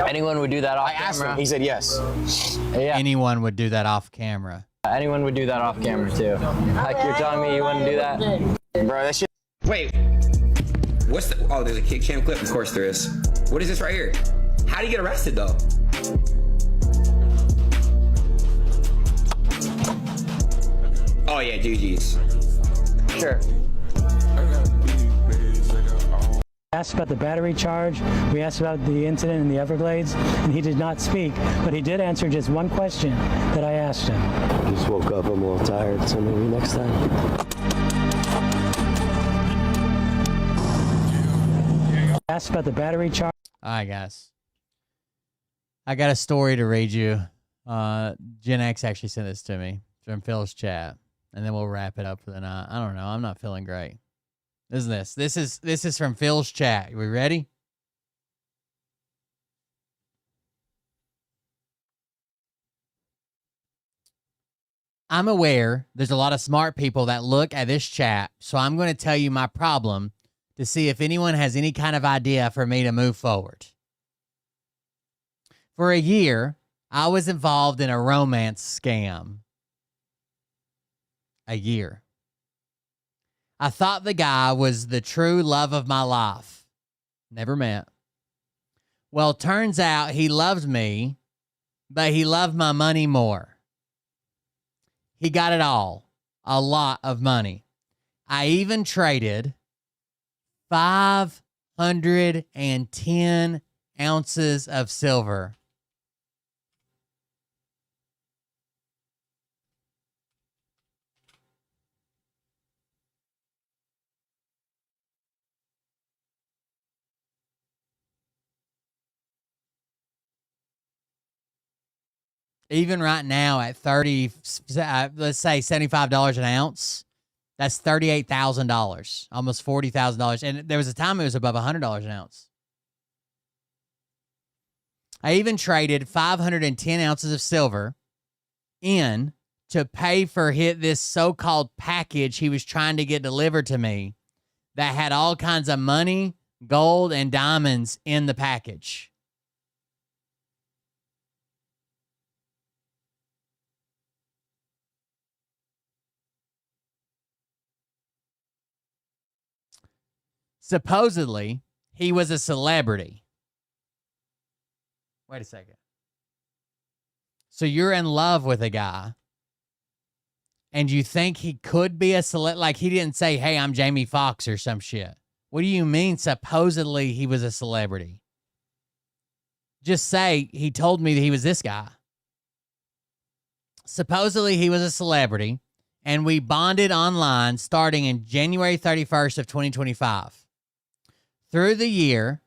Anyone would do that off camera. I asked him. camera. He said yes. Yeah. Anyone would do that off camera. Anyone would do that off camera too. Like you're telling me you wouldn't do that? Bro, that shit. Wait. What's the... Oh, there's a kick cam clip? Of course there is. What is this right here? How do you get arrested, though? Oh, yeah, GG's. Sure. Asked about the battery charge. We asked about the incident in the Everglades, and he did not speak, but he did answer just one question that I asked him. I just woke up, I'm a little tired, so maybe next time. Asked about the battery charge. All right, guys. I got a story to read you. Gen X actually sent this to me from Phil's chat, and then we'll wrap it up for the night. I don't know. I'm not feeling great. This is from Phil's chat. Are we ready? I'm aware there's a lot of smart people that look at this chat, so I'm going to tell you my problem to see if anyone has any kind of idea for me to move forward. For a year, I was involved in a romance scam. A year. I thought the guy was the true love of my life. Never met. Well, turns out he loved me, but he loved my money more. He got it all. A lot of money. I even traded 510 ounces of silver. Even right now at 30, let's say $75 an ounce, that's $38,000, almost $40,000. And there was a time it was above $100 an ounce. I even traded 510 ounces of silver in to pay for this so-called package he was trying to get delivered to me that had all kinds of money, gold, and diamonds in the package. Supposedly, he was a celebrity. Wait a second. So you're in love with a guy, and you think he could be a celebrity? Like, he didn't say, hey, I'm Jamie Foxx or some shit. What do you mean, supposedly he was a celebrity? Just say, he told me that he was this guy. Supposedly he was a celebrity, and we bonded online starting in January 31st of 2025. Through the year,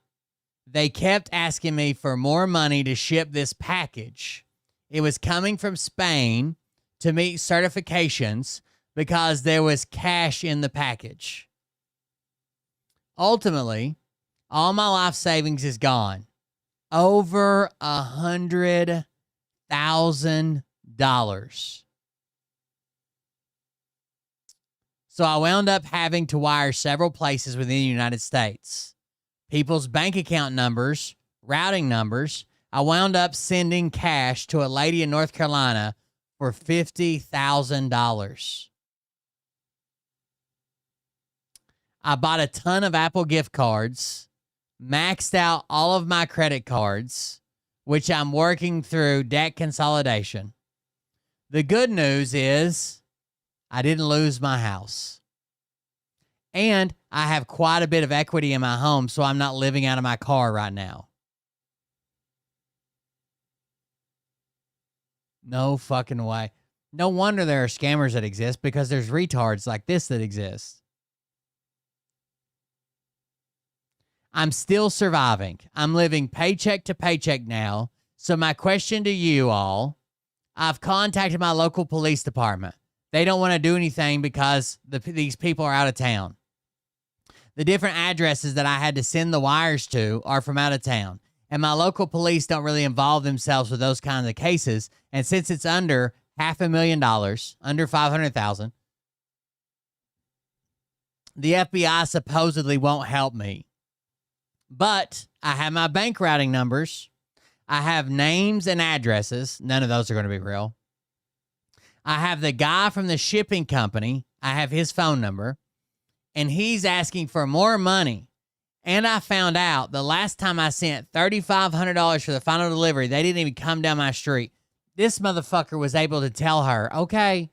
they kept asking me for more money to ship this package. It was coming from Spain to meet certifications because there was cash in the package. Ultimately, all my life savings is gone. Over $100,000. So I wound up having to wire several places within the United States. People's bank account numbers, routing numbers. I wound up sending cash to a lady in North Carolina for $50,000. I bought a ton of Apple gift cards, maxed out all of my credit cards, which I'm working through debt consolidation. The good news is I didn't lose my house. And I have quite a bit of equity in my home, so I'm not living out of my car right now. No fucking way. No wonder there are scammers that exist, because there's retards like this that exist. I'm still surviving. I'm living paycheck to paycheck now. So my question to you all, I've contacted my local police department. They don't want to do anything because these people are out of town. The different addresses that I had to send the wires to are from out of town. And my local police don't really involve themselves with those kinds of cases. And since it's under $500,000, under $500,000, the FBI supposedly won't help me. But I have my bank routing numbers. I have names and addresses. None of those are going to be real. I have the guy from the shipping company. I have his phone number, and he's asking for more money. And I found out the last time I sent $3,500 for the final delivery, they didn't even come down my street. This motherfucker was able to tell her, okay,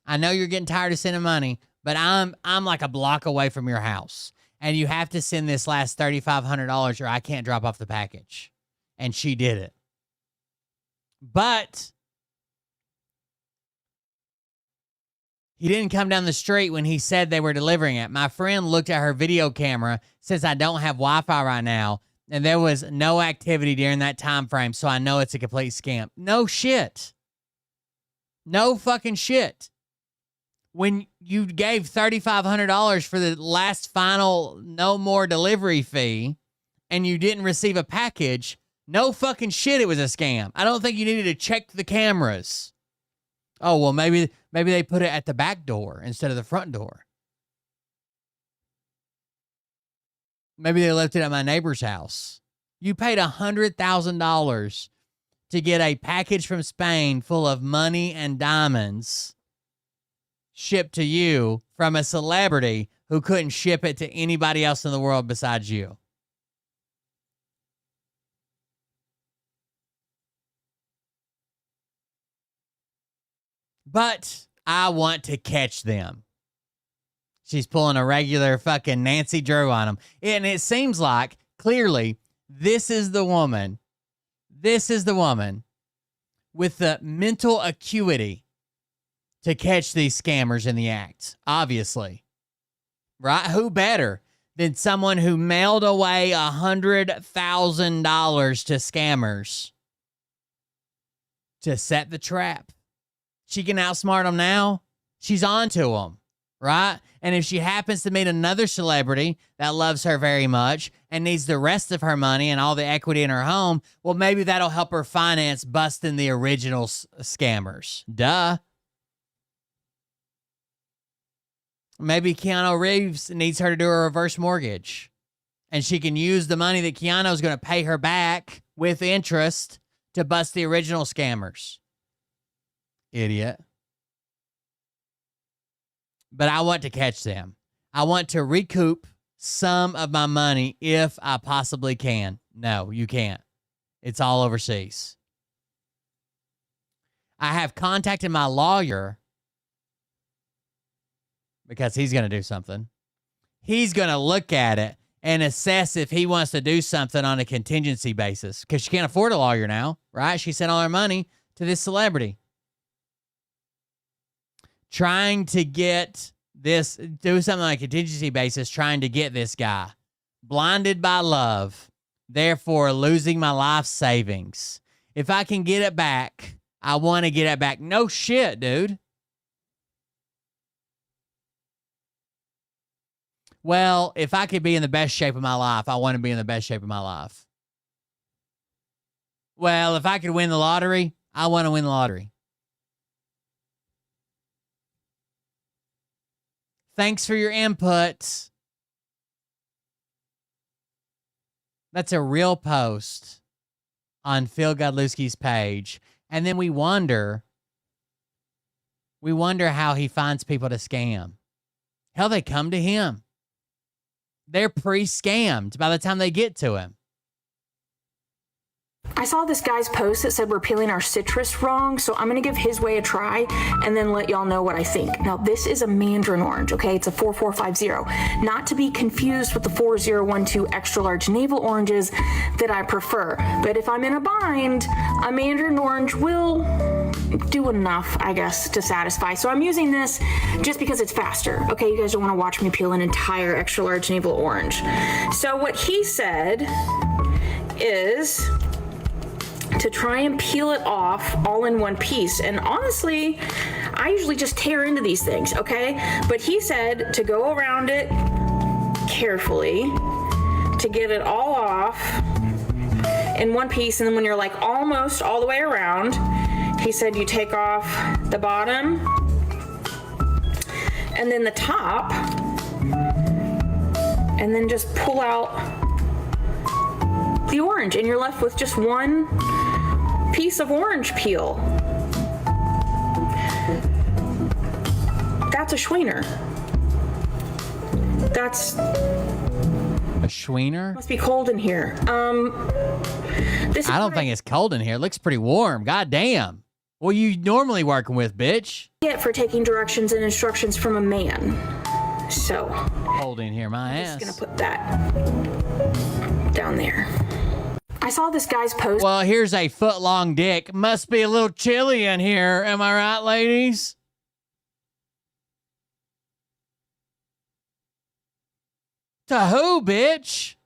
I know you're getting tired of sending money, but I'm like a block away from your house, and you have to send this last $3,500 or I can't drop off the package. And she did it. But he didn't come down the street when he said they were delivering it. My friend looked at her video camera, since I don't have Wi-Fi right now, and there was no activity during that time frame, so I know it's a complete scam. No shit. No fucking shit. When you gave $3,500 for the last final no more delivery fee and you didn't receive a package, no fucking shit it was a scam. I don't think you needed to check the cameras. Oh, well, maybe they put it at the back door instead of the front door. Maybe they left it at my neighbor's house. You paid $100,000 to get a package from Spain full of money and diamonds shipped to you from a celebrity who couldn't ship it to anybody else in the world besides you. But I want to catch them. She's pulling a regular fucking Nancy Drew on them. And it seems like, clearly, this is the woman with the mental acuity to catch these scammers in the act, obviously. Right? Who better than someone who mailed away $100,000 to scammers to set the trap? She can outsmart them now. She's on to them, right? And if she happens to meet another celebrity that loves her very much and needs the rest of her money and all the equity in her home, well, maybe that'll help her finance busting the original scammers. Duh. Maybe Keanu Reeves needs her to do a reverse mortgage, and she can use the money that Keanu's going to pay her back with interest to bust the original scammers. Idiot. But I want to catch them. I want to recoup some of my money if I possibly can. No, you can't. It's all overseas. I have contacted my lawyer because he's going to do something. He's going to look at it and assess if he wants to do something on a contingency basis, because she can't afford a lawyer now, right? She sent all her money to this celebrity. Trying to get this, do something on a contingency basis, trying to get this guy. Blinded by love, therefore losing my life savings. If I can get it back, I want to get it back. No shit, dude. Well, if I could be in the best shape of my life, I want to be in the best shape of my life. Well, if I could win the lottery, I want to win the lottery. Thanks for your input. That's a real post on Phil Godlewski's page. And then we wonder how he finds people to scam. Hell, they come to him. They're pre-scammed by the time they get to him. I saw this guy's post that said we're peeling our citrus wrong, so I'm going to give his way a try and then let y'all know what I think. Now, this is a mandarin orange, okay? It's a 4450. Not to be confused with the 4012 extra large navel oranges that I prefer. But if I'm in a bind, a mandarin orange will do enough, I guess, to satisfy. So I'm using this just because it's faster, okay? You guys don't want to watch me peel an entire extra large navel orange. So what he said is to try and peel it off all in one piece. And honestly, I usually just tear into these things, okay? But he said to go around it carefully to get it all off in one piece. And then when you're like almost all the way around, he said you take off the bottom and then the top and then just pull out the orange, and you're left with just one piece of orange peel. That's a Schwiener. That's a Schwiener? Must be cold in here. This I don't think it's cold in here. It looks pretty warm. God damn. What you normally working with, bitch? Get for taking directions and instructions from a man. So cold in here, my ass. I'm just gonna put that down there. I saw this guy's post. Well, here's a foot-long dick. Must be a little chilly in here. Am I right, ladies? To who, bitch?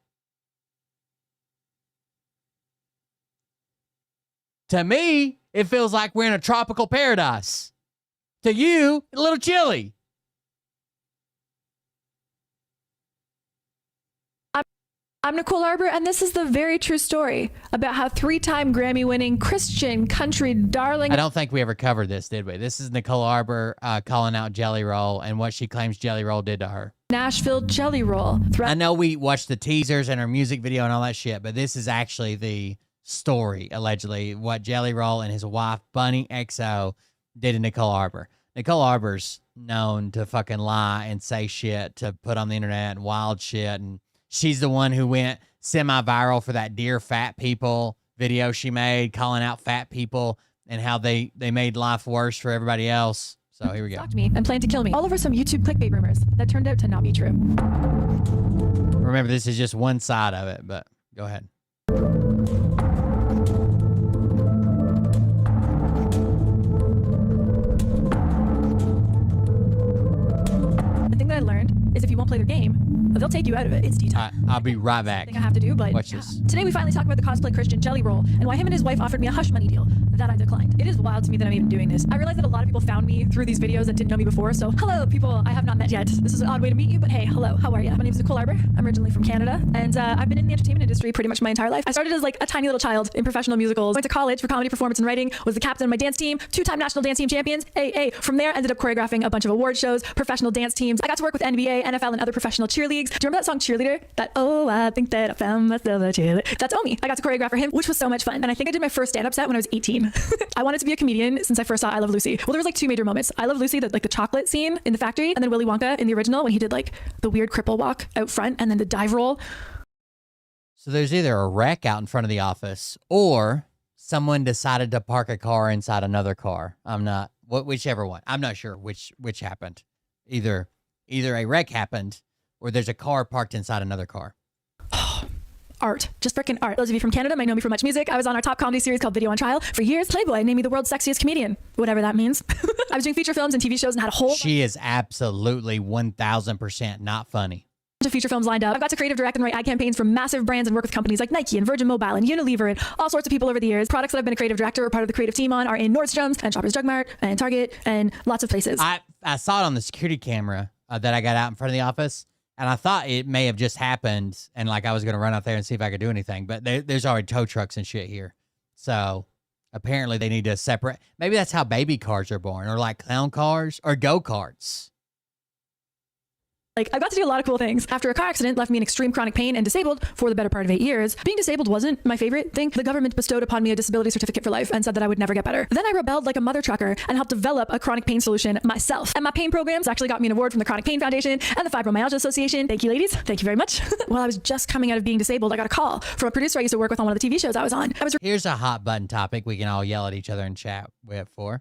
To me, it feels like we're in a tropical paradise. To you, a little chilly. I'm Nicole Arbor, and this is the very true story about how 3-time Grammy-winning Christian country darling... I don't think we ever covered this, did we? This is Nicole Arbor calling out Jelly Roll and what she claims Jelly Roll did to her. Nashville Jelly Roll. I know we watched the teasers and her music video and all that shit, but this is actually the story, allegedly, what Jelly Roll and his wife, Bunny XO, did to Nicole Arbor. Nicole Arbor's known to fucking lie and say shit to put on the internet and wild shit, and she's the one who went semi-viral for that Dear Fat People video she made, calling out fat people and how they made life worse for everybody else. So here we go. Stalked me and planned to kill me, all over some YouTube clickbait rumors that turned out to not be true. Remember, this is just one side of it, but go ahead. The thing that I learned is if you won't play their game, they'll take you out of it. It's detox. I'll be right back. Thing I have to do, but watch this. Today we finally talk about the cosplay Christian Jelly Roll and why him and his wife offered me a hush money deal that I declined. It is wild to me that I'm even doing this. I realize that a lot of people found me through these videos that didn't know me before, so hello people I have not met yet. This is an odd way to meet you, but hey, hello, how are you? My name is Nicole Arbor. I'm originally from Canada, and I've been in the entertainment industry pretty much my entire life. I started as like a tiny little child in professional musicals, went to college for comedy performance and writing, was the captain of my dance team, 2-time national dance team champions, From there, ended up choreographing a bunch of award shows, professional dance teams. I got to work with NBA, NFL, and other professional cheer leagues. Do you remember that song Cheerleader? That, oh, I think that I found myself a cheerleader. That's Omi. I got to choreograph for him, which was so much fun. And I think I did my first stand-up set when I was 18. I wanted to be a comedian since I first saw I Love Lucy. Well, there was like 2 major moments. I Love Lucy, the chocolate scene in the factory, and then Willy Wonka in the original when he did like the weird cripple walk out front and then the dive roll. So there's either a wreck out in front of the office or someone decided to park a car inside another car. Whichever one. I'm not sure which happened. Either a wreck happened or there's a car parked inside another car. Art. Just freaking art. Those of you from Canada might know me from Much Music. I was on our top comedy series called Video on Trial. For years, Playboy named me the world's sexiest comedian. Whatever that means. I was doing feature films and TV shows and had a whole... She is absolutely 1,000% not funny. ...of feature films lined up. I got to creative direct and write ad campaigns for massive brands and work with companies like Nike and Virgin Mobile and Unilever and all sorts of people over the years. Products that I've been a creative director or part of the creative team on are in Nordstrom's and Shoppers Drug Mart and Target and lots of places. I saw it on the security camera that I got out in front of the office. And I thought it may have just happened and like I was going to run out there and see if I could do anything. But there's already tow trucks and shit here. So apparently they need to separate. Maybe that's how baby cars are born or like clown cars or go-karts. Like, I got to do a lot of cool things. After a car accident left me in extreme chronic pain and disabled for the better part of 8 years, being disabled wasn't my favorite thing. The government bestowed upon me a disability certificate for life and said that I would never get better. Then I rebelled like a mother trucker and helped develop a chronic pain solution myself. And my pain programs actually got me an award from the Chronic Pain Foundation and the Fibromyalgia Association. Thank you, ladies. Thank you very much. While I was just coming out of being disabled, I got a call from a producer I used to work with on one of the TV shows I was on. Here's a hot button topic we can all yell at each other and chat with for.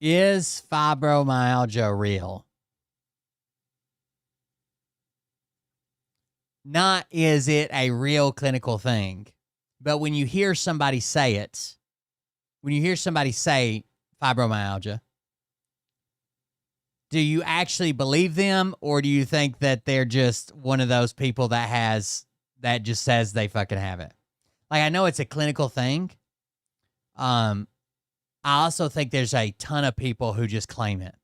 Is fibromyalgia real? Not is it a real clinical thing, but when you hear somebody say it, when you hear somebody say fibromyalgia, do you actually believe them or do you think that they're just one of those people that just says they fucking have it? Like, I know it's a clinical thing. I also think there's a ton of people who just claim it.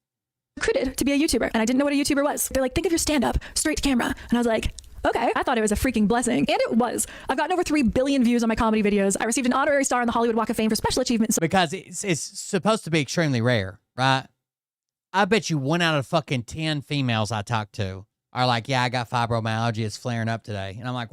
Recruited to be a YouTuber, and I didn't know what a YouTuber was. They're like, think of your stand-up, straight to camera. And I was like, okay. I thought it was a freaking blessing. And it was. I've gotten over 3 billion views on my comedy videos. I received an honorary star on the Hollywood Walk of Fame for special achievements. Because it's supposed to be extremely rare, right? I bet you 1 out of fucking 10 females I talk to are like, yeah, I got fibromyalgia. It's flaring up today. And I'm like,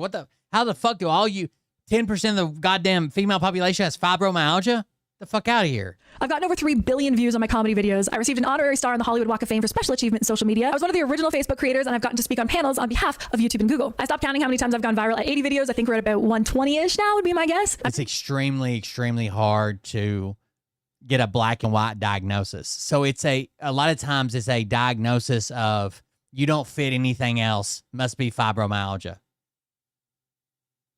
how the fuck do all you 10% of the goddamn female population has fibromyalgia? The fuck out of here. I've gotten over 3 billion views on my comedy videos. I received an honorary star on the Hollywood Walk of Fame for special achievement in social media. I was one of the original Facebook creators, and I've gotten to speak on panels on behalf of YouTube and Google. I stopped counting how many times I've gone viral at 80 videos. I think we're at about 120-ish now would be my guess. It's extremely, extremely hard to get a black and white diagnosis. So it's a lot of times it's a diagnosis of you don't fit anything else, must be fibromyalgia.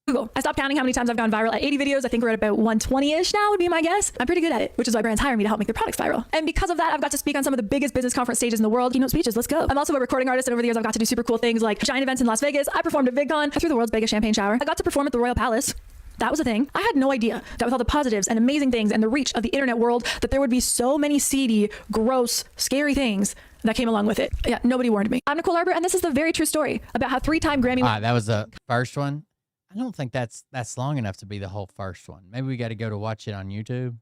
Google. I stopped counting how many times I've gone viral at 80 videos. I think we're at about 120-ish now would be my guess. I'm pretty good at it, which is why brands hire me to help make their products viral. And because of that, I've got to speak on some of the biggest business conference stages in the world. Keynote speeches, let's go. I'm also a recording artist, and over the years, I've got to do super cool things like giant events in Las Vegas. I performed at VidCon. I threw the world's biggest champagne shower. I got to perform at the Royal Palace. That was a thing. I had no idea that with all the positives and amazing things and the reach of the internet world, that there would be so many seedy, gross, scary things that came along with it. Yeah, nobody warned me. I'm Nicole Arbor, and this is the very true story about how 3-time Grammy. All right, that was the first one. I don't think that's long enough to be the whole first one. Maybe we got to go to watch it on YouTube.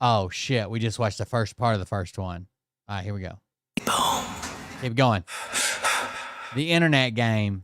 Oh, shit. We just watched the first part of the first one. All right, here we go. Boom. Keep going. The internet game.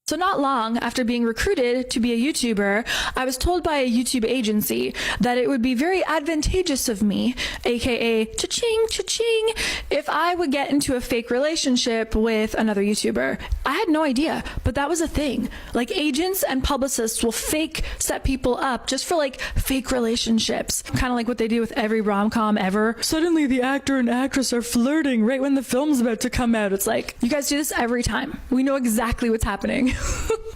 So not long after being recruited to be a YouTuber, I was told by a YouTube agency that it would be very advantageous of me, aka cha-ching, cha-ching, if I would get into a fake relationship with another YouTuber. I had no idea, but that was a thing. Like, agents and publicists will fake set people up just for like fake relationships. Kind of like what they do with every rom-com ever. Suddenly the actor and actress are flirting right when the film's about to come out. It's like, you guys do this every time. We know exactly what's happening.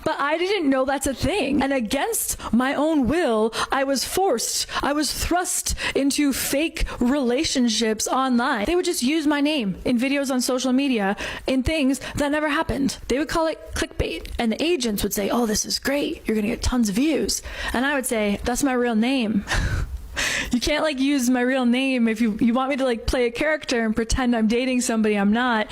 But I didn't know that's a thing. And against my own will, I was thrust into fake relationships online. They would just use my name in videos on social media in things that never happened. They would call it clickbait. And the agents would say, oh, this is great. You're going to get tons of views. And I would say, that's my real name. You can't like use my real name if you want me to like play a character and pretend I'm dating somebody I'm not.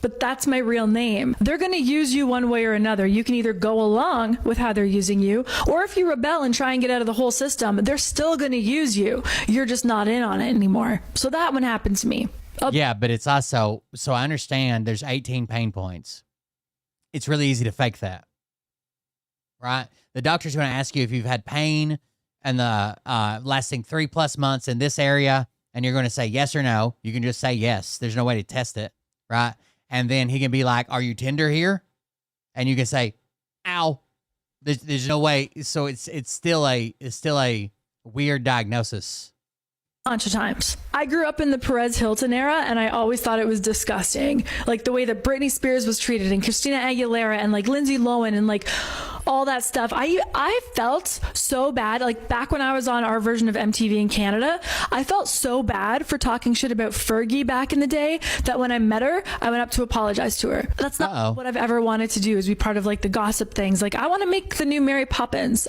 But that's my real name. They're going to use you one way or another. You can either go along with how they're using you, or if you rebel and try and get out of the whole system, they're still going to use you. You're just not in on it anymore. So that one happened to me. Yeah, but it's also, so I understand there's 18 pain points. It's really easy to fake that, right? The doctor's going to ask you if you've had pain and the lasting 3+ months in this area, and you're going to say yes or no. You can just say yes. There's no way to test it, right? And then he can be like, are you tender here? And you can say, ow. There's no way. So it's still a weird diagnosis. Bunch of times. I grew up in the Perez Hilton era, and I always thought it was disgusting. Like the way that Britney Spears was treated, and Christina Aguilera, and like Lindsay Lohan, and like all that stuff. I felt so bad. Like back when I was on our version of MTV in Canada, I felt so bad for talking shit about Fergie back in the day that when I met her, I went up to apologize to her. That's not what I've ever wanted to do, is be part of like the gossip things. Like I want to make the new Mary Poppins.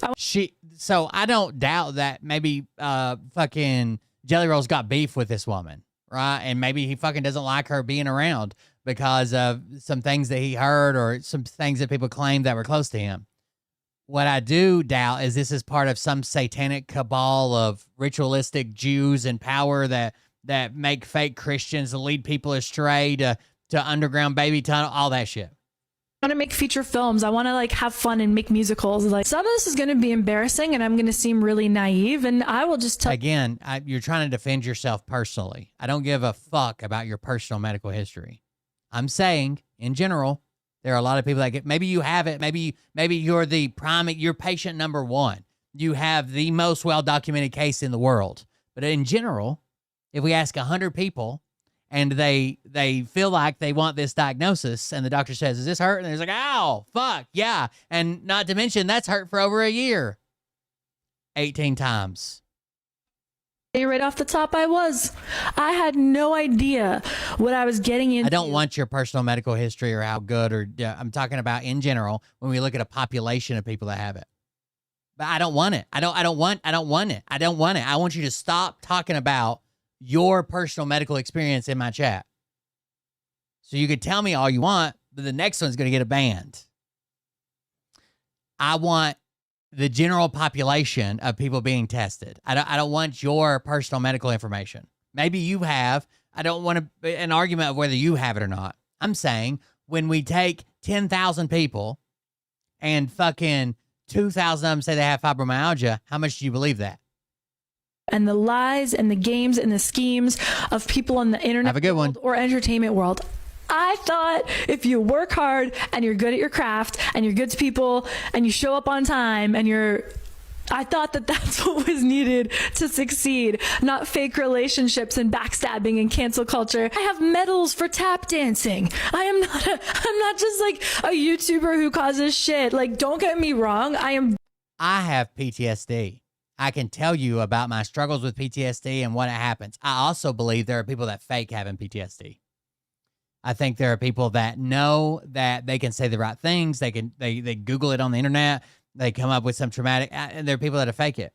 So I don't doubt that maybe fucking Jelly Roll's got beef with this woman, right? And maybe he fucking doesn't like her being around because of some things that he heard or some things that people claimed that were close to him. What I do doubt is this is part of some satanic cabal of ritualistic Jews in power that make fake Christians and lead people astray to underground baby tunnel, all that shit. I want to make feature films. I want to like have fun and make musicals. Like some of this is going to be embarrassing, and I'm going to seem really naive, and I will just tell. Again, you're trying to defend yourself personally. I don't give a fuck about your personal medical history. I'm saying in general, there are a lot of people that get, maybe you have it. Maybe you're you're patient number 1. You have the most well-documented case in the world. But in general, if we ask 100 people and they feel like they want this diagnosis and the doctor says, is this hurt? And they're like, ow, fuck, yeah. And not to mention, that's hurt for over a year. 18 times. Right off the top, I had no idea what I was getting into. I don't want your personal medical history or how good or I'm talking about in general when we look at a population of people that have it. But I don't want it. I don't want it. I don't want it. I want you to stop talking about your personal medical experience in my chat. So you could tell me all you want, but the next one's going to get a banned. I want the general population of people being tested. I don't want your personal medical information. Maybe you have. I don't want an argument of whether you have it or not. I'm saying when we take 10,000 people and fucking 2,000 of them say they have fibromyalgia. How much do you believe that? And the lies and the games and the schemes of people on the internet Have a good world one. or entertainment world. I thought if you work hard and you're good at your craft and you're good to people and you show up on time and I thought that that's what was needed to succeed, not fake relationships and backstabbing and cancel culture. I have medals for tap dancing. I'm not just like a YouTuber who causes shit. Like, don't get me wrong. I have PTSD. I can tell you about my struggles with PTSD and what happens. I also believe there are people that fake having PTSD. I think there are people that know that they can say the right things. They Google it on the internet. They come up with some traumatic, and there are people that fake it.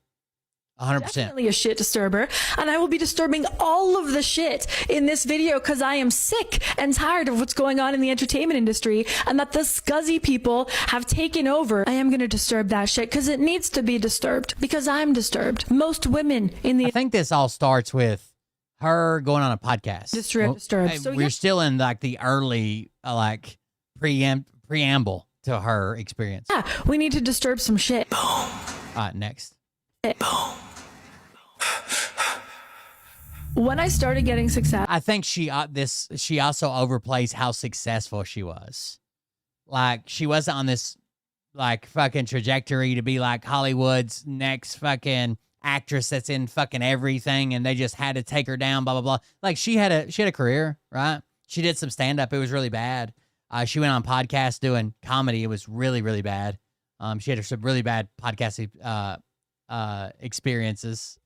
100%. Definitely a shit disturber, and I will be disturbing all of the shit in this video because I am sick and tired of what's going on in the entertainment industry and that the scuzzy people have taken over. I am going to disturb that shit because it needs to be disturbed because I'm disturbed. Most women in the... I think this all starts with her going on a podcast. Disturbed. So we're still in like the early preamble to her experience. Yeah, we need to disturb some shit. Next. Boom. When I started getting success, I think she also overplays how successful she was. Like, she wasn't on this like fucking trajectory to be like Hollywood's next fucking actress that's in fucking everything, and they just had to take her down, blah blah blah. Like, she had a career, right? She did some stand up. It was really bad. She went on podcasts doing comedy. It was really, really bad. She had some really bad podcast experiences,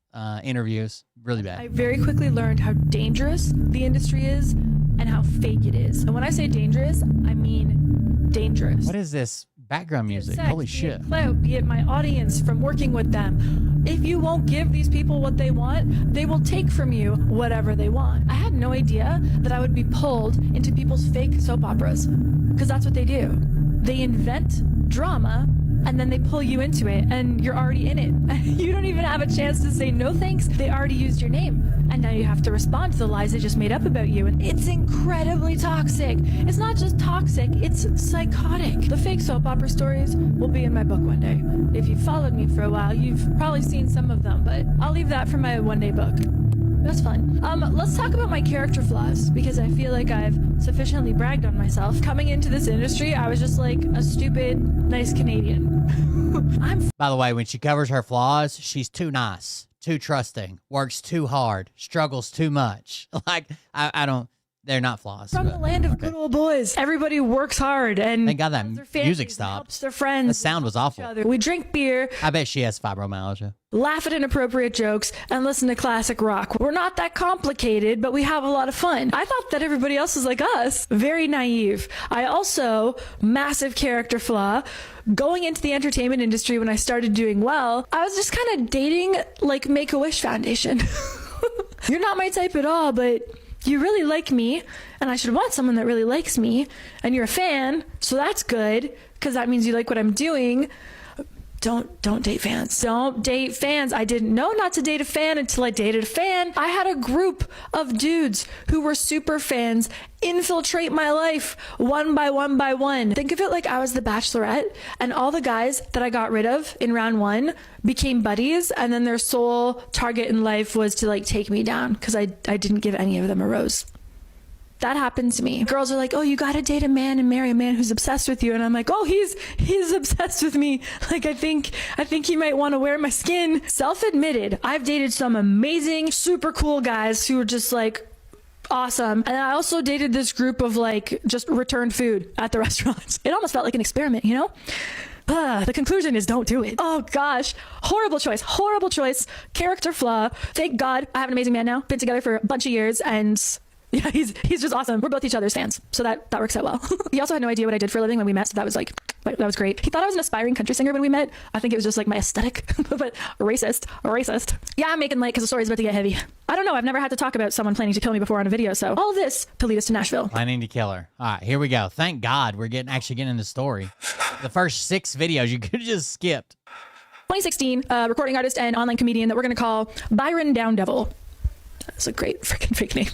interviews, really bad. I very quickly learned how dangerous the industry is and how fake it is. And when I say dangerous, I mean dangerous. What is this background music? Holy shit. Clout, be it my audience, from working with them. If you won't give these people what they want, they will take from you whatever they want. I had no idea that I would be pulled into people's fake soap operas, because that's what they do. They invent drama and then they pull you into it and you're already in it. You don't even have a chance to say no thanks. They already used your name. And now you have to respond to the lies they just made up about you. And it's incredibly toxic. It's not just toxic, it's psychotic. The fake soap opera stories will be in my book one day. If you've followed me for a while, you've probably seen some of them, but I'll leave that for my one-day book. That's fun. Let's talk about my character flaws, because I feel like I've sufficiently bragged on myself. Coming into this industry, I was just like a stupid, nice Canadian. By the way, when she covers her flaws, she's too nice, too trusting, works too hard, struggles too much. Like, I don't, they're not flaws. From the land of good old boys. Everybody works hard and thank God that music stopped. Helps their friends. The sound was awful. We drink beer. I bet she has fibromyalgia. Laugh at inappropriate jokes and listen to classic rock. We're not that complicated, but we have a lot of fun. I thought that everybody else was like us. Very naive. I also, massive character flaw, going into the entertainment industry when I started doing well, I was just kind of dating like Make-A-Wish Foundation. You're not my type at all, but you really like me, and I should want someone that really likes me, and you're a fan, so that's good, because that means you like what I'm doing. Don't date fans. Don't date fans. I didn't know not to date a fan until I dated a fan. I had a group of dudes who were super fans infiltrate my life one by one by one. Think of it like I was the Bachelorette, and all the guys that I got rid of in round one became buddies, and then their sole target in life was to like take me down because I didn't give any of them a rose. That happened to me. Girls are like, oh, you gotta date a man and marry a man who's obsessed with you. And I'm like, oh, he's obsessed with me. Like, I think he might want to wear my skin. Self-admitted, I've dated some amazing, super cool guys who are just like awesome. And I also dated this group of like just returned food at the restaurants. It almost felt like an experiment, you know? The conclusion is don't do it. Oh gosh, horrible choice, character flaw. Thank God I have an amazing man now. Been together for a bunch of years, and yeah, he's just awesome. We're both each other's fans, so that works out well. He also had no idea what I did for a living when we met, so that was great. He thought I was an aspiring country singer when we met. I think it was just like my aesthetic, but racist. Yeah, I'm making light because the story's about to get heavy. I don't know. I've never had to talk about someone planning to kill me before on a video, so all this to lead us to Nashville. Planning to kill her. All right, here we go. Thank God we're actually getting the story. The first 6 videos you could have just skipped. 2016, recording artist and online comedian that we're going to call Byron Downdevil. That's a great freaking fake name.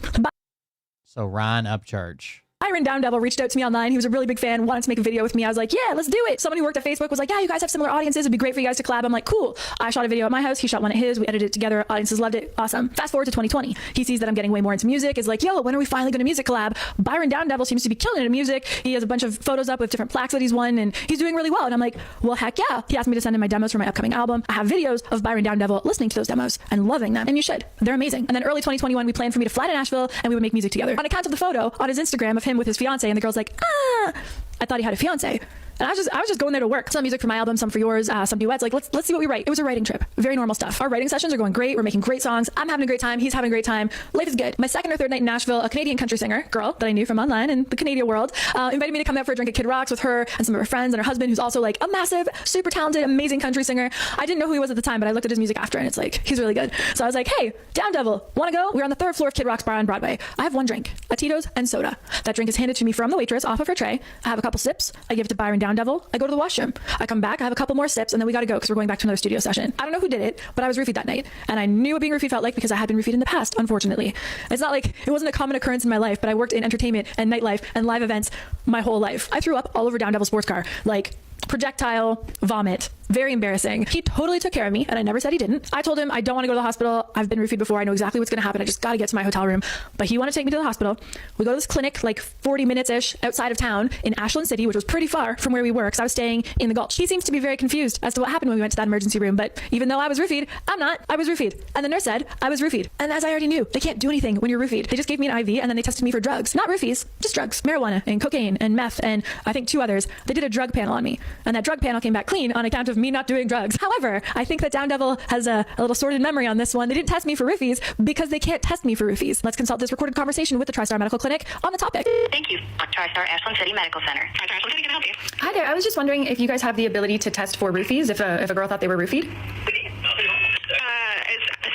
So Ryan Upchurch. Byron Down Devil reached out to me online. He was a really big fan, wanted to make a video with me. I was like, yeah, let's do it. Someone who worked at Facebook was like, yeah, you guys have similar audiences. It'd be great for you guys to collab. I'm like, cool. I shot a video at my house. He shot one at his. We edited it together. Audiences loved it. Awesome. Fast forward to 2020. He sees that I'm getting way more into music. Is like, yo, when are we finally going to music collab? Byron Down Devil seems to be killing it in music. He has a bunch of photos up with different plaques that he's won, and he's doing really well. And I'm like, well, heck yeah. He asked me to send in my demos for my upcoming album. I have videos of Byron Down Devil listening to those demos and loving them. And you should. They're amazing. And then early 2021, we planned for me to fly to Nashville and we would make music together. On account of the photo on his Instagram of him with his fiance, and the girl's like, I thought he had a fiance. And I was just going there to work. Some music for my album, some for yours, some duets. Like, let's see what we write. It was a writing trip. Very normal stuff. Our writing sessions are going great. We're making great songs. I'm having a great time. He's having a great time. Life is good. My second or third night in Nashville, a Canadian country singer, girl that I knew from online and the Canadian world, invited me to come out for a drink at Kid Rock's with her and some of her friends and her husband, who's also like a massive, super talented, amazing country singer. I didn't know who he was at the time, but I looked at his music after and it's like, he's really good. So I was like, hey, Down Devil, want to go? We're on the third floor of Kid Rock's bar on Broadway. I have one drink, a Tito's and soda. That drink is handed to me from the waitress off of her tray. I have a couple sips. I give it to Byron Down Devil. I go to the washroom. I come back, I have a couple more sips, and then we got to go because we're going back to another studio session. I don't know who did it, but I was roofied that night. And I knew what being roofied felt like because I had been roofied in the past, unfortunately. It's not like it wasn't a common occurrence in my life, but I worked in entertainment and nightlife and live events my whole life. I threw up all over Down Devil sports car, like projectile vomit. Very embarrassing. He totally took care of me, and I never said he didn't. I told him I don't want to go to the hospital. I've been roofied before. I know exactly what's going to happen. I just got to get to my hotel room. But he wanted to take me to the hospital. We go to this clinic like 40 minutes-ish outside of town in Ashland City, which was pretty far from where we were because I was staying in the Gulch. He seems to be very confused as to what happened when we went to that emergency room. But even though I was roofied, I'm not. I was roofied. And the nurse said I was roofied. And as I already knew, they can't do anything when you're roofied. They just gave me an IV and then they tested me for drugs. Not roofies, just drugs. Marijuana and cocaine and meth and I think 2 others. They did a drug panel on me. And that drug panel came back clean on account of me not doing drugs. However, I think that Down Devil has a little sordid memory on this one. They didn't test me for roofies because they can't test me for roofies. Let's consult this recorded conversation with the TriStar Medical Clinic on the topic. Thank you. TriStar Ashland City Medical Center. TriStar Ashland City, can I help you? Hi there. I was just wondering if you guys have the ability to test for roofies if a girl thought they were roofied.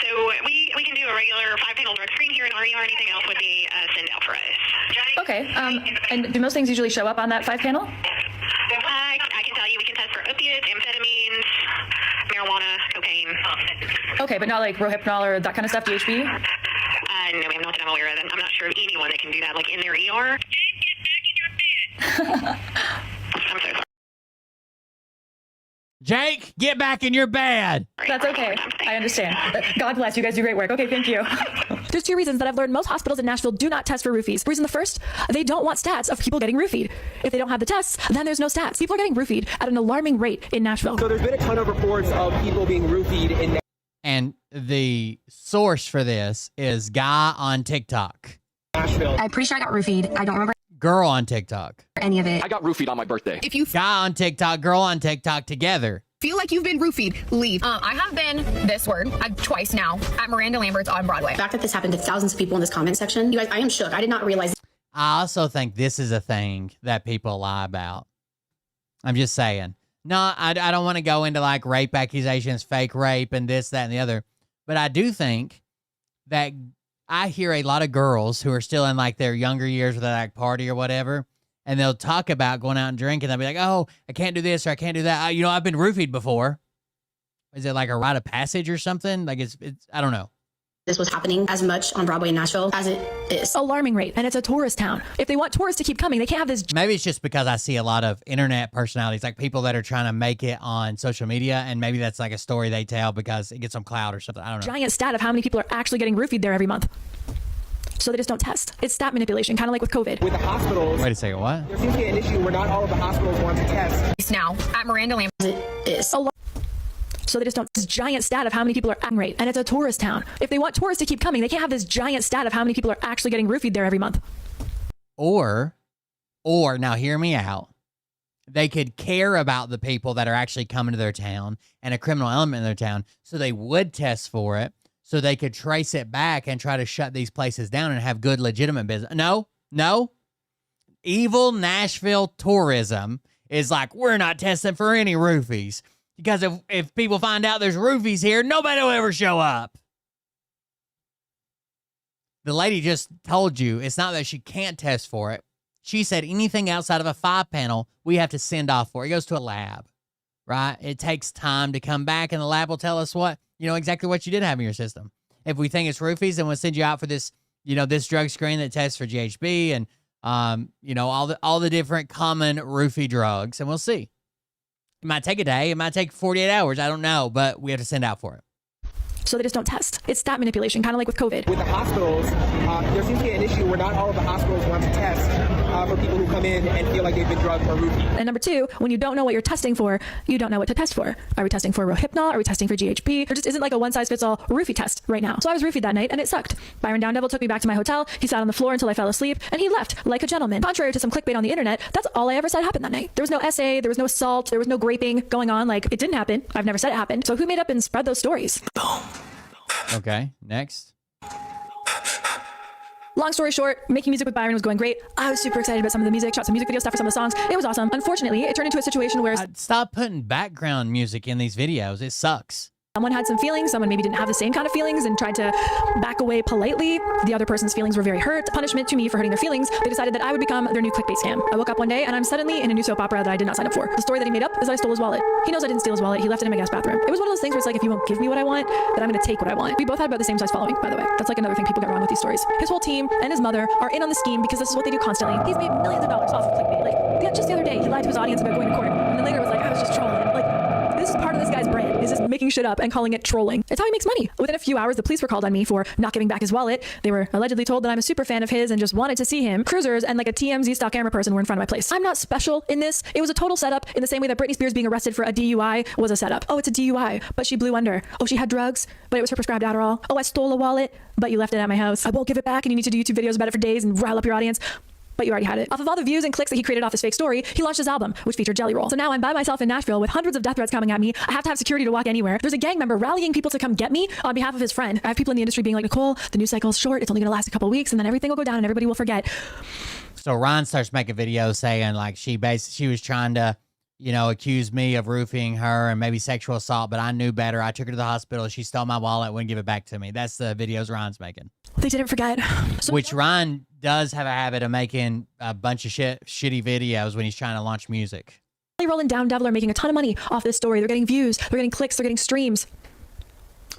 So we can do a regular 5-panel drug screen here in RE, or anything else would be send out for us. Okay. And do most things usually show up on that 5-panel? I can tell you we can test for opiates, amphetamines, marijuana, cocaine. Okay, but not like Rohypnol or that kind of stuff, DHB? No, ma'am, not that I'm aware of. I'm not sure of anyone that can do that, like in their ER. I'm so sorry. Jake, get back in your bed. That's okay. I understand. God bless. You guys do great work. Okay, thank you. There's 2 reasons that I've learned most hospitals in Nashville do not test for roofies. Reason the first, they don't want stats of people getting roofied. If they don't have the tests, then there's no stats. People are getting roofied at an alarming rate in Nashville. So there's been a ton of reports of people being roofied in And the source for this is guy on TikTok. Nashville. I'm pretty sure I got roofied. I don't remember Girl on TikTok. any of it. I got roofied on my birthday. If you Guy on TikTok, girl on TikTok together. feel like you've been roofied, leave. I have been this word twice now at Miranda Lambert's on Broadway. The fact that this happened to thousands of people in this comment section, you guys, I am shook. I did not realize. I also think this is a thing that people lie about. I'm just saying. No, I don't want to go into like rape accusations, fake rape, and this, that, and the other. But I do think that I hear a lot of girls who are still in like their younger years with a like party or whatever, and they'll talk about going out and drinking. They'll be like, oh, I can't do this or I can't do that. I've been roofied before. Is it like a rite of passage or something? Like it's I don't know. This was happening as much on Broadway in Nashville as it is. Alarming rate, and it's a tourist town. If they want tourists to keep coming, they can't have this. Maybe it's just because I see a lot of internet personalities, like people that are trying to make it on social media, and maybe that's like a story they tell because it gets some clout or something. I don't know. Giant stat of how many people are actually getting roofied there every month. So they just don't test. It's stat manipulation, kind of like with COVID. With the hospitals. Wait a second, what? There seems to be an issue where not all of the hospitals want to test. Now at Miranda Lambert's. It is. So they just don't. This giant stat of how many people are acting rate, and it's a tourist town. If they want tourists to keep coming, they can't have this giant stat of how many people are actually getting roofied there every month. Or now hear me out. They could care about the people that are actually coming to their town and a criminal element in their town, so they would test for it, so they could trace it back and try to shut these places down and have good, legitimate business. No. Evil Nashville tourism is like, we're not testing for any roofies. Because if people find out there's roofies here, nobody will ever show up. The lady just told you it's not that she can't test for it. She said anything outside of a 5-panel, we have to send off for. It goes to a lab, right? It takes time to come back, and the lab will tell us exactly what you did have in your system. If we think it's roofies, then we'll send you out for this, this drug screen that tests for GHB and You know, all the different common roofie drugs, and we'll see. It might take a day. It might take 48 hours. I don't know, but we have to send out for it. So they just don't test. It's stat manipulation, kind of like with COVID. With the hospitals, there seems to be an issue where not all of the hospitals want to test for people who come in and feel like they've been drugged or roofied. And number two, when you don't know what you're testing for, you don't know what to test for. Are we testing for Rohypnol? Are we testing for GHB? There just isn't like a one-size-fits-all roofie test right now. So I was roofied that night, and it sucked. Byron Downdevil took me back to my hotel. He sat on the floor until I fell asleep, and he left like a gentleman. Contrary to some clickbait on the internet, that's all I ever said happened that night. There was no essay, there was no assault, there was no graping going on. Like, it didn't happen. I've never said it happened. So who made up and spread those stories? Okay, next. Long story short, making music with Byron was going great. I was super excited about some of the music, shot some music video stuff for some of the songs. It was awesome. Unfortunately, it turned into a situation where Stop putting background music in these videos. It sucks. someone had some feelings, someone maybe didn't have the same kind of feelings and tried to back away politely. The other person's feelings were very hurt. Punishment to me for hurting their feelings, they decided that I would become their new clickbait scam. I woke up one day and I'm suddenly in a new soap opera that I did not sign up for. The story that he made up is that I stole his wallet. He knows I didn't steal his wallet. He left it in my guest bathroom. It was one of those things where it's like, if you won't give me what I want, then I'm going to take what I want. We both had about the same size following, by the way. That's like another thing people get wrong with these stories. His whole team and his mother are in on the scheme because this is what they do constantly. He's made millions of dollars off of clickbait. Like, just the other day, he lied to his audience about going to court. And then later was like, I was just trolling. Like, this is part of this guy's brand, is just making shit up and calling it trolling. It's how he makes money. Within a few hours, the police were called on me for not giving back his wallet. They were allegedly told that I'm a super fan of his and just wanted to see him. Cruisers and like a TMZ stock camera person were in front of my place. I'm not special in this. It was a total setup in the same way that Britney Spears being arrested for a DUI was a setup. Oh, it's a DUI, but she blew under. Oh, she had drugs, but it was her prescribed Adderall. Oh, I stole a wallet, but you left it at my house. I won't give it back, and you need to do YouTube videos about it for days and rile up your audience. But you already had it. Off of all the views and clicks that he created off his fake story, he launched his album, which featured Jelly Roll. So now I'm by myself in Nashville with hundreds of death threats coming at me. I have to have security to walk anywhere. There's a gang member rallying people to come get me on behalf of his friend. I have people in the industry being like, Nicole, the news cycle is short. It's only going to last a couple weeks, and then everything will go down and everybody will forget. So Ron starts making videos saying like she was trying to, you know, accuse me of roofing her and maybe sexual assault, but I knew better. I took her to the hospital. She stole my wallet, wouldn't give it back to me. That's the videos Ron's making. They didn't forget. Which Ron does have a habit of making a bunch of shitty videos when he's trying to launch music. Jelly Roll and Downdevil are making a ton of money off this story. They're getting views, they're getting clicks, they're getting streams.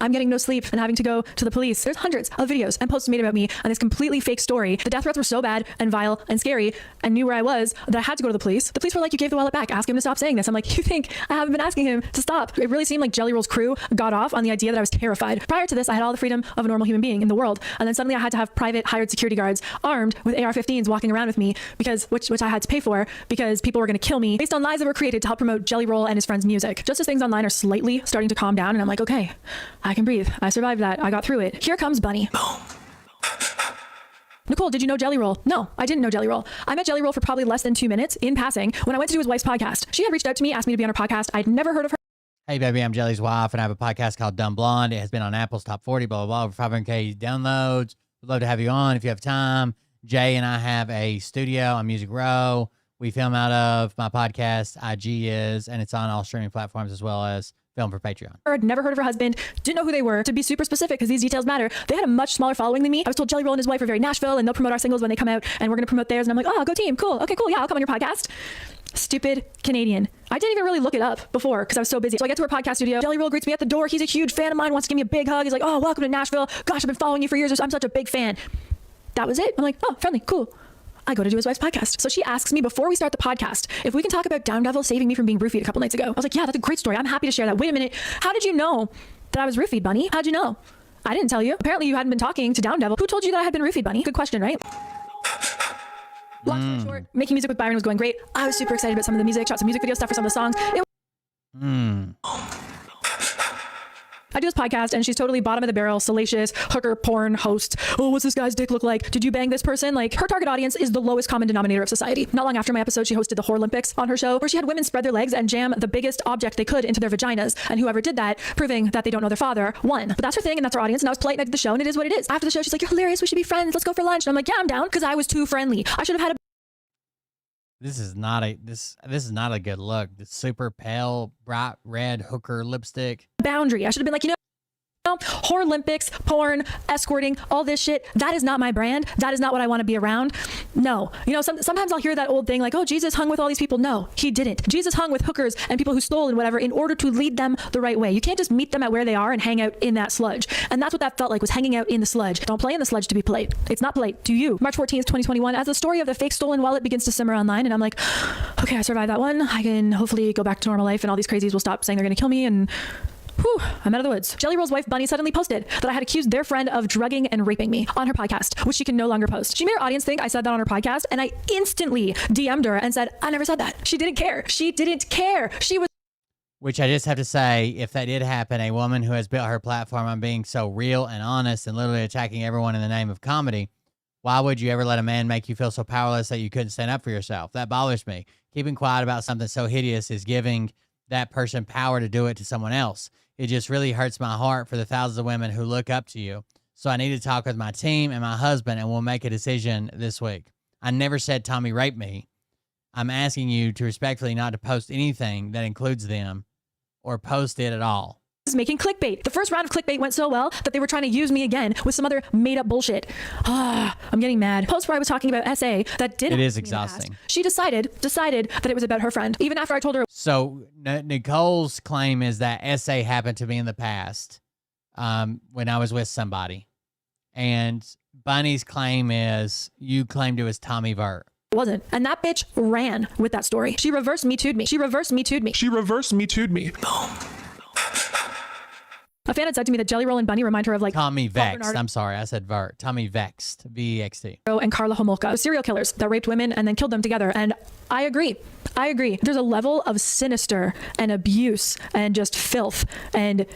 I'm getting no sleep and having to go to the police. There's hundreds of videos and posts made about me on this completely fake story. The death threats were so bad and vile and scary and knew where I was that I had to go to the police. The police were like, you gave the wallet back. Ask him to stop saying this. I'm like, you think I haven't been asking him to stop? It really seemed like Jelly Roll's crew got off on the idea that I was terrified. Prior to this, I had all the freedom of a normal human being in the world. And then suddenly I had to have private hired security guards armed with AR-15s walking around with me because which I had to pay for because people were going to kill me based on lies that were created to help promote Jelly Roll and his friends' music. Just as things online are slightly starting to calm down and I'm like, okay, I can breathe. I survived that. I got through it. Here comes Bunny. Nicole, did you know Jelly Roll? No, I didn't know Jelly Roll. I met Jelly Roll for probably less than 2 minutes in passing when I went to do his wife's podcast. She had reached out to me, asked me to be on her podcast. I'd never heard of her. Hey, baby, I'm Jelly's wife, and I have a podcast called Dumb Blonde. It has been on Apple's Top 40, blah, blah, blah, over 500K downloads. We'd love to have you on if you have time. Jay and I have a studio on Music Row. We film out of my podcast, IG is, and it's on all streaming platforms as well as film for Patreon. Never heard of her husband, didn't know who they were. To be super specific, because these details matter, they had a much smaller following than me. I was told Jelly Roll and his wife are very Nashville and they'll promote our singles when they come out and we're going to promote theirs. And I'm like, oh, go team. Cool. Okay, cool. Yeah, I'll come on your podcast. Stupid Canadian. I didn't even really look it up before because I was so busy. So I get to her podcast studio. Jelly Roll greets me at the door. He's a huge fan of mine, wants to give me a big hug. He's like, oh, welcome to Nashville. Gosh, I've been following you for years. I'm such a big fan. That was it. I'm like, oh, friendly, cool. I go to do his wife's podcast. So she asks me before we start the podcast if we can talk about Downdevil saving me from being roofied a couple nights ago. I was like, yeah, that's a great story. I'm happy to share that. Wait a minute. How did you know that I was roofied, Bunny? How'd you know? I didn't tell you. Apparently you hadn't been talking to Downdevil. Who told you that I had been roofied, Bunny? Good question, right? Long story short, making music with Byron was going great. I was super excited about some of the music, shot some music video stuff for some of the songs. I do this podcast and she's totally bottom of the barrel, salacious, hooker, porn host. Oh, what's this guy's dick look like? Did you bang this person? Like, her target audience is the lowest common denominator of society. Not long after my episode, she hosted the Whore Olympics on her show where she had women spread their legs and jam the biggest object they could into their vaginas. And whoever did that, proving that they don't know their father, won. But that's her thing and that's her audience. And I was polite and I did the show and it is what it is. After the show, she's like, you're hilarious. We should be friends. Let's go for lunch. And I'm like, yeah, I'm down because I was too friendly. I should have had a This is not a good look. The super pale, bright red hooker lipstick. boundary. I should have been like, you know, Whore Olympics, porn, escorting, all this shit. That is not my brand. That is not what I want to be around. No. You know, sometimes I'll hear that old thing like, oh, Jesus hung with all these people. No, he didn't. Jesus hung with hookers and people who stole and whatever in order to lead them the right way. You can't just meet them at where they are and hang out in that sludge. And that's what that felt like, was hanging out in the sludge. Don't play in the sludge to be polite. It's not polite. Do you? March 14th, 2021, as the story of the fake stolen wallet begins to simmer online, and I'm like, okay, I survived that one. I can hopefully go back to normal life and all these crazies will stop saying they're going to kill me, and whew, I'm out of the woods. Jelly Roll's wife, Bunny, suddenly posted that I had accused their friend of drugging and raping me on her podcast, which she can no longer post. She made her audience think I said that on her podcast, and I instantly DM'd her and said, I never said that. She didn't care. She didn't care. She was... Which I just have to say, if that did happen, a woman who has built her platform on being so real and honest and literally attacking everyone in the name of comedy, why would you ever let a man make you feel so powerless that you couldn't stand up for yourself? That bothers me. Keeping quiet about something so hideous is giving that person power to do it to someone else. It just really hurts my heart for the thousands of women who look up to you. So I need to talk with my team and my husband, and we'll make a decision this week. I never said Tommy raped me. I'm asking you to respectfully not to post anything that includes them or post it at all. Making clickbait. The first round of clickbait went so well that they were trying to use me again with some other made up bullshit. I'm getting mad. Post where I was talking about SA that didn't. It is exhausting. She decided that it was about her friend, even after I told her. So Nicole's claim is that SA happened to me in the past when I was with somebody. And Bunny's claim is you claimed it was Tommy Vert. It wasn't. And that bitch ran with that story. She reverse me too'd me. She reverse me too'd me. She reverse me too'd me. A fan had said to me that Jelly Roll and Bunny remind her of like Tommy Vexed. I'm sorry, I said Vert. Tommy Vexed. V-E-X-T. And Carla Homolka, serial killers that raped women and then killed them together. And I agree. I agree. There's a level of sinister and abuse and just filth, and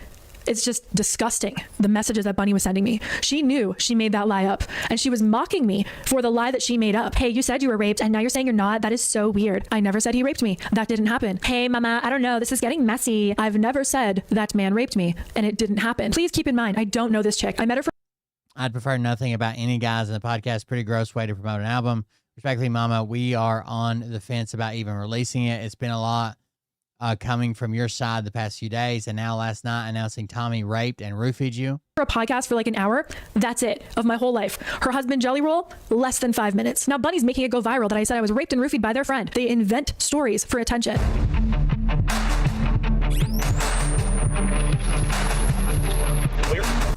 it's just disgusting, the messages that Bunny was sending me. She knew she made that lie up, and she was mocking me for the lie that she made up. Hey, you said you were raped, and now you're saying you're not? That is so weird. I never said he raped me. That didn't happen. Hey, mama, I don't know. This is getting messy. I've never said that man raped me, and it didn't happen. Please keep in mind, I don't know this chick. I met her for... I'd prefer nothing about any guys in the podcast. Pretty gross way to promote an album. Respectfully, mama, we are on the fence about even releasing it. It's been a lot. Coming from your side the past few days, and now last night announcing Tommy raped and roofied you. For a podcast for like an hour, that's it, of my whole life. Her husband, Jelly Roll, less than 5 minutes. Now Bunny's making it go viral that I said I was raped and roofied by their friend. They invent stories for attention.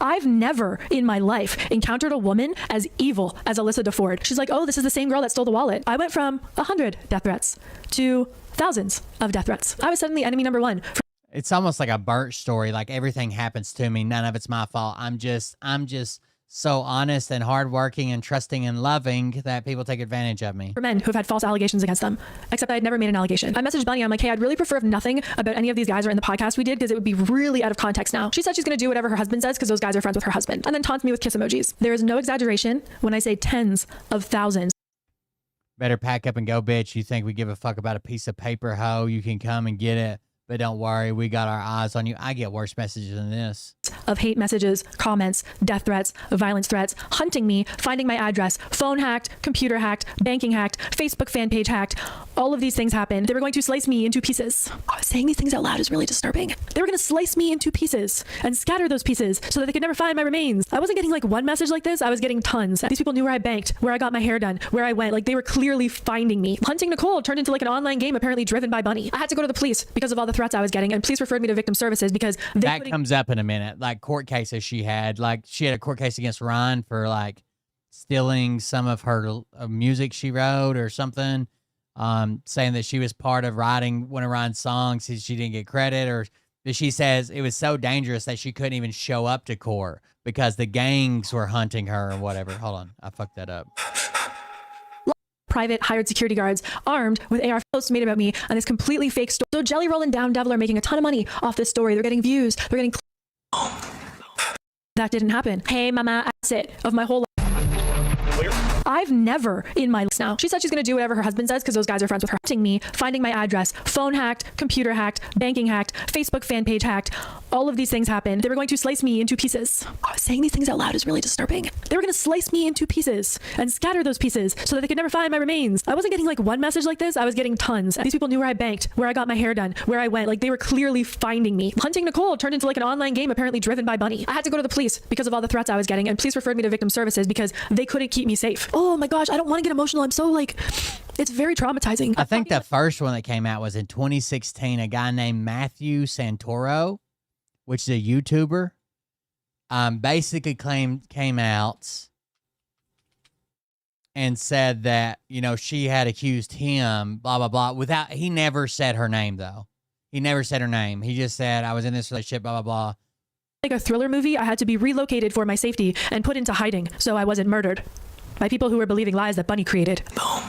I've never in my life encountered a woman as evil as Alyssa DeFord. She's like, oh, this is the same girl that stole the wallet. I went from 100 death threats to thousands of death threats. I was suddenly enemy number one. It's almost like a Burt story. Like everything happens to me. None of it's my fault. I'm just so honest and hardworking and trusting and loving that people take advantage of me. For men who have had false allegations against them, except I had never made an allegation. I messaged Bunny. I'm like, hey, I'd really prefer if nothing about any of these guys are in the podcast we did, because it would be really out of context now. She said she's going to do whatever her husband says because those guys are friends with her husband, and then taunts me with kiss emojis. There is no exaggeration when I say tens of thousands. Better pack up and go, bitch. You think we give a fuck about a piece of paper, hoe? You can come and get it. But don't worry, we got our eyes on you. I get worse messages than this. Of hate messages, comments, death threats, violence threats, hunting me, finding my address, phone hacked, computer hacked, banking hacked, Facebook fan page hacked. All of these things happened. They were going to slice me into pieces. Saying these things out loud is really disturbing. They were going to slice me into pieces and scatter those pieces so that they could never find my remains. I wasn't getting like one message like this. I was getting tons. These people knew where I banked, where I got my hair done, where I went. Like they were clearly finding me. Hunting Nicole turned into like an online game apparently driven by Bunny. I had to go to the police because of all the threats I was getting, and police referred me to victim services because that comes up in a minute. Like court cases she had. Like she had a court case against Ryan for like stealing some of her music she wrote or something. Saying that she was part of writing one of Ryan's songs. She didn't get credit, or she says it was so dangerous that she couldn't even show up to court because the gangs were hunting her or whatever. Hold on, I fucked that up. Private hired security guards armed with AR posts made about me on this completely fake story. So Jelly Roll and Down Devil are making a ton of money off this story. They're getting views. They're getting. That didn't happen. Hey, mama, that's it of my whole life. I've never in my life now. She said she's going to do whatever her husband says because those guys are friends with her. Me, finding my address, phone hacked, computer hacked, banking hacked, Facebook fan page hacked. All of these things happened. They were going to slice me into pieces. Saying these things out loud is really disturbing. They were going to slice me into pieces and scatter those pieces so that they could never find my remains. I wasn't getting like one message like this. I was getting tons. These people knew where I banked, where I got my hair done, where I went. Like they were clearly finding me. Hunting Nicole turned into like an online game apparently driven by Bunny. I had to go to the police because of all the threats I was getting, and police referred me to victim services because they couldn't keep me safe. Oh my gosh, I don't want to get emotional. I'm so like, it's very traumatizing. I think the first one that came out was in 2016. A guy named Matthew Santoro, which is a YouTuber, basically came out and said that, you know, she had accused him, blah, blah, blah, he never said her name, though. He never said her name. He just said, I was in this relationship, blah, blah, blah. Like a thriller movie, I had to be relocated for my safety and put into hiding so I wasn't murdered by people who were believing lies that Bunny created. Boom.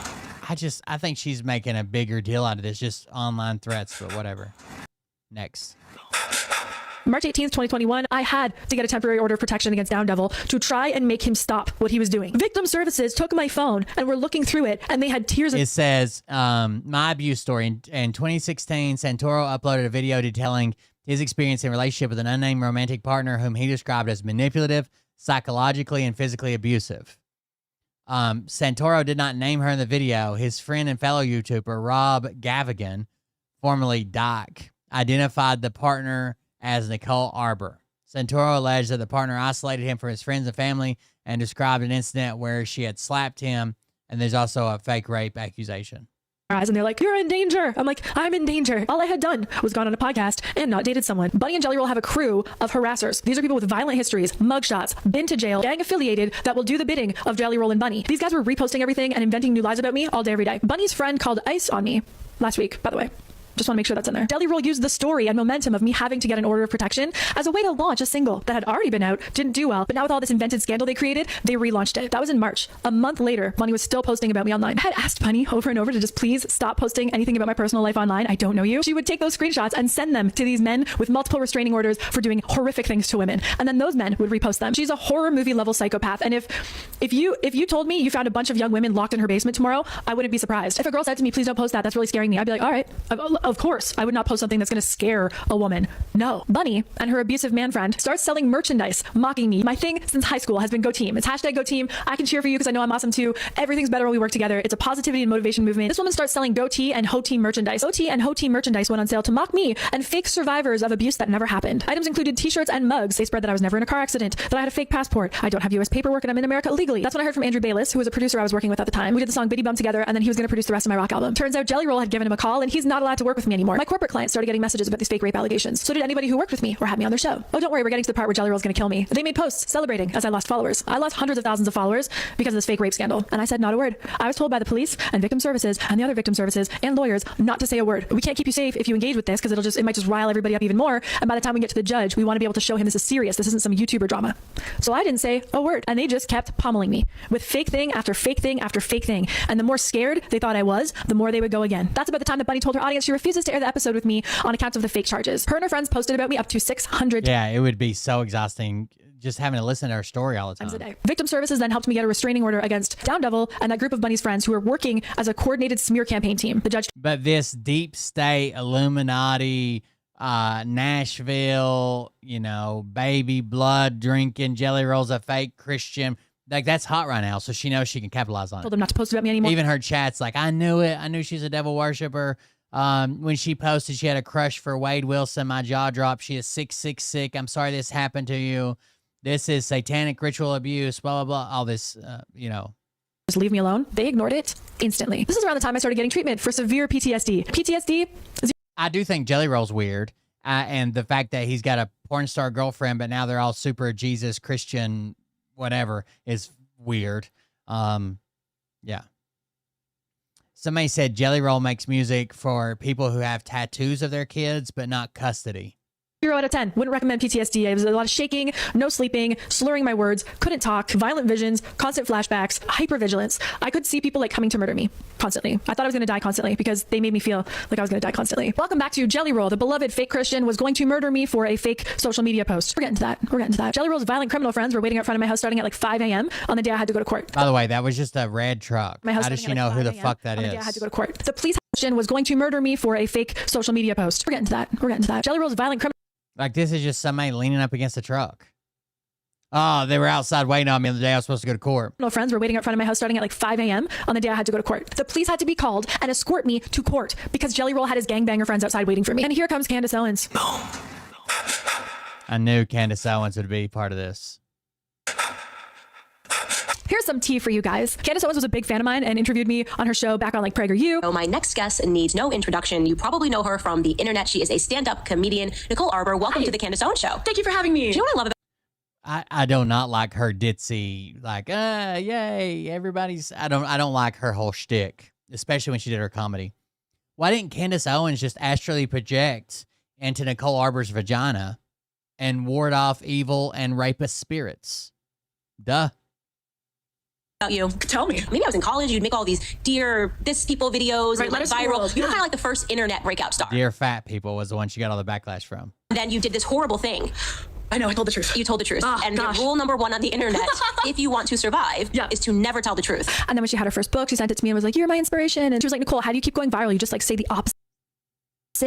I think she's making a bigger deal out of this, just online threats, but whatever. Next. March 18th, 2021, I had to get a temporary order of protection against Down Devil to try and make him stop what he was doing. Victim services took my phone and were looking through it, and they had tears. It says, my abuse story. In 2016, Santoro uploaded a video detailing his experience in relationship with an unnamed romantic partner whom he described as manipulative, psychologically, and physically abusive. Santoro did not name her in the video. His friend and fellow YouTuber, Rob Gavigan, formerly Doc, identified the partner as Nicole Arbor. Santoro alleged that the partner isolated him from his friends and family and described an incident where she had slapped him, and there's also a fake rape accusation. And they're like, you're in danger. I'm like, I'm in danger. All I had done was gone on a podcast and not dated someone. Bunny and Jelly Roll have a crew of harassers. These are people with violent histories, mugshots, been to jail, gang affiliated that will do the bidding of Jelly Roll and Bunny. These guys were reposting everything and inventing new lies about me all day, every day. Bunny's friend called Ice on me last week, by the way. Just want to make sure that's in there. Jelly Roll used the story and momentum of me having to get an order of protection as a way to launch a single that had already been out, didn't do well, but now with all this invented scandal they created, they relaunched it. That was in March. A month later, Bunny was still posting about me online. I had asked Bunny over and over to just please stop posting anything about my personal life online. I don't know you. She would take those screenshots and send them to these men with multiple restraining orders for doing horrific things to women. And then those men would repost them. She's a horror movie level psychopath. And if you told me you found a bunch of young women locked in her basement tomorrow, I wouldn't be surprised. If a girl said to me, please don't post that, that's really scaring me, I'd be like, all right, of course. I would not post something that's going to scare a woman. No. Bunny and her abusive man friend starts selling merchandise, mocking me. My thing since high school has been Go Team. It's hashtag Go Team. I can cheer for you because I know I'm awesome too. Everything's better when we work together. It's a positivity and motivation movement. This woman starts selling Go Tee and Ho Team merchandise. Go Tee and Ho Team merchandise went on sale to mock me and fake survivors of abuse that never happened. Items included t-shirts and mugs. They spread that I was never in a car accident, that I had a fake passport, I don't have US paperwork, and I'm in America illegally. That's when I heard from Andrew Bayless, who was a producer I was working with at the time. We did the song Biddy Bum together, and then he was going to produce the rest of my rock album. Turns out Jelly Roll had given him a call, and he's not allowed to work with me anymore. My corporate clients started getting messages about these fake rape allegations. So did anybody who worked with me or had me on their show. Oh, don't worry, we're getting to the part where Jelly Roll's gonna kill me. They made posts celebrating as I lost followers. I lost hundreds of thousands of followers because of this fake rape scandal. And I said not a word. I was told by the police and victim services and the other victim services and lawyers not to say a word. We can't keep you safe if you engage with this because it might just rile everybody up even more. And by the time we get to the judge, we want to be able to show him this is serious. This isn't some YouTuber drama. So I didn't say a word. And they just kept pummeling me with fake thing after fake thing after fake thing. And the more scared they thought I was, the more they would go again. That's about the time that Bunny told her audience she refuses to air the episode with me on account of the fake charges. Her and her friends posted about me up to 600 Yeah, it would be so exhausting just having to listen to her story all the time. times a day. Victim services then helped me get a restraining order against Down Devil and that group of Bunny's friends who were working as a coordinated smear campaign team. The judge. But this deep state Illuminati, Nashville, baby blood drinking, Jelly Roll's a fake Christian. Like, that's hot right now, so she knows she can capitalize on it. Told them not to post about me anymore. Even her chat's like, I knew it. I knew she's a devil worshiper. When she posted she had a crush for Wade Wilson, my jaw dropped. She is sick. I'm sorry this happened to you. This is satanic ritual abuse, blah, blah, blah. All this, Just leave me alone. They ignored it instantly. This is around the time I started getting treatment for severe PTSD. PTSD? I do think Jelly Roll's weird. And the fact that he's got a porn star girlfriend, but now they're all super Jesus, Christian, whatever, is weird. Yeah. Somebody said Jelly Roll makes music for people who have tattoos of their kids, but not custody. 0 out of 10. Wouldn't recommend PTSD. It was a lot of shaking, no sleeping, slurring my words, couldn't talk, violent visions, constant flashbacks, hypervigilance. I could see people like coming to murder me constantly. I thought I was going to die constantly because they made me feel like I was going to die constantly. Welcome back to Jelly Roll. The beloved fake Christian was going to murder me for a fake social media post. We're getting to that. Jelly Roll's violent criminal friends were waiting out front of my house starting at like 5 a.m. on the day I had to go to court. By the way, that was just a red truck. How does she know who the fuck that is? On the day I had to go to court. The police was going to murder me for a fake social media post. We're getting to that. Jelly Roll's violent criminal. Like, this is just somebody leaning up against a truck. Oh, they were outside waiting on me the day I was supposed to go to court. No friends were waiting out front of my house starting at like 5 a.m. on the day I had to go to court. The police had to be called and escort me to court because Jelly Roll had his gangbanger friends outside waiting for me. And here comes Candace Owens. I knew Candace Owens would be part of this. Here's some tea for you guys. Candace Owens was a big fan of mine and interviewed me on her show back on like PragerU. So my next guest needs no introduction. You probably know her from the internet. She is a stand-up comedian. Nicole Arbor, welcome to the Candace Owens Show. Thank you for having me. Do you know what I love about I do not like her ditzy, like, yay, everybody's, I don't like her whole shtick, especially when she did her comedy. Why didn't Candace Owens just astrally project into Nicole Arbor's vagina and ward off evil and rapist spirits? Duh. you? Tell me. Maybe I was in college. You'd make all these Dear This People videos and like viral. You were kind of like the first internet breakout star. Dear Fat People was the one she got all the backlash from. Then you did this horrible thing. I know, I told the truth. You told the truth. Oh, and gosh. rule number one on the internet, if you want to survive, is to never tell the truth. And then when she had her first book, she sent it to me and was like, you're my inspiration. And she was like, Nicole, how do you keep going viral? You just like say the opposite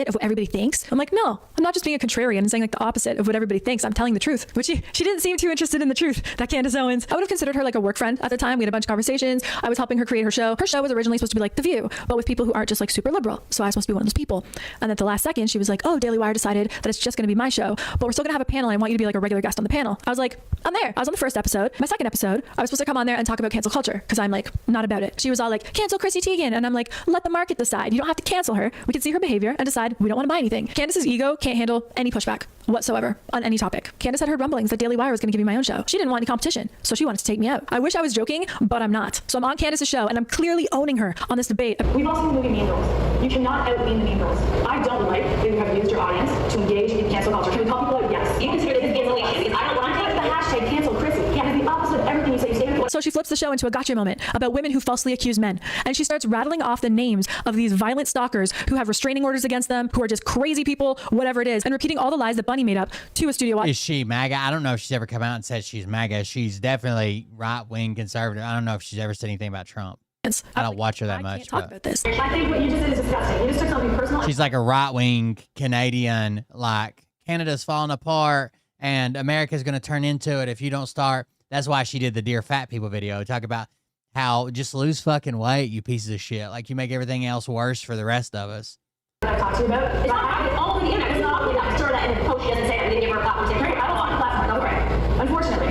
of what everybody thinks. I'm like, no, I'm not just being a contrarian and saying like the opposite of what everybody thinks. I'm telling the truth. But she didn't seem too interested in the truth, that Candace Owens. I would have considered her like a work friend at the time. We had a bunch of conversations. I was helping her create her show. Her show was originally supposed to be like The View, but with people who aren't just like super liberal. So I was supposed to be one of those people. And at the last second, she was like, oh, Daily Wire decided that it's just going to be my show, but we're still going to have a panel. I want you to be like a regular guest on the panel. I was like, I'm there. I was on the first episode. My second episode, I was supposed to come on there and talk about cancel culture because I'm like, not about it. She was all like, cancel Chrissy Teigen. And I'm like, let the market decide. You don't have to cancel her. We can see her behavior and decide we don't want to buy anything. Candace's ego can't handle any pushback whatsoever on any topic. Candace had heard rumblings that Daily Wire was going to give me my own show. She didn't want any competition, so she wanted to take me out. I wish I was joking, but I'm not. So I'm on Candace's show, and I'm clearly owning her on this debate. We've all seen the movie Mean Girls. You cannot out-mean the Mean Girls. I don't like that you have used your audience to engage in cancel culture. Can we call people out? Yes. You consider this cancellation because I don't want to take the hashtag cancel Chrissy. Yeah, it's the opposite of everything you say. You say So she flips the show into a gotcha moment about women who falsely accuse men. And she starts rattling off the names of these violent stalkers who have restraining orders against them, who are just crazy people, whatever it is, and repeating all the lies that Bunny made up to a studio audience. Is she MAGA? I don't know if she's ever come out and said she's MAGA. She's definitely right-wing conservative. I don't know if she's ever said anything about Trump. I don't watch her that much. Talk about this. I think what you just did is disgusting. You just took something personal. She's like a right-wing Canadian, like, Canada's falling apart and America's going to turn into it if you don't start. That's why she did the Dear Fat People video. Talk about how just lose fucking weight, you pieces of shit. Like, you make everything else worse for the rest of us. What I talked to you about. It's not all over the internet. It's not only that. Sure, that in the post she doesn't say I didn't give her a platform. Say, great, I don't want a platform. Okay. Unfortunately,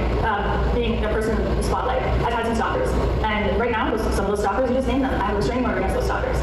being a person in the spotlight, I've had some stalkers. And right now, some of those stalkers, you just name them. I have a restraining order against those stalkers.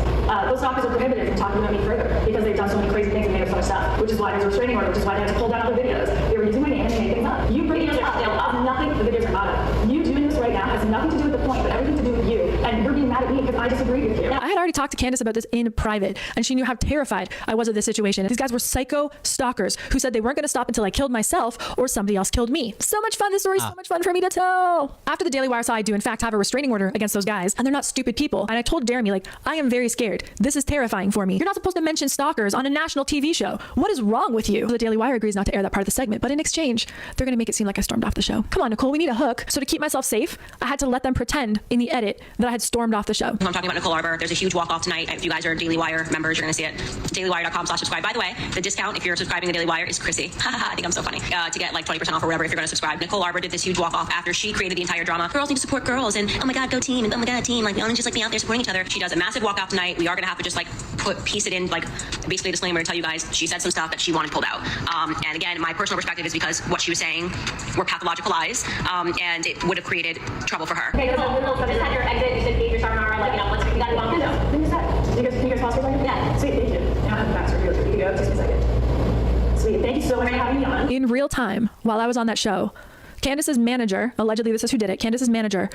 Those stalkers are prohibited from talking about me further because they've done so many crazy things and made up so much stuff, which is why there's a restraining order, which is why they have to pull down all the videos. They were using my name and they made things up. You videos are up. Nothing the videos are out of. You doing this right now has nothing to do with the point, but everything to do with you. And you're being mad at me because I disagree with you. I had already talked to Candace about this in private, and she knew how terrified I was of this situation. These guys were psycho stalkers who said they weren't going to stop until I killed myself or somebody else killed me. So much fun. This story's so much fun for me to tell. After the Daily Wire saw I do, in fact, have a restraining order against those guys, and they're not stupid people. And I told Jeremy, like, I am very scared. This is terrifying for me. You're not supposed to mention stalkers on a national TV show. What is wrong with you? The Daily Wire agrees not to air that part of the segment, but in exchange, they're going to make it seem like I stormed off the show. Come on, Nicole, we need a hook. So to keep myself safe, I had to let them pretend in the edit that I had stormed off the show. I'm talking about Nicole Arbor. There's a huge walk-off tonight. If you guys are Daily Wire members, you're going to see it. dailywire.com/subscribe. By the way, the discount if you're subscribing to Daily Wire is Chrissy. I think I'm so funny. To get like 20% off or whatever if you're going to subscribe. Nicole Arbor did this huge walk-off after she created the entire drama. Girls need to support girls, and oh my God, go team, and oh my God, team. Like, we only just like be out there supporting each other. She does a massive walk-off tonight. We are going to have to just like piece it in, like basically a disclaimer to tell you guys she said some stuff that she wanted pulled out. And again, my personal perspective is because what she was saying were pathological lies, and it would have created trouble for her. Okay, that's a little. So just had your exit. You said behavior seminar. Like, you know, let's. You got to go on. Can you guys pause for a second? Yeah. Sweet. Thank you. Now I have the back for you. You go. Just a second. Sweet. Thank you so much for having me on. In real time, while I was on that show, Candace's manager, allegedly this is who did it, Candace's manager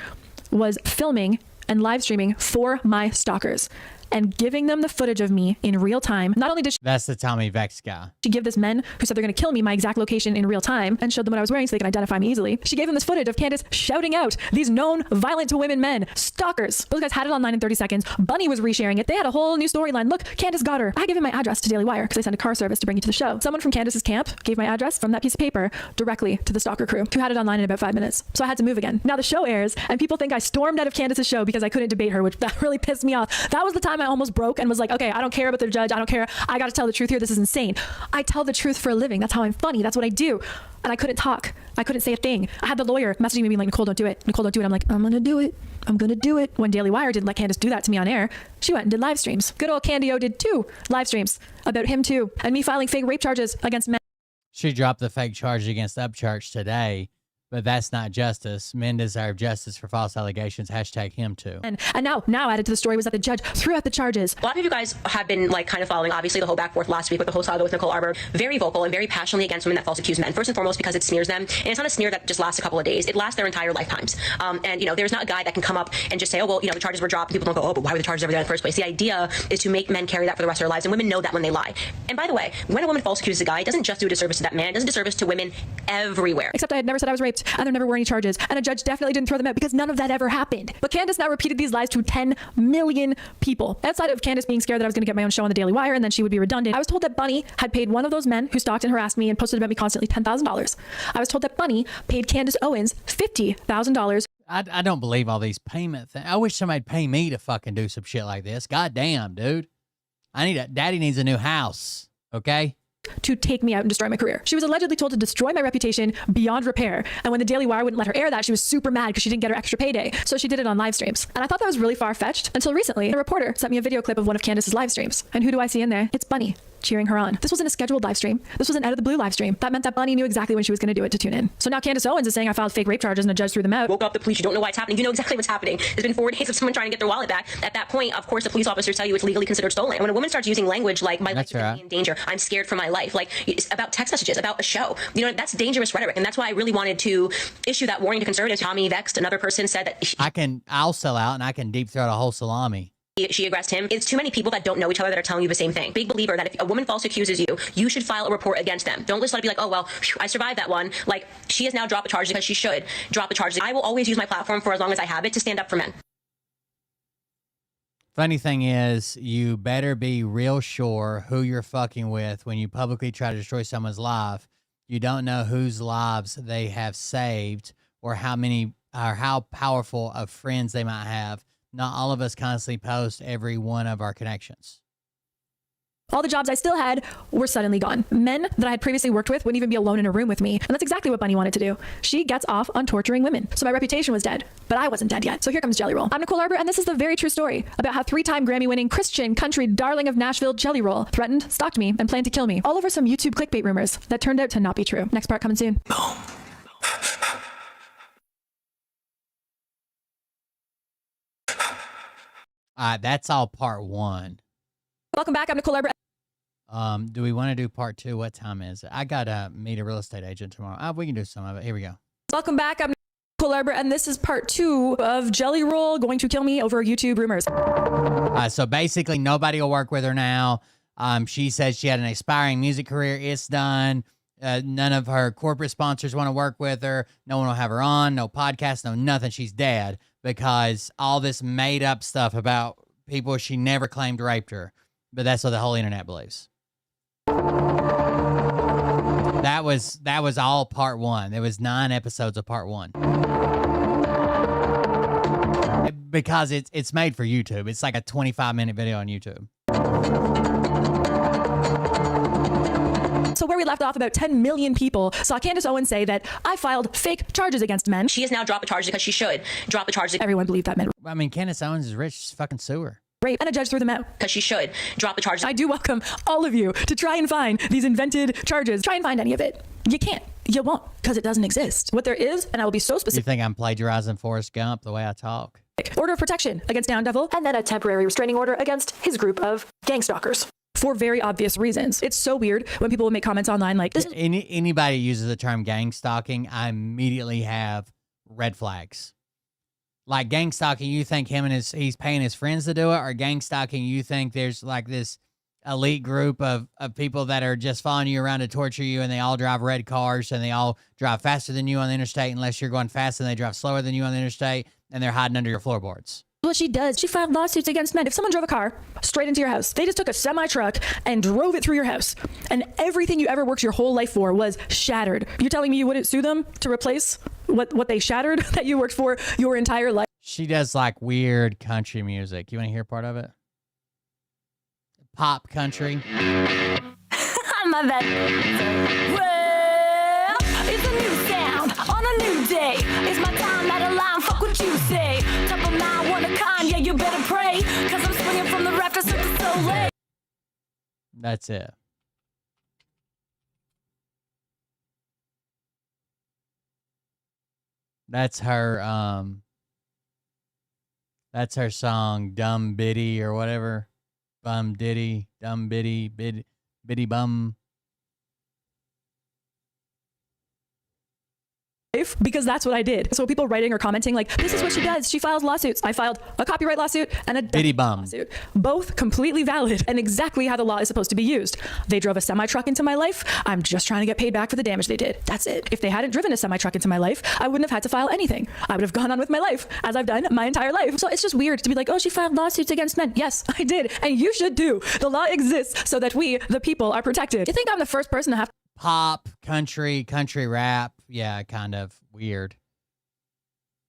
was filming and live streaming for my stalkers. and giving them the footage of me in real time. Not only did That's the Tommy Vex guy. she give this men who said they're going to kill me my exact location in real time and showed them what I was wearing so they can identify me easily. She gave them this footage of Candace shouting out these known violent to women men, stalkers. Those guys had it online in 30 seconds. Bunny was resharing it. They had a whole new storyline. Look, Candace got her. I gave him my address to Daily Wire because I sent a car service to bring you to the show. Someone from Candace's camp gave my address from that piece of paper directly to the stalker crew who had it online in about 5 minutes. So I had to move again. Now the show airs and people think I stormed out of Candace's show because I couldn't debate her, which that really pissed me off. That was the time I almost broke and was like, okay, I don't care about the judge. I don't care. I got to tell the truth here. This is insane. I tell the truth for a living. That's how I'm funny. That's what I do. And I couldn't talk. I couldn't say a thing. I had the lawyer messaging me being like, Nicole, don't do it. Nicole, don't do it. I'm like, I'm going to do it. I'm going to do it. When Daily Wire didn't let Candace do that to me on air, she went and did live streams. Good old Candy O did 2 live streams about him too. And me filing fake rape charges against men. She dropped the fake charge against Upchurch today, but that's not justice. Men deserve justice for false allegations. Hashtag him too. And now added to the story was that the judge threw out the charges. A lot of you guys have been like kind of following, obviously, the whole back forth last week with the whole saga with Nicole Arbour. Very vocal and very passionately against women that false accuse men. First and foremost, because it smears them. And it's not a smear that just lasts a couple of days. It lasts their entire lifetimes. And, you know, there's not a guy that can come up and just say, oh, well, you know, the charges were dropped. People don't go, oh, but why were the charges ever there in the first place? The idea is to make men carry that for the rest of their lives. And women know that when they lie. And by the way, when a woman false accuses a guy, it doesn't just do a disservice to that man. It does a disservice to women everywhere. Except I had never said I was raped, and there never were any charges, and a judge definitely didn't throw them out because none of that ever happened. But Candace now repeated these lies to 10 million people. Outside of Candace being scared that I was going to get my own show on the Daily Wire and then she would be redundant, I was told that Bunny had paid one of those men who stalked and harassed me and posted about me constantly $10,000. I was told that Bunny paid Candace Owens $50,000. I don't believe all these payment things. I wish somebody'd pay me to fucking do some shit like this. God damn, dude. Daddy needs a new house, okay? To take me out and destroy my career. She was allegedly told to destroy my reputation beyond repair. And when the Daily Wire wouldn't let her air that, she was super mad because she didn't get her extra payday. So she did it on live streams. And I thought that was really far-fetched until recently. A reporter sent me a video clip of one of Candace's live streams. And who do I see in there? It's Bunny cheering her on. This wasn't a scheduled live stream. This was an out of the blue live stream. That meant that Bunny knew exactly when she was going to do it to tune in. So now Candace Owens is saying I filed fake rape charges and a judge threw them out. Woke up the police. You don't know why it's happening. You know exactly what's happening. There's been 4 days of someone trying to get their wallet back. At that point, of course, the police officers tell you it's legally considered stolen. And when a woman starts using language like my life is in danger, I'm scared for my life, like it's about text messages, about a show, you know, that's dangerous rhetoric. And that's why I really wanted to issue that warning to conservatives. Tommy Vexed, another person, said that I'll sell out and I can deep throat a whole salami. She aggressed him. It's too many people that don't know each other that are telling you the same thing. Big believer that if a woman false accuses you, you should file a report against them. Don't just let it be like, oh, well, I survived that one. Like, she has now dropped the charges because she should drop the charges. I will always use my platform for as long as I have it to stand up for men. Funny thing is, you better be real sure who you're fucking with when you publicly try to destroy someone's life. You don't know whose lives they have saved or how many or how powerful of friends they might have. Not all of us constantly post every one of our connections. All the jobs I still had were suddenly gone. Men that I had previously worked with wouldn't even be alone in a room with me. And that's exactly what Bunny wanted to do. She gets off on torturing women. So my reputation was dead, but I wasn't dead yet. So here comes Jelly Roll. I'm Nicole Arbour, and this is the very true story about how 3-time Grammy-winning Christian country darling of Nashville Jelly Roll threatened, stalked me, and planned to kill me. All over some YouTube clickbait rumors that turned out to not be true. Next part coming soon. That's all part 1. Welcome back. I'm Nicole Arbour. Do we want to do part 2? What time is it? I got to meet a real estate agent tomorrow. We can do some of it. Here we go. Welcome back. I'm Nicole Arbour, and this is part 2 of Jelly Roll going to kill me over YouTube rumors. So basically, nobody will work with her now. She said she had an aspiring music career. It's done. None of her corporate sponsors want to work with her. No one will have her on. No podcast. No nothing. She's dead because all this made up stuff about people she never claimed raped her. But that's what the whole internet believes. That was all part 1. There was 9 episodes of part 1. Because it's made for YouTube. It's like a 25-minute video on YouTube. So where we left off, about 10 million people saw Candace Owens say that I filed fake charges against men. She has now dropped the charges because she should drop the charges. Everyone believed that men. I mean, Candace Owens is rich. She's fucking sewer. Rape, and a judge threw them out. Because she should drop the charges. I do welcome all of you to try and find these invented charges. Try and find any of it. You can't. You won't, because it doesn't exist. What there is, and I will be so specific. You think I'm plagiarizing Forrest Gump the way I talk? Order of protection against Down Devil, and then a temporary restraining order against his group of gang stalkers. For very obvious reasons. It's so weird when people will make comments online like this. Anybody uses the term gang stalking, I immediately have red flags. Like gang stalking, you think he's paying his friends to do it, or gang stalking, you think there's like this elite group of people that are just following you around to torture you, and they all drive red cars and they all drive faster than you on the interstate unless you're going fast, and they drive slower than you on the interstate, and they're hiding under your floorboards. What she does, she filed lawsuits against men. If someone drove a car straight into your house, they just took a semi-truck and drove it through your house, and everything you ever worked your whole life for was shattered. You're telling me you wouldn't sue them to replace what they shattered that you worked for your entire life? She does like weird country music. You want to hear part of it? Pop country. My bad. Well, it's a new sound on a new day. It's my time out of line. Fuck what you say. Top of mind, one of kind. Yeah, you better pray, cause I'm swinging from the rafters to the soleil. That's it. That's her song, Dumb Biddy or whatever. Bum Diddy, Dumb Biddy, Biddy Bum. Because that's what I did. So people writing or commenting like, this is what she does. She files lawsuits. I filed a copyright lawsuit and a Biddy Bum lawsuit. Both completely valid and exactly how the law is supposed to be used. They drove a semi-truck into my life. I'm just trying to get paid back for the damage they did. That's it. If they hadn't driven a semi-truck into my life, I wouldn't have had to file anything. I would have gone on with my life as I've done my entire life. So it's just weird to be like, oh, she filed lawsuits against men. Yes, I did. And you should too. The law exists so that we, the people, are protected. You think I'm the first person to have pop, country rap? Yeah, kind of weird.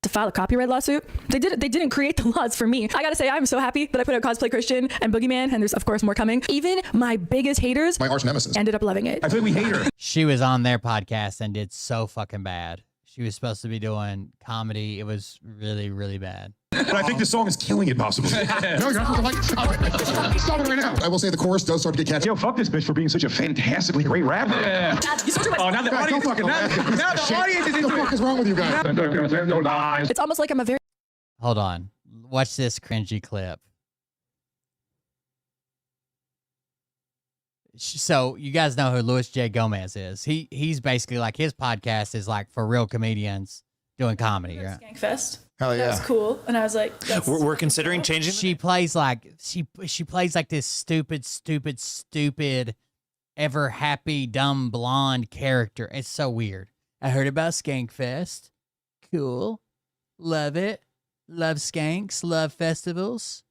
To file a copyright lawsuit? They didn't create the laws for me. I gotta say, I'm so happy that I put out Cosplay Christian and Boogeyman, and there's of course more coming. Even my biggest haters, my arch nemesis, ended up loving it. I think we hate her. She was on their podcast and did so fucking bad. She was supposed to be doing comedy. It was really, really bad. But I think the song is killing it, possibly. No, stop it right now. I will say the chorus does start to get catchy. Yo, fuck this bitch for being such a fantastically great rapper. Yeah. Oh, now the audience, now the audience is into it. What the fuck is wrong with you guys? It's almost like I'm a very... Hold on. Watch this cringy clip. So you guys know who Luis J. Gomez is. He's basically like, his podcast is like for real comedians doing comedy. Right? Skankfest. Hell yeah. That was cool. And I was like, we're considering changing. She plays like she plays like this stupid, ever happy, dumb blonde character. It's so weird. I heard about Skankfest. Cool. Love it. Love skanks. Love festivals.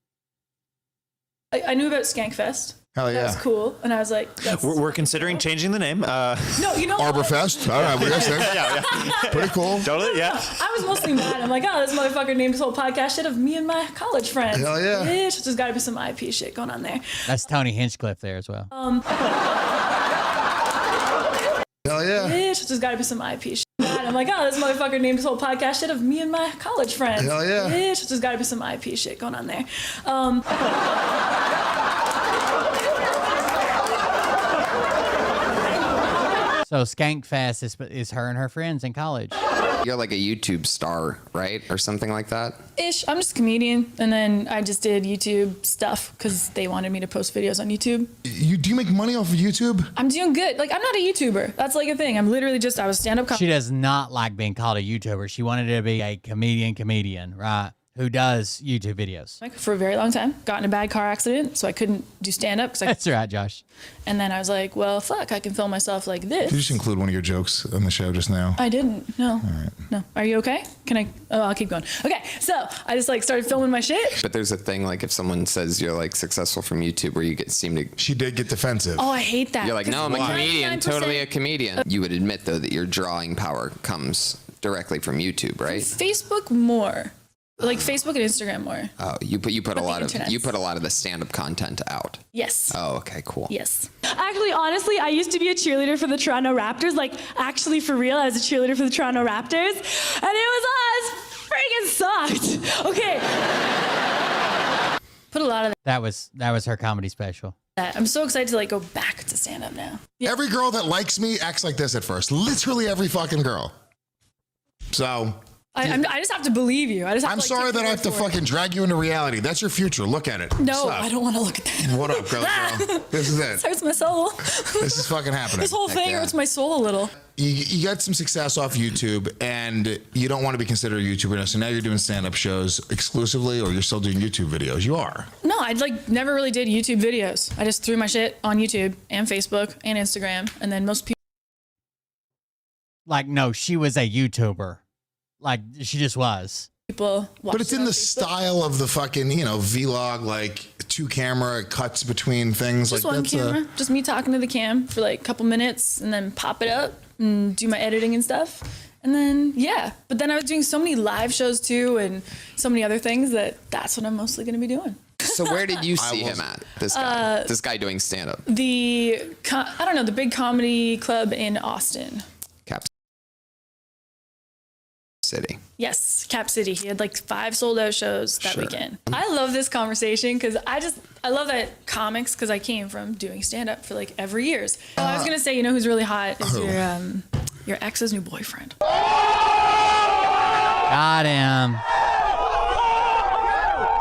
I knew about Skankfest. Hell yeah. That was cool. And I was like, we're considering changing the name. No, you know Arborfest. All right, what do you think? Yeah. Pretty cool. Totally, yeah. I was mostly mad. I'm like, oh, this motherfucker named his whole podcast shit of me and my college friends. Hell yeah. Bitch, there's got to be some IP shit going on there. That's Tony Hinchcliffe there as well. Hell yeah. Bitch, there's got to be some IP shit. I'm like, oh, this motherfucker named his whole podcast shit of me and my college friends. Hell yeah. Bitch, there's got to be some IP shit going on there. So Skankfest is her and her friends in college. You're like a YouTube star, right? Or something like that? Ish. I'm just a comedian. And then I just did YouTube stuff because they wanted me to post videos on YouTube. Do you make money off of YouTube? I'm doing good. Like, I'm not a YouTuber. That's like a thing. I'm literally just, I was stand-up She does not like being called a YouTuber. She wanted to be a comedian, right? Who does YouTube videos. For a very long time. Got in a bad car accident, so I couldn't do stand-up. That's right, Josh. And then I was like, well, fuck, I can film myself like this. Did you just include one of your jokes on the show just now? I didn't, no. All right. No. Are you okay? Can I? Oh, I'll keep going. Okay, so I just like started filming my shit. But there's a thing like if someone says you're like successful from YouTube where you seem to... She did get defensive. Oh, I hate that. You're like, no, I'm a comedian, totally a comedian. You would admit though that your drawing power comes directly from YouTube, right? Facebook more. Like Facebook and Instagram more. Oh, you put a lot of the stand-up content out. Yes. Oh, okay, cool. Yes. Actually, honestly, I used to be a cheerleader for the Toronto Raptors. Like, actually, for real, I was a cheerleader for the Toronto Raptors. And it freaking sucked. Okay. Put a lot of that was her comedy special. I'm so excited to like go back to stand-up now. Yeah. Every girl that likes me acts like this at first. Literally every fucking girl. So... I just have to believe you. I'm sorry that I have to fucking drag you into reality. That's your future. Look at it. No, I don't want to look at that. What up, girl? This is it. This hurts my soul. This is fucking happening. This whole thing hurts my soul a little. you got some success off YouTube, and you don't want to be considered a YouTuber now. So now you're doing stand-up shows exclusively, or you're still doing YouTube videos? You are. No, I never really did YouTube videos. I just threw my shit on YouTube and Facebook and Instagram, and then most people. Like, no, she was a YouTuber. Like, she just was. People watch But it's in the style of the fucking, vlog, like 2-camera cuts between things. Just like one that's camera, just me talking to the cam for like a couple minutes, and then pop it up and do my editing and stuff. And then, yeah. But then I was doing so many live shows too, and so many other things that's what I'm mostly going to be doing. So where did you see him at? This guy doing stand-up. I don't know, the big comedy club in Austin. Cap City. Yes, Cap City. He had like 5 sold out shows that weekend. I love this conversation because I love that comics, because I came from doing stand up for like every years. I was gonna say, you know who's really hot is your ex's new boyfriend. Got him.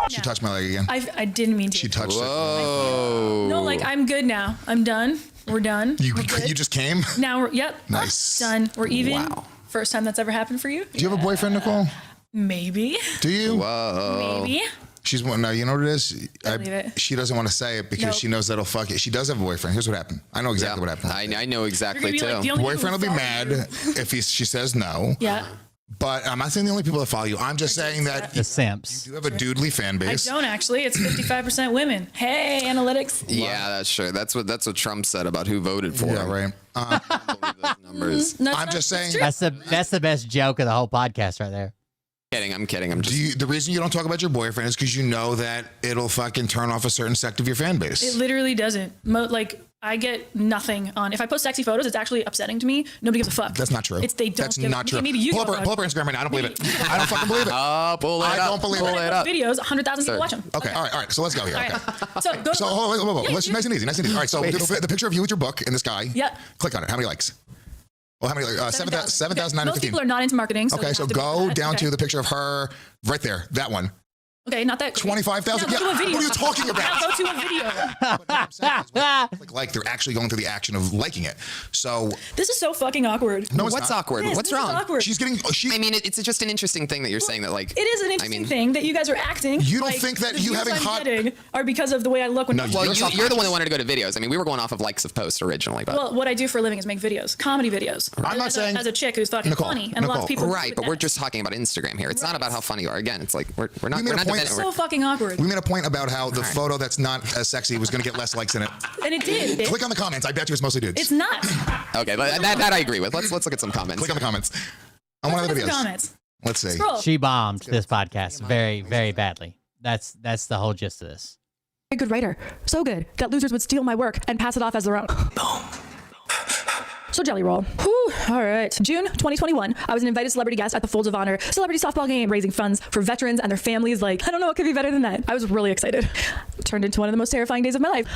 She touched my leg again. I didn't mean to. She touched it. No, like I'm good now. I'm done. We're done. You just came? Now we're Nice. done. We're even. Wow. First time that's ever happened for you? Do you have a boyfriend, Nicole? Maybe. Do you? Whoa. Maybe. She's no, you know what it is? Believe it. She doesn't want to say it because she knows that'll fuck it. She does have a boyfriend. Here's what happened. I know exactly what happened. I know exactly too. Like, boyfriend will be mad if she says no. Yeah. But I'm not saying the only people that follow you. I'm just saying that the simps. You do have a doodly fan base. I don't actually. It's 55% women. Hey, analytics. Yeah, that's true. That's what Trump said about who voted for him. Yeah, right. I can't believe those numbers. I'm just saying that's the best joke of the whole podcast right there. I'm kidding. I'm just. The reason you don't talk about your boyfriend is because you know that it'll fucking turn off a certain sect of your fan base. It literally doesn't. I get nothing on. If I post sexy photos, it's actually upsetting to me. Nobody gives a fuck. That's not true. They don't. That's not true. Maybe you pull up her Instagram right now. I don't believe it. I don't fucking believe it. Oh, pull it up. I don't believe pull it. it up. Videos, 100,000 people watch them. Okay. All right. So let's go here. All Okay. right. So go. Hold on. Let's nice and easy. All right. So the picture of you with your book and this guy. Yeah. Click on it. How many likes? Well, how many? 7,915. Most people are not into marketing. Okay. So go down to the picture of her right there. That one. Okay, not that. 25,000. Yeah, What are you talking about? Go to a video. Like they're actually going through the action of liking it. So this is so fucking awkward. No, it's What's not. awkward? Yes, What's this is wrong? awkward. She's getting. I mean, it's just an interesting thing that you're saying that like. It is an interesting thing that you guys are acting. You don't like think that the you views having I'm hot getting are because of the way I look when. No, well, you're the one that wanted to go to videos. I mean, we were going off of likes of posts originally, but. Well, what I do for a living is make videos, comedy videos. I'm not saying as a chick who's fucking funny, and a lot of people. Right, but we're just talking about Instagram here. It's not about how funny you are. Again, it's like we're not. We're not It's so fucking awkward. We made a point about how the photo that's not as sexy was going to get less likes in it. And it did. Click on the comments. I bet you it's mostly dudes. It's not. Okay, that I agree with. Let's look at some comments. Click on the comments. On one of the videos. Comments. Let's see. Scroll. She bombed this podcast very, very badly. That's the whole gist of this. A good writer. So good that losers would steal my work and pass it off as their own. Boom. So Jelly Roll. Whew. All right. June 2021, I was an invited celebrity guest at the Folds of Honor celebrity softball game, raising funds for veterans and their families. Like, I don't know what could be better than that. I was really excited. Turned into one of the most terrifying days of my life.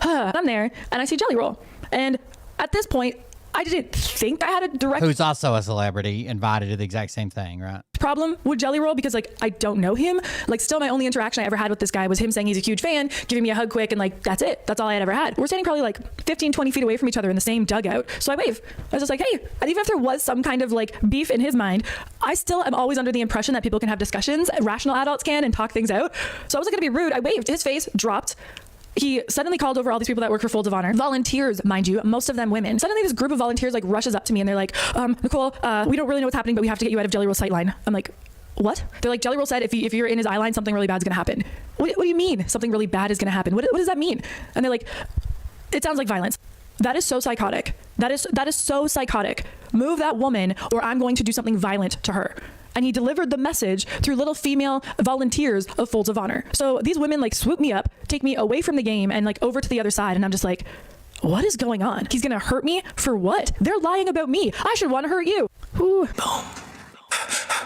I'm there and I see Jelly Roll. And at this point, I didn't think I had a direct Who's also a celebrity invited to the exact same thing, right? problem with Jelly Roll because like I don't know him. Like still my only interaction I ever had with this guy was him saying he's a huge fan, giving me a hug quick, and like that's it. That's all I had ever had. We're standing probably like 15-20 feet away from each other in the same dugout. So I wave. I was just like, hey. And even if there was some kind of like beef in his mind, I still am always under the impression that people can have discussions, rational adults can, and talk things out. So I wasn't gonna be rude. I waved. His face dropped. He suddenly called over all these people that work for Folds of Honor. Volunteers, mind you, most of them women. Suddenly this group of volunteers like rushes up to me and they're like, Nicole, we don't really know what's happening, but we have to get you out of Jelly Roll's sightline. I'm like, what? They're like, Jelly Roll said if you're in his eye line, something really bad is gonna happen. What do you mean something really bad is gonna happen? What does that mean? And they're like, it sounds like violence. That is so psychotic. That is so psychotic. Move that woman or I'm going to do something violent to her. And he delivered the message through little female volunteers of Folds of Honor. So these women like swoop me up, take me away from the game and like over to the other side. And I'm just like, what is going on? He's gonna hurt me for what? They're lying about me. I should want to hurt you. Ooh. Boom.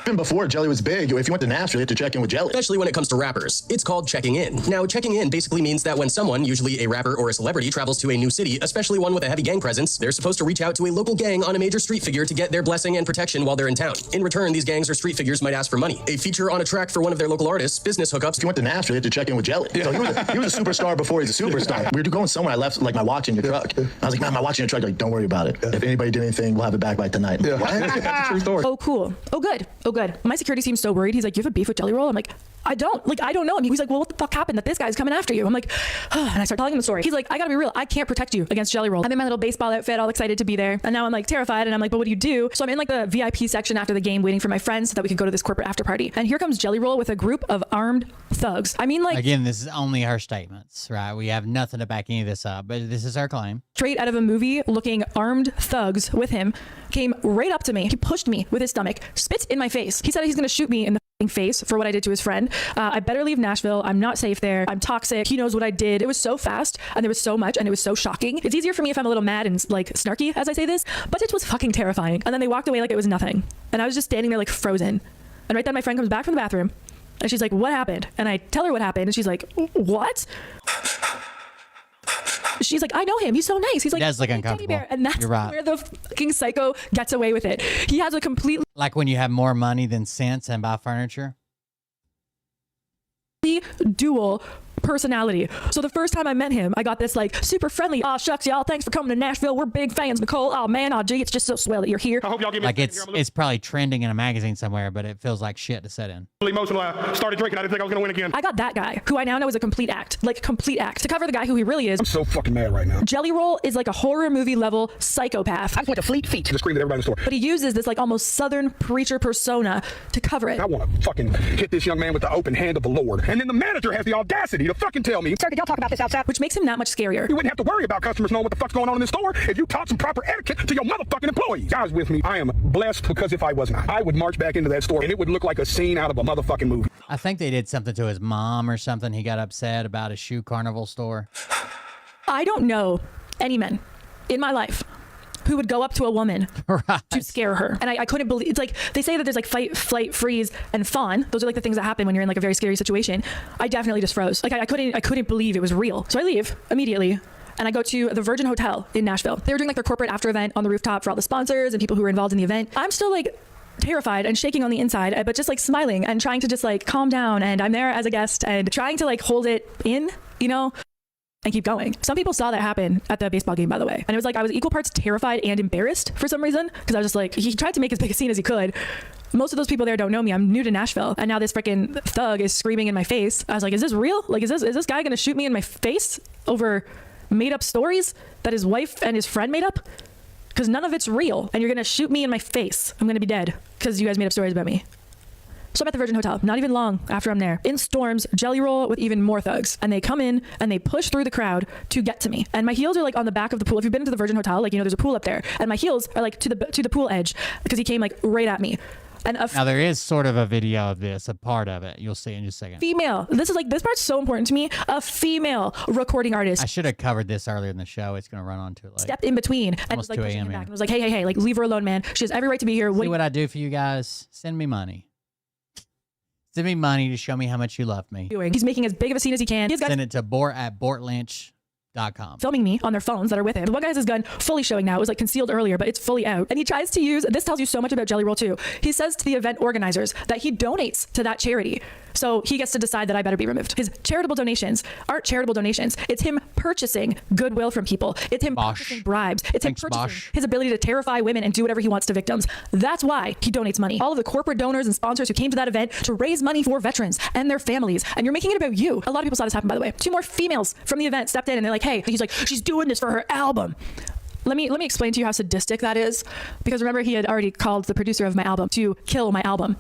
Even before Jelly was big, if you went to Nashville, you had to check in with Jelly. Especially when it comes to rappers. It's called checking in. Now, checking in basically means that when someone, usually a rapper or a celebrity, travels to a new city, especially one with a heavy gang presence, they're supposed to reach out to a local gang on a major street figure to get their blessing and protection while they're in town. In return, these gangs or street figures might ask for money. A feature on a track for one of their local artists, business hookups. If you went to Nashville, you had to check in with Jelly. So he was a superstar before he's a superstar. We were going somewhere. I left like my watch in your truck. I was like, man, my watch in your truck. Like, don't worry about it. If anybody did anything, we'll have it back by tonight. What? True story. Oh, cool. Oh, good. Oh, good. My security seems so worried. He's like, you have a beef with Jelly Roll? I'm like, I don't know him. He's like, well, what the fuck happened that this guy's coming after you? I'm like, and I start telling him the story. He's like, I gotta be real. I can't protect you against Jelly Roll. I'm in my little baseball outfit, all excited to be there. And now I'm like terrified. And I'm like, but what do you do? So I'm in like the VIP section after the game waiting for my friends so that we could go to this corporate after party. And here comes Jelly Roll with a group of armed thugs. I mean, like, again, this is only her statements, right? We have nothing to back any of this up, but this is her claim. Straight out of a movie looking armed thugs with him came right up to me. He pushed me with his stomach, spit in my face. He said he's going to shoot me in the face for what I did to his friend. I better leave Nashville. I'm not safe there. I'm toxic. He knows what I did. It was so fast and there was so much and it was so shocking. It's easier for me if I'm a little mad and like snarky as I say this, but it was fucking terrifying. And then they walked away like it was nothing. And I was just standing there like frozen. And right then my friend comes back from the bathroom and she's like, what happened? And I tell her what happened and she's like, what? She's like, I know him. He's so nice. He's like, that's like uncomfortable. And that's where the fucking psycho gets away with it. He has a completely like when you have more money than sense and buy furniture. Dual personality. So the first time I met him, I got this like super friendly, oh shucks y'all, thanks for coming to Nashville, we're big fans, Nicole, oh man, oh gee, it's just so swell that you're here. I hope y'all give me like it's probably trending in a magazine somewhere, but it feels like shit to sit in. Emotional. I started drinking. I didn't think I was gonna win again. I got that guy who I now know is a complete act to cover the guy who he really is. I'm so fucking mad right now. Jelly Roll is like a horror movie level psychopath. I just went to Fleet Feet to scream at everybody in the store. But he uses this like almost southern preacher persona to cover it. I want to fucking hit this young man with the open hand of the Lord. And then the manager has the audacity to fucking tell me, sir, did y'all talk about this outside? Which makes him that much scarier. You wouldn't have to worry about customers knowing what the fuck's going on in the store if you taught some proper etiquette to your motherfucking employees. Guys with me, I am blessed because if I was not, I would march back into that store and it would look like a scene out of a motherfucking movie. I think they did something to his mom or something. He got upset about a shoe carnival store. I don't know any men in my life who would go up to a woman to scare her. And I couldn't believe, it's like, they say that there's like fight, flight, freeze, and fawn. Those are like the things that happen when you're in like a very scary situation. I definitely just froze. Like I couldn't believe it was real. So I leave immediately. And I go to the Virgin Hotel in Nashville. They were doing like their corporate after event on the rooftop for all the sponsors and people who were involved in the event. I'm still like terrified and shaking on the inside, but just like smiling and trying to just like calm down. And I'm there as a guest and trying to like hold it in, you know, and keep going. Some people saw that happen at the baseball game, by the way. And it was like, I was equal parts terrified and embarrassed for some reason. Cause I was just like, he tried to make as big a scene as he could. Most of those people there don't know me. I'm new to Nashville. And now this freaking thug is screaming in my face. I was like, is this real? Like, is this guy gonna shoot me in my face over made up stories that his wife and his friend made up? Cause none of it's real. And you're gonna shoot me in my face. I'm gonna be dead cause you guys made up stories about me. So I'm at the Virgin Hotel, not even long after I'm there. In storms Jelly Roll with even more thugs. And they come in and they push through the crowd to get to me. And my heels are like on the back of the pool. If you've been to the Virgin Hotel, like, you know, there's a pool up there. And my heels are like to the pool edge because he came like right at me. And now there is sort of a video of this, a part of it. You'll see in just a second. Female. This part's so important to me. A female recording artist. I should have covered this earlier in the show. It's going to run on too late. Stepped in between and was like pushing him back and was like, hey, like leave her alone, man. She has every right to be here. See what I do for you guys? Send me money. Send me money to show me how much you love me. He's making as big of a scene as he can. Send it to bort@bortlynch.com. Filming me on their phones that are with him. The one guy has his gun fully showing now. It was like concealed earlier, but it's fully out. And he tries to use, this tells you so much about Jelly Roll too. He says to the event organizers that he donates to that charity. So he gets to decide that I better be removed. His charitable donations aren't charitable donations. It's him purchasing goodwill from people. It's him purchasing bribes. It's him purchasing his ability to terrify women and do whatever he wants to victims. That's why he donates money. All of the corporate donors and sponsors who came to that event to raise money for veterans and their families. And you're making it about you. A lot of people saw this happen, by the way. 2 more females from the event stepped in and they're like, hey, he's like, she's doing this for her album. Let me explain to you how sadistic that is. Because remember, he had already called the producer of my album to kill my album.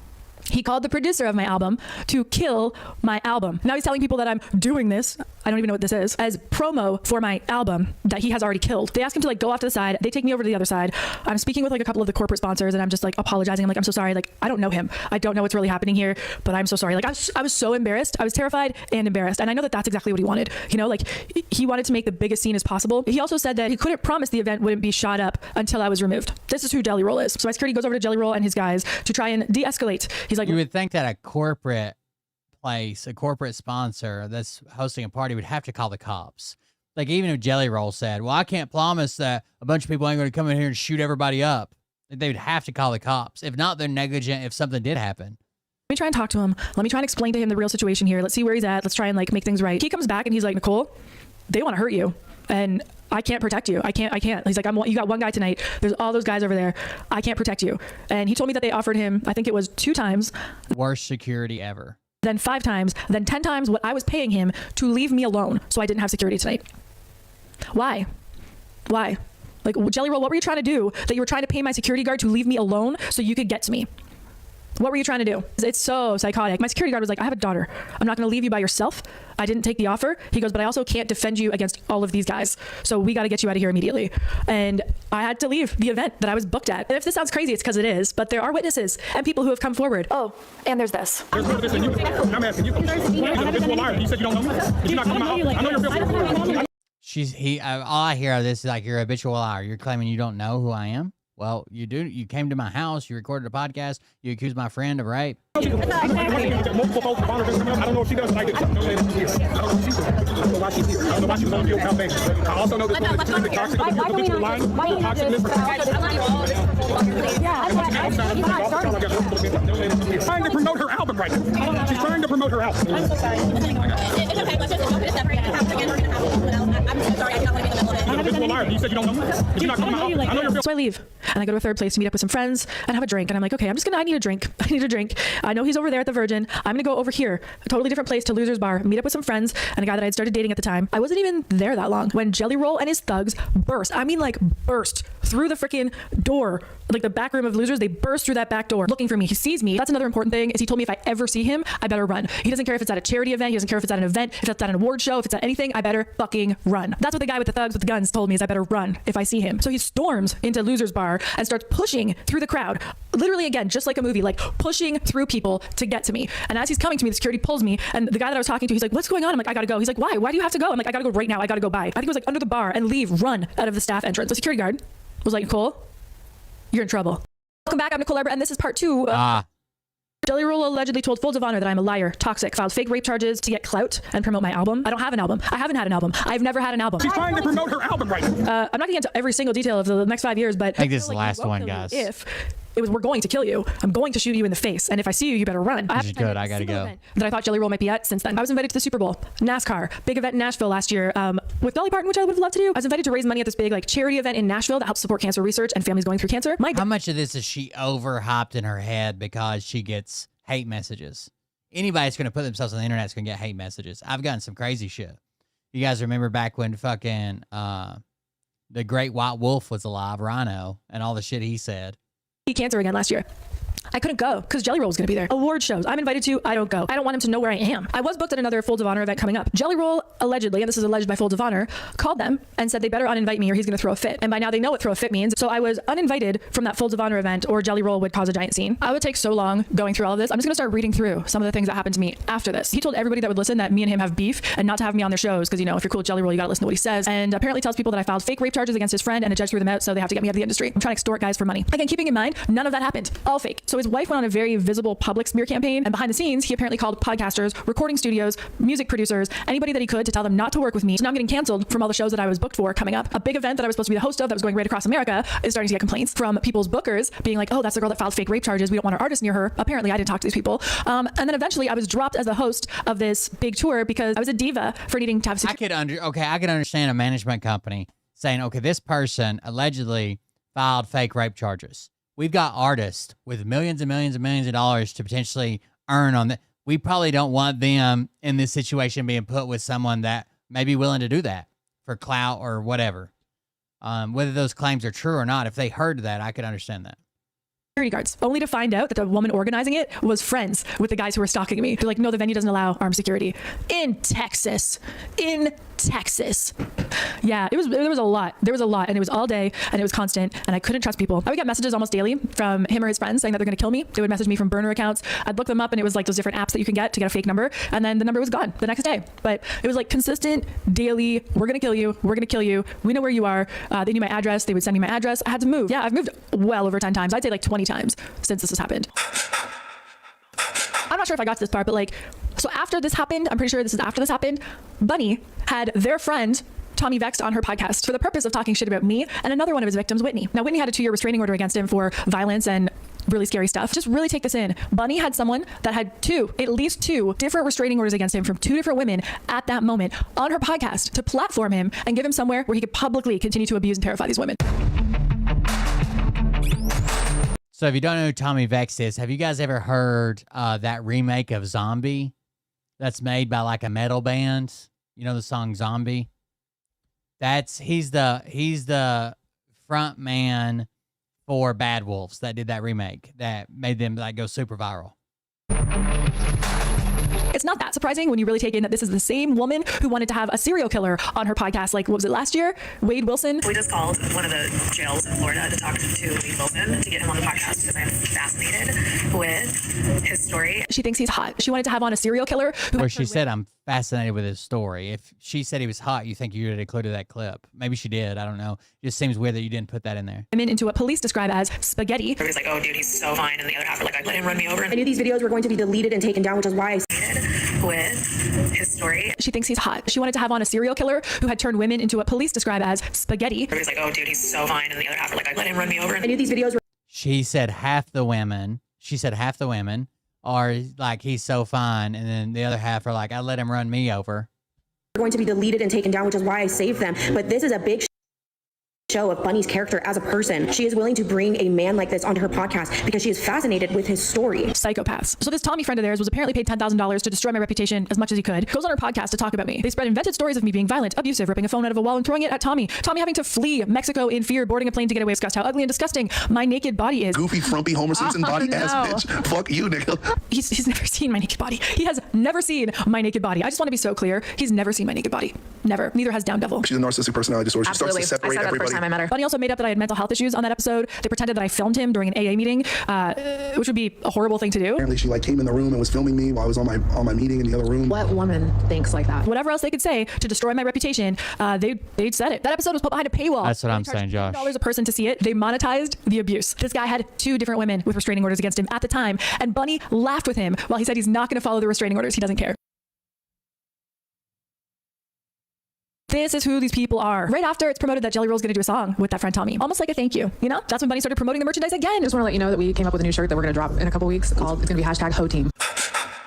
He called the producer of my album to kill my album. Now he's telling people that I'm doing this I don't even know what this is, as promo for my album that he has already killed. They ask him to like go off to the side. They take me over to the other side. I'm speaking with like a couple of the corporate sponsors and I'm just like apologizing. I'm like, I'm so sorry. Like, I don't know him. I don't know what's really happening here, but I'm so sorry. Like, I was so embarrassed. I was terrified and embarrassed. And I know that that's exactly what he wanted. You know, like he wanted to make the biggest scene as possible. He also said that he couldn't promise the event wouldn't be shot up until I was removed. This is who Jelly Roll is. So my security goes over to Jelly Roll and his guys to try and de-escalate. He's like, you would think that a corporate place, a corporate sponsor that's hosting a party would have to call the cops. Like, even if Jelly Roll said, well, I can't promise that a bunch of people ain't going to come in here and shoot everybody up, they would have to call the cops. If not, they're negligent if something did happen. Let me try and talk to him. Let me try and explain to him the real situation here. Let's see where he's at. Let's try and like make things right. He comes back and he's like, Nicole, they want to hurt you. And I can't protect you. I can't. He's like, you got one guy tonight. There's all those guys over there. I can't protect you. And he told me that they offered him, I think it was 2 times. Worst security ever. Then 5 times, then 10 times what I was paying him to leave me alone so I didn't have security tonight. Why? Like, Jelly Roll, what were you trying to do that you were trying to pay my security guard to leave me alone so you could get to me? What were you trying to do? It's so psychotic. My security guard was like, I have a daughter. I'm not going to leave you by yourself. I didn't take the offer. He goes, but I also can't defend you against all of these guys. So we got to get you out of here immediately. And I had to leave the event that I was booked at. And if this sounds crazy, it's because it is. But there are witnesses and people who have come forward. Oh, and there's this. There's more to this than you. I'm asking you. You're a habitual liar. You said you don't know me. You're not coming out. I know you're real. All I hear of this is like, you're a habitual liar. You're claiming you don't know who I am? Well, you do. You came to my house. You recorded a podcast. You accused my friend of rape. Multiple folks follow this. I don't know if she does like it. I don't know if she does. I don't know why she's here. I don't know why she's on your campaign. I also know this woman is extremely toxic. Habitual lying. Toxicness. She's trying to promote her album right now. She's trying to promote her album. I'm so sorry. It's okay. Let's just open it separate. Again, we're gonna have to split out. I'm so sorry. I do not want to be in the middle of it. You're a habitual liar. You said you don't know me. You're not coming out. I know you're real. So I leave and I go to a third place to meet up with some friends and have a drink. And I'm like, okay, I need a drink. I need a drink. I know he's over there at the Virgin. I'm going to go over here, a totally different place, to Loser's Bar, meet up with some friends and a guy that I'd started dating at the time. I wasn't even there that long when Jelly Roll and his thugs burst. I mean, like, burst through the freaking door, like the back room of Losers. They burst through that back door looking for me. He sees me. That's another important thing, is he told me if I ever see him, I better run. He doesn't care if it's at a charity event. He doesn't care if it's at an event, if it's at an award show, if it's at anything, I better fucking run. That's what the guy with the thugs with the guns told me, is I better run if I see him. So he storms into Loser's Bar and starts pushing through the crowd. Literally, again, just like a movie, like pushing through people to get to me. And as he's coming to me, the security pulls me, and the guy that I was talking to, he's like, what's going on? I'm like, I gotta go. He's like, why? Why do you have to go? I'm like, I gotta go right now. I gotta go by. I think it was like under the bar and leave, run out of the staff entrance. The security guard was like, Nicole, you're in trouble. Welcome back. I'm Nicole Arbor, and this is part 2. Jelly Roll allegedly told Folds of Honor that I'm a liar, toxic, filed fake rape charges to get clout and promote my album. I don't have an album. I haven't had an album. I've never had an album. She's trying to promote her album right now. I'm not getting into every single detail of the next 5 years, but I think this is the last one, guys. If we're going to kill you, I'm going to shoot you in the face, and if I see you, you better run. This is good. I gotta go. That I thought Jelly Roll might be at since then. I was invited to the Super Bowl, NASCAR, big event in Nashville last year with Dolly Parton, which I would have loved to do. I was invited to raise money at this big like charity event in Nashville that helps support cancer research and families going through cancer. How much of this is she overhyped in her head because she gets hate messages? Anybody that's going to put themselves on the internet is going to get hate messages. I've gotten some crazy shit. You guys remember back when fucking the great white wolf was alive, Rhino, and all the shit he said. Cancer again last year. I couldn't go because Jelly Roll was going to be there. Award shows I'm invited to, I don't go. I don't want him to know where I am. I was booked at another Folds of Honor event coming up. Jelly Roll allegedly, and this is alleged by Folds of Honor, called them and said they better uninvite me or he's going to throw a fit. And by now they know what throw a fit means. So I was uninvited from that Folds of Honor event, or Jelly Roll would cause a giant scene. I would take so long going through all of this. I'm just going to start reading through some of the things that happened to me after this. He told everybody that would listen that me and him have beef and not to have me on their shows because, you know, if you're cool with Jelly Roll, you got to listen to what he says. And apparently tells people that I filed fake rape charges against his friend and a judge threw them out, so they have to get me out of the industry. I'm trying to extort guys for money. Again, keeping in mind, none of that happened. All fake. So his wife went on a very visible public smear campaign, and behind the scenes he apparently called podcasters, recording studios, music producers, anybody that he could to tell them not to work with me. So now I'm getting canceled from all the shows that I was booked for coming up. A big event that I was supposed to be the host of that was going right across America is starting to get complaints from people's bookers being like, oh, that's the girl that filed fake rape charges, we don't want our artist near her. Apparently I didn't talk to these people, and then eventually I was dropped as the host of this big tour because I was a diva for needing to have I could understand a management company saying, okay, this person allegedly filed fake rape charges. We've got artists with millions and millions and millions of dollars to potentially earn on that. We probably don't want them in this situation being put with someone that may be willing to do that for clout or whatever. Whether those claims are true or not, if they heard that, I could understand that. guards, only to find out that the woman organizing it was friends with the guys who were stalking me. They're like, no, the venue doesn't allow armed security. In Texas. Yeah, there was a lot. There was a lot, and it was all day, and it was constant, and I couldn't trust people. I would get messages almost daily from him or his friends saying that they're going to kill me. They would message me from burner accounts. I'd look them up, and it was like those different apps that you can get to get a fake number, and then the number was gone the next day. But it was like consistent, daily, we're going to kill you, we're going to kill you, we know where you are. They knew my address, they would send me my address. I had to move. Yeah, I've moved well over 10 times. I'd say like 20 times since this has happened. I'm not sure if I got to this part, but like, so after this happened, I'm pretty sure this is after this happened, Bunny had their friend Tommy Vexed on her podcast for the purpose of talking shit about me and another one of his victims, Whitney. Now, Whitney had a 2-year restraining order against him for violence and really scary stuff. Just really take this in. Bunny had someone that had at least two different restraining orders against him from 2 different women at that moment on her podcast to platform him and give him somewhere where he could publicly continue to abuse and terrify these women. So if you don't know who Tommy Vex is, have you guys ever heard that remake of Zombie that's made by like a metal band? You know the song Zombie? He's the front man for Bad Wolves that did that remake that made them like go super viral. It's not that surprising when you really take in that this is the same woman who wanted to have a serial killer on her podcast. Like, what was it, last year? Wade Wilson. We just called one of the jails in Florida to talk to Wade Wilson to get him on the podcast because I'm fascinated with his story. She thinks he's hot. She wanted to have on a serial killer. Where she said, I'm fascinated with his story. If she said he was hot, you think you would have included that clip. Maybe she did. I don't know. It just seems weird that you didn't put that in there. I'm into what police describe as spaghetti. Everybody's like, oh, dude, he's so fine. And the other half are like, I let him run me over. I knew these videos were going to be deleted and taken down, which is why I with his story. She thinks he's hot. She wanted to have on a serial killer who had turned women into what police describe as spaghetti. Everybody's like, oh, dude, he's so fine. And the other half are like, I let him run me over. I knew these videos were. She said half the women are like, he's so fine. And then the other half are like, I let him run me over. Going to be deleted and taken down, which is why I saved them. But this is a big show of Bunny's character as a person. She is willing to bring a man like this onto her podcast because she is fascinated with his story. Psychopaths. So this Tommy friend of theirs was apparently paid $10,000 to destroy my reputation as much as he could. Goes on her podcast to talk about me. They spread invented stories of me being violent, abusive, ripping a phone out of a wall and throwing it at Tommy. Tommy having to flee Mexico in fear, boarding a plane to get away, discussed how ugly and disgusting my naked body is. Goofy, frumpy, Homer Simpson body ass bitch. Fuck you, nigga. He's never seen my naked body. He has never seen my naked body. I just want to be so clear. He's never seen my naked body. Never. Neither has Down Devil. She's a narcissistic personality disorder. She starts to separate I said that everybody. the first time I met her. Bunny also made up that I had mental health issues on that episode. They pretended that I filmed him during an AA meeting, which would be a horrible thing to do. Apparently she like came in the room and was filming me while I was on my meeting in the other room. What woman thinks like that? Whatever else they could say to destroy my reputation, they'd said it. That episode was put behind a paywall. That's what I'm saying, Josh. $10 a person to see it. They monetized the abuse. This guy had 2 different women with restraining orders against him at the time, and Bunny laughed with him while he said he's not going to follow the restraining orders. He doesn't care. This is who these people are. Right after it's promoted that Jelly Roll's gonna do a song with that friend Tommy. Almost like a thank you, you know? That's when Bunny started promoting the merchandise again. Just want to let you know that we came up with a new shirt that we're gonna drop in a couple weeks called, it's gonna be #HoTeam.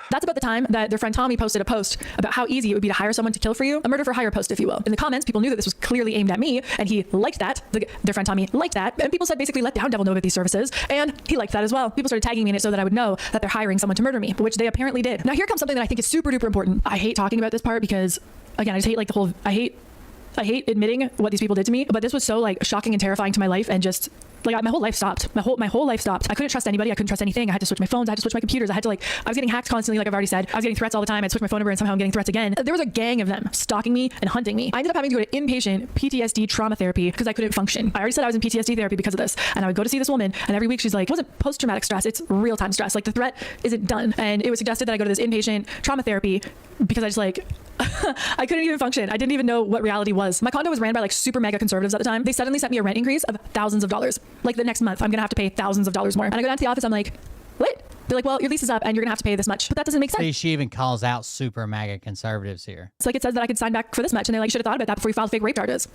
That's about the time that their friend Tommy posted a post about how easy it would be to hire someone to kill for you. A murder for hire post, if you will. In the comments, people knew that this was clearly aimed at me, and he liked that. Their friend Tommy liked that. And people said basically let Down Devil know about these services, and he liked that as well. People started tagging me in it so that I would know that they're hiring someone to murder me, which they apparently did. Now here comes something that I think is super duper important. I hate talking about this part because, again, I just hate like the whole, I hate admitting what these people did to me, but this was so like shocking and terrifying to my life, and just like my whole life stopped. My whole life stopped. I couldn't trust anybody. I couldn't trust anything. I had to switch my phones. I had to switch my computers. I was getting hacked constantly, like I've already said. I was getting threats all the time. I'd switch my phone number and somehow I'm getting threats again. There was a gang of them stalking me and hunting me. I ended up having to go to inpatient PTSD trauma therapy because I couldn't function. I already said I was in PTSD therapy because of this, and I would go to see this woman, and every week she's like, it wasn't post-traumatic stress, it's real-time stress. Like the threat isn't done. And it was suggested that I go to this inpatient trauma therapy because I just like I couldn't even function. I didn't even know what reality was. My condo was ran by like super mega conservatives at the time. They suddenly sent me a rent increase of thousands of dollars. Like the next month, I'm gonna have to pay thousands of dollars more. And I go down to the office, I'm like, what? They're like, well, your lease is up and you're gonna have to pay this much. But that doesn't make sense. See, she even calls out super MAGA conservatives here. It's like it says that I could sign back for this much, and they like should have thought about that before you filed fake rape charges.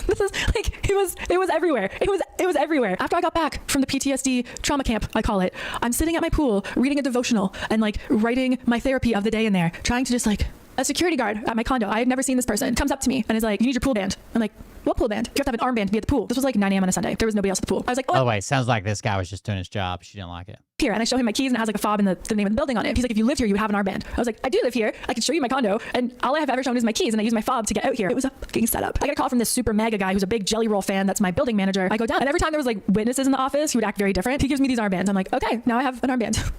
This is like it was everywhere. It was everywhere. After I got back from the PTSD trauma camp, I call it, I'm sitting at my pool reading a devotional and like writing my therapy of the day in there, trying to just like. A security guard at my condo, I had never seen this person, comes up to me and is like, you need your pool band. I'm like, What pool band? You have to have an armband to be at the pool. This was like 9 a.m. on a Sunday. There was nobody else at the pool. I was like, oh, By the way, sounds like this guy was just doing his job. She didn't like it. here. And I show him my keys and it has like a fob and the name of the building on it. He's like, if you lived here, you would have an armband. I was like, I do live here. I can show you my condo. And all I have ever shown is my keys and I use my fob to get out here. It was a fucking setup. I got a call from this super mega guy who's a big Jelly Roll fan. That's my building manager. I go down and every time there was like witnesses in the office, he would act very different. He gives me these armbands. I'm like, okay, now I have an armband.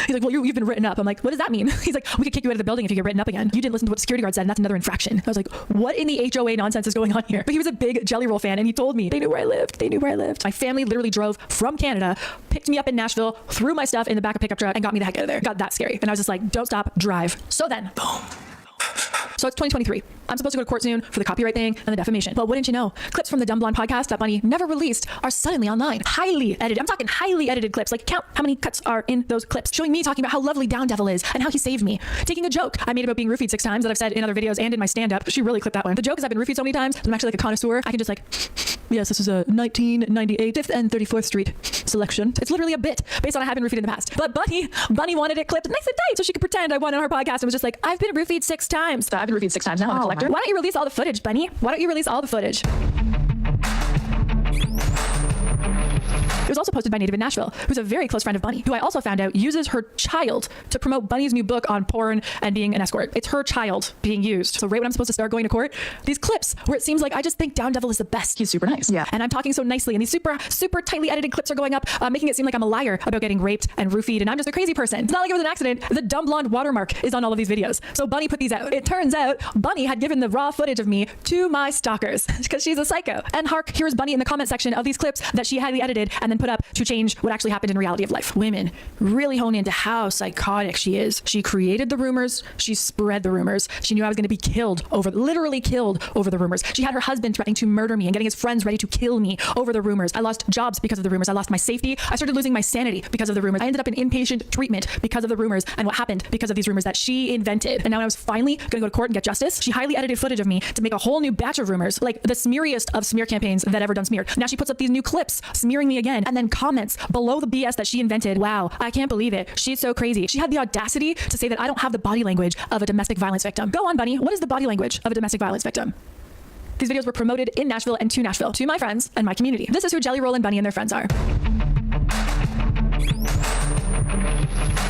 He's like, well, you've been written up. I'm like, what does that mean? He's like, we could kick you out of the building if you get written up again. You didn't listen to what the security guard said, and that's another infraction. I was like, what in the HOA nonsense is going on here? But he was a big Jelly Roll fan, and he told me they knew where I lived. They knew where I lived. My family literally drove from Canada, picked me up in Nashville, threw my stuff in the back of pickup truck, and got me the heck out of there. Got that scary. And I was just like, don't stop, drive. So then, boom. So it's 2023. I'm supposed to go to court soon for the copyright thing and the defamation. But wouldn't you know, clips from the Dumb Blonde podcast that Bunny never released are suddenly online. Highly edited. I'm talking highly edited clips. Like count how many cuts are in those clips. Showing me talking about how lovely Down Devil is and how he saved me. Taking a joke I made about being roofied 6 times that I've said in other videos and in my stand-up. She really clipped that one. The joke is I've been roofied so many times that I'm actually like a connoisseur. I can just like, yes, this is a 1998 5th and 34th Street selection. It's literally a bit based on I have been roofied in the past. But Bunny wanted it clipped nice and tight so she could pretend I won on her podcast and was just like, I've been roofied 6 times. So I've been roofied 6 times now. I'm a collector. Why don't you release all the footage, Bunny? Why don't you release all the footage? It was also posted by Native in Nashville, who's a very close friend of Bunny, who I also found out uses her child to promote Bunny's new book on porn and being an escort. It's her child being used. So right when I'm supposed to start going to court, these clips where it seems like I just think Down Devil is the best. He's super nice. Yeah. And I'm talking so nicely, and these super tightly edited clips are going up, making it seem like I'm a liar about getting raped and roofied, and I'm just a crazy person. It's not like it was an accident. The Dumb Blonde watermark is on all of these videos. So Bunny put these out. It turns out Bunny had given the raw footage of me to my stalkers because she's a psycho. And hark, here's Bunny in the comment section of these clips that she highly edited and then put up to change what actually happened in reality of life. Women really hone into how psychotic she is. She created the rumors. She spread the rumors. She knew I was going to be literally killed over the rumors. She had her husband threatening to murder me and getting his friends ready to kill me over the rumors. I lost jobs because of the rumors. I lost my safety. I started losing my sanity because of the rumors. I ended up in inpatient treatment because of the rumors and what happened because of these rumors that she invented. And now when I was finally going to go to court and get justice, she highly edited footage of me to make a whole new batch of rumors, like the smeariest of smear campaigns that ever done smeared. Now she puts up these new clips smearing me again and then comments below the BS that she invented. Wow, I can't believe it. She's so crazy. She had the audacity to say that I don't have the body language of a domestic violence victim. Go on, Bunny. What is the body language of a domestic violence victim? These videos were promoted in Nashville and to Nashville, to my friends and my community. This is who Jelly Roll and Bunny and their friends are.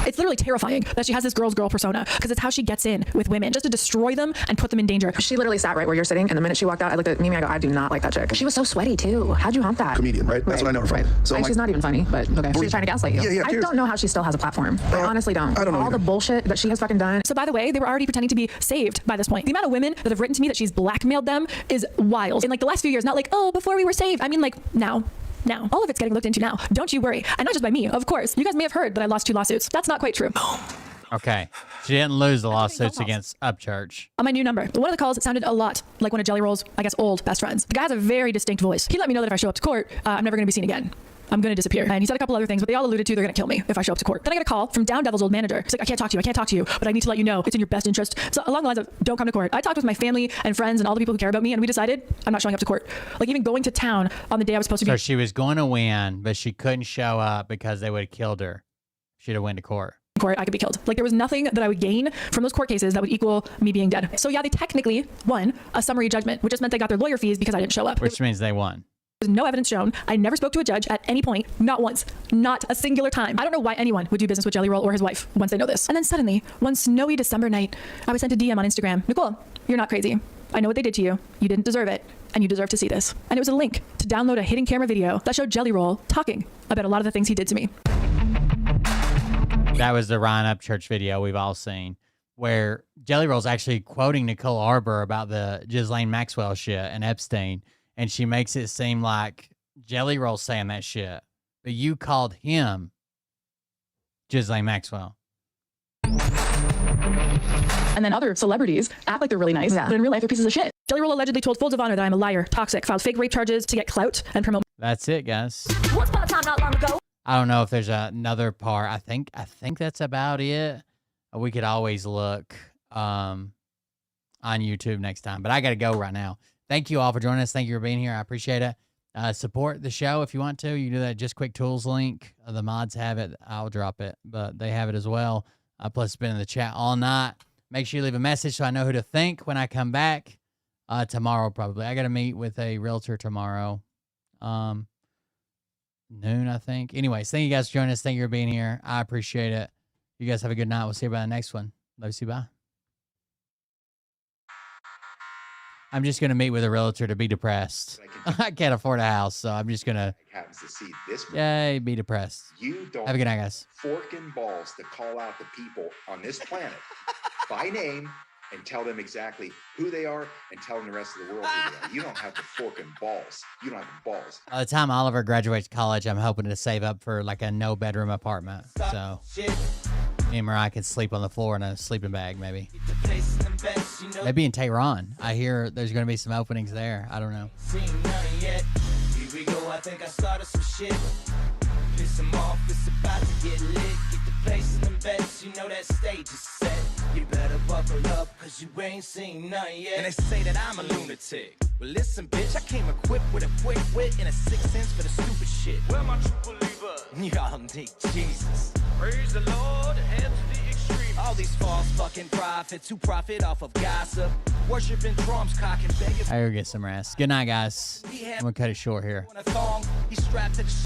It's literally terrifying that she has this girl persona because it's how she gets in with women, just to destroy them and put them in danger. She literally sat right where you're sitting, and the minute she walked out, I looked at Mimi, I go, I do not like that chick. She was so sweaty too. How'd you hump that? Comedian, right? That's what I know her from. So and she's not even funny, but okay. She's trying to gaslight you. Yeah, I don't know how she still has a platform. I honestly don't. I don't know all either. the bullshit that she has fucking done. So by the way, they were already pretending to be saved by this point. The amount of women that have written to me that she's blackmailed them is wild. In like the last few years, not like, oh, before we were saved. I mean like now. All of it's getting looked into now. Don't you worry. And not just by me, of course. You guys may have heard that I lost 2 lawsuits. That's not quite true. Okay. She didn't lose the lawsuits against Upchurch. On my new number. One of the calls, it sounded a lot like one of Jelly Roll's, I guess, old best friends. The guy has a very distinct voice. He let me know that if I show up to court, I'm never going to be seen again. I'm going to disappear. And he said a couple other things, but they all alluded to they're going to kill me if I show up to court. Then I get a call from Down Devil's old manager. He's like, I can't talk to you, but I need to let you know it's in your best interest. So along the lines of, don't come to court. I talked with my family and friends and all the people who care about me, and we decided I'm not showing up to court. Like even going to town on the day I was supposed to be. So she was going to win, but she couldn't show up because they would have killed her. She'd have went to court. I could be killed. Like there was nothing that I would gain from those court cases that would equal me being dead. So yeah, they technically won a summary judgment, which just meant they got their lawyer fees because I didn't show up. Which means they won. There's no evidence shown. I never spoke to a judge at any point, not once, not a singular time. I don't know why anyone would do business with Jelly Roll or his wife once they know this. And then suddenly, one snowy December night, I was sent a DM on Instagram. Nicole, you're not crazy. I know what they did to you. You didn't deserve it, and you deserve to see this. And it was a link to download a hidden camera video that showed Jelly Roll talking about a lot of the things he did to me. That was the Ryan Upchurch video we've all seen, where Jelly Roll's actually quoting Nicole Arbor about the Ghislaine Maxwell shit and Epstein, and she makes it seem like Jelly Roll's saying that shit, but you called him Ghislaine Maxwell. And then other celebrities act like they're really nice, but in real life they're pieces of shit. Jelly Roll allegedly told Folds of Honor that I'm a liar, toxic, filed fake rape charges to get clout and promote. That's it, guys. Once upon a time, not long ago. I don't know if there's another part. I think that's about it. We could always look on YouTube next time, but I got to go right now. Thank you all for joining us. Thank you for being here. I appreciate it. Support the show if you want to. You can do that Just Quick Tools link. The mods have it. I'll drop it, but they have it as well. Plus, it's been in the chat all night. Make sure you leave a message so I know who to thank when I come back. tomorrow probably. I got to meet with a realtor tomorrow. Noon, I think. Anyways, thank you guys for joining us. Thank you for being here. I appreciate it. You guys have a good night. We'll see you about the next one. Love you. Bye. I'm just going to meet with a realtor to be depressed. I can't afford a house, so I'm just going to, happens to see this one. yay, be depressed. You don't have a good night, guys. forking balls to call out the people on this planet by name and tell them exactly who they are and tell them the rest of the world who they are. You don't have the forking balls. You don't have the balls. By the time Oliver graduates college, I'm hoping to save up for like a no-bedroom apartment. So me and Mariah can sleep on the floor in a sleeping bag, maybe. Maybe in Tehran. I hear there's going to be some openings there. I don't know. Here we go, I think I started some shit. Piss them off, it's about to get lit. Get the place in them beds, you know that stage is set. You better buckle up, cause you ain't seen none yet. And they say that I'm a lunatic. Well, listen, bitch, I came equipped with a quick wit and a 6th sense for the stupid shit. Where my true believers? Y'all need Jesus. Praise the Lord, head to the extreme. All these false fucking prophets who profit off of gossip. Worshiping drums, cock and begging. I gotta get some rest. Good night, guys. I'm gonna cut it short here. He's strapped to the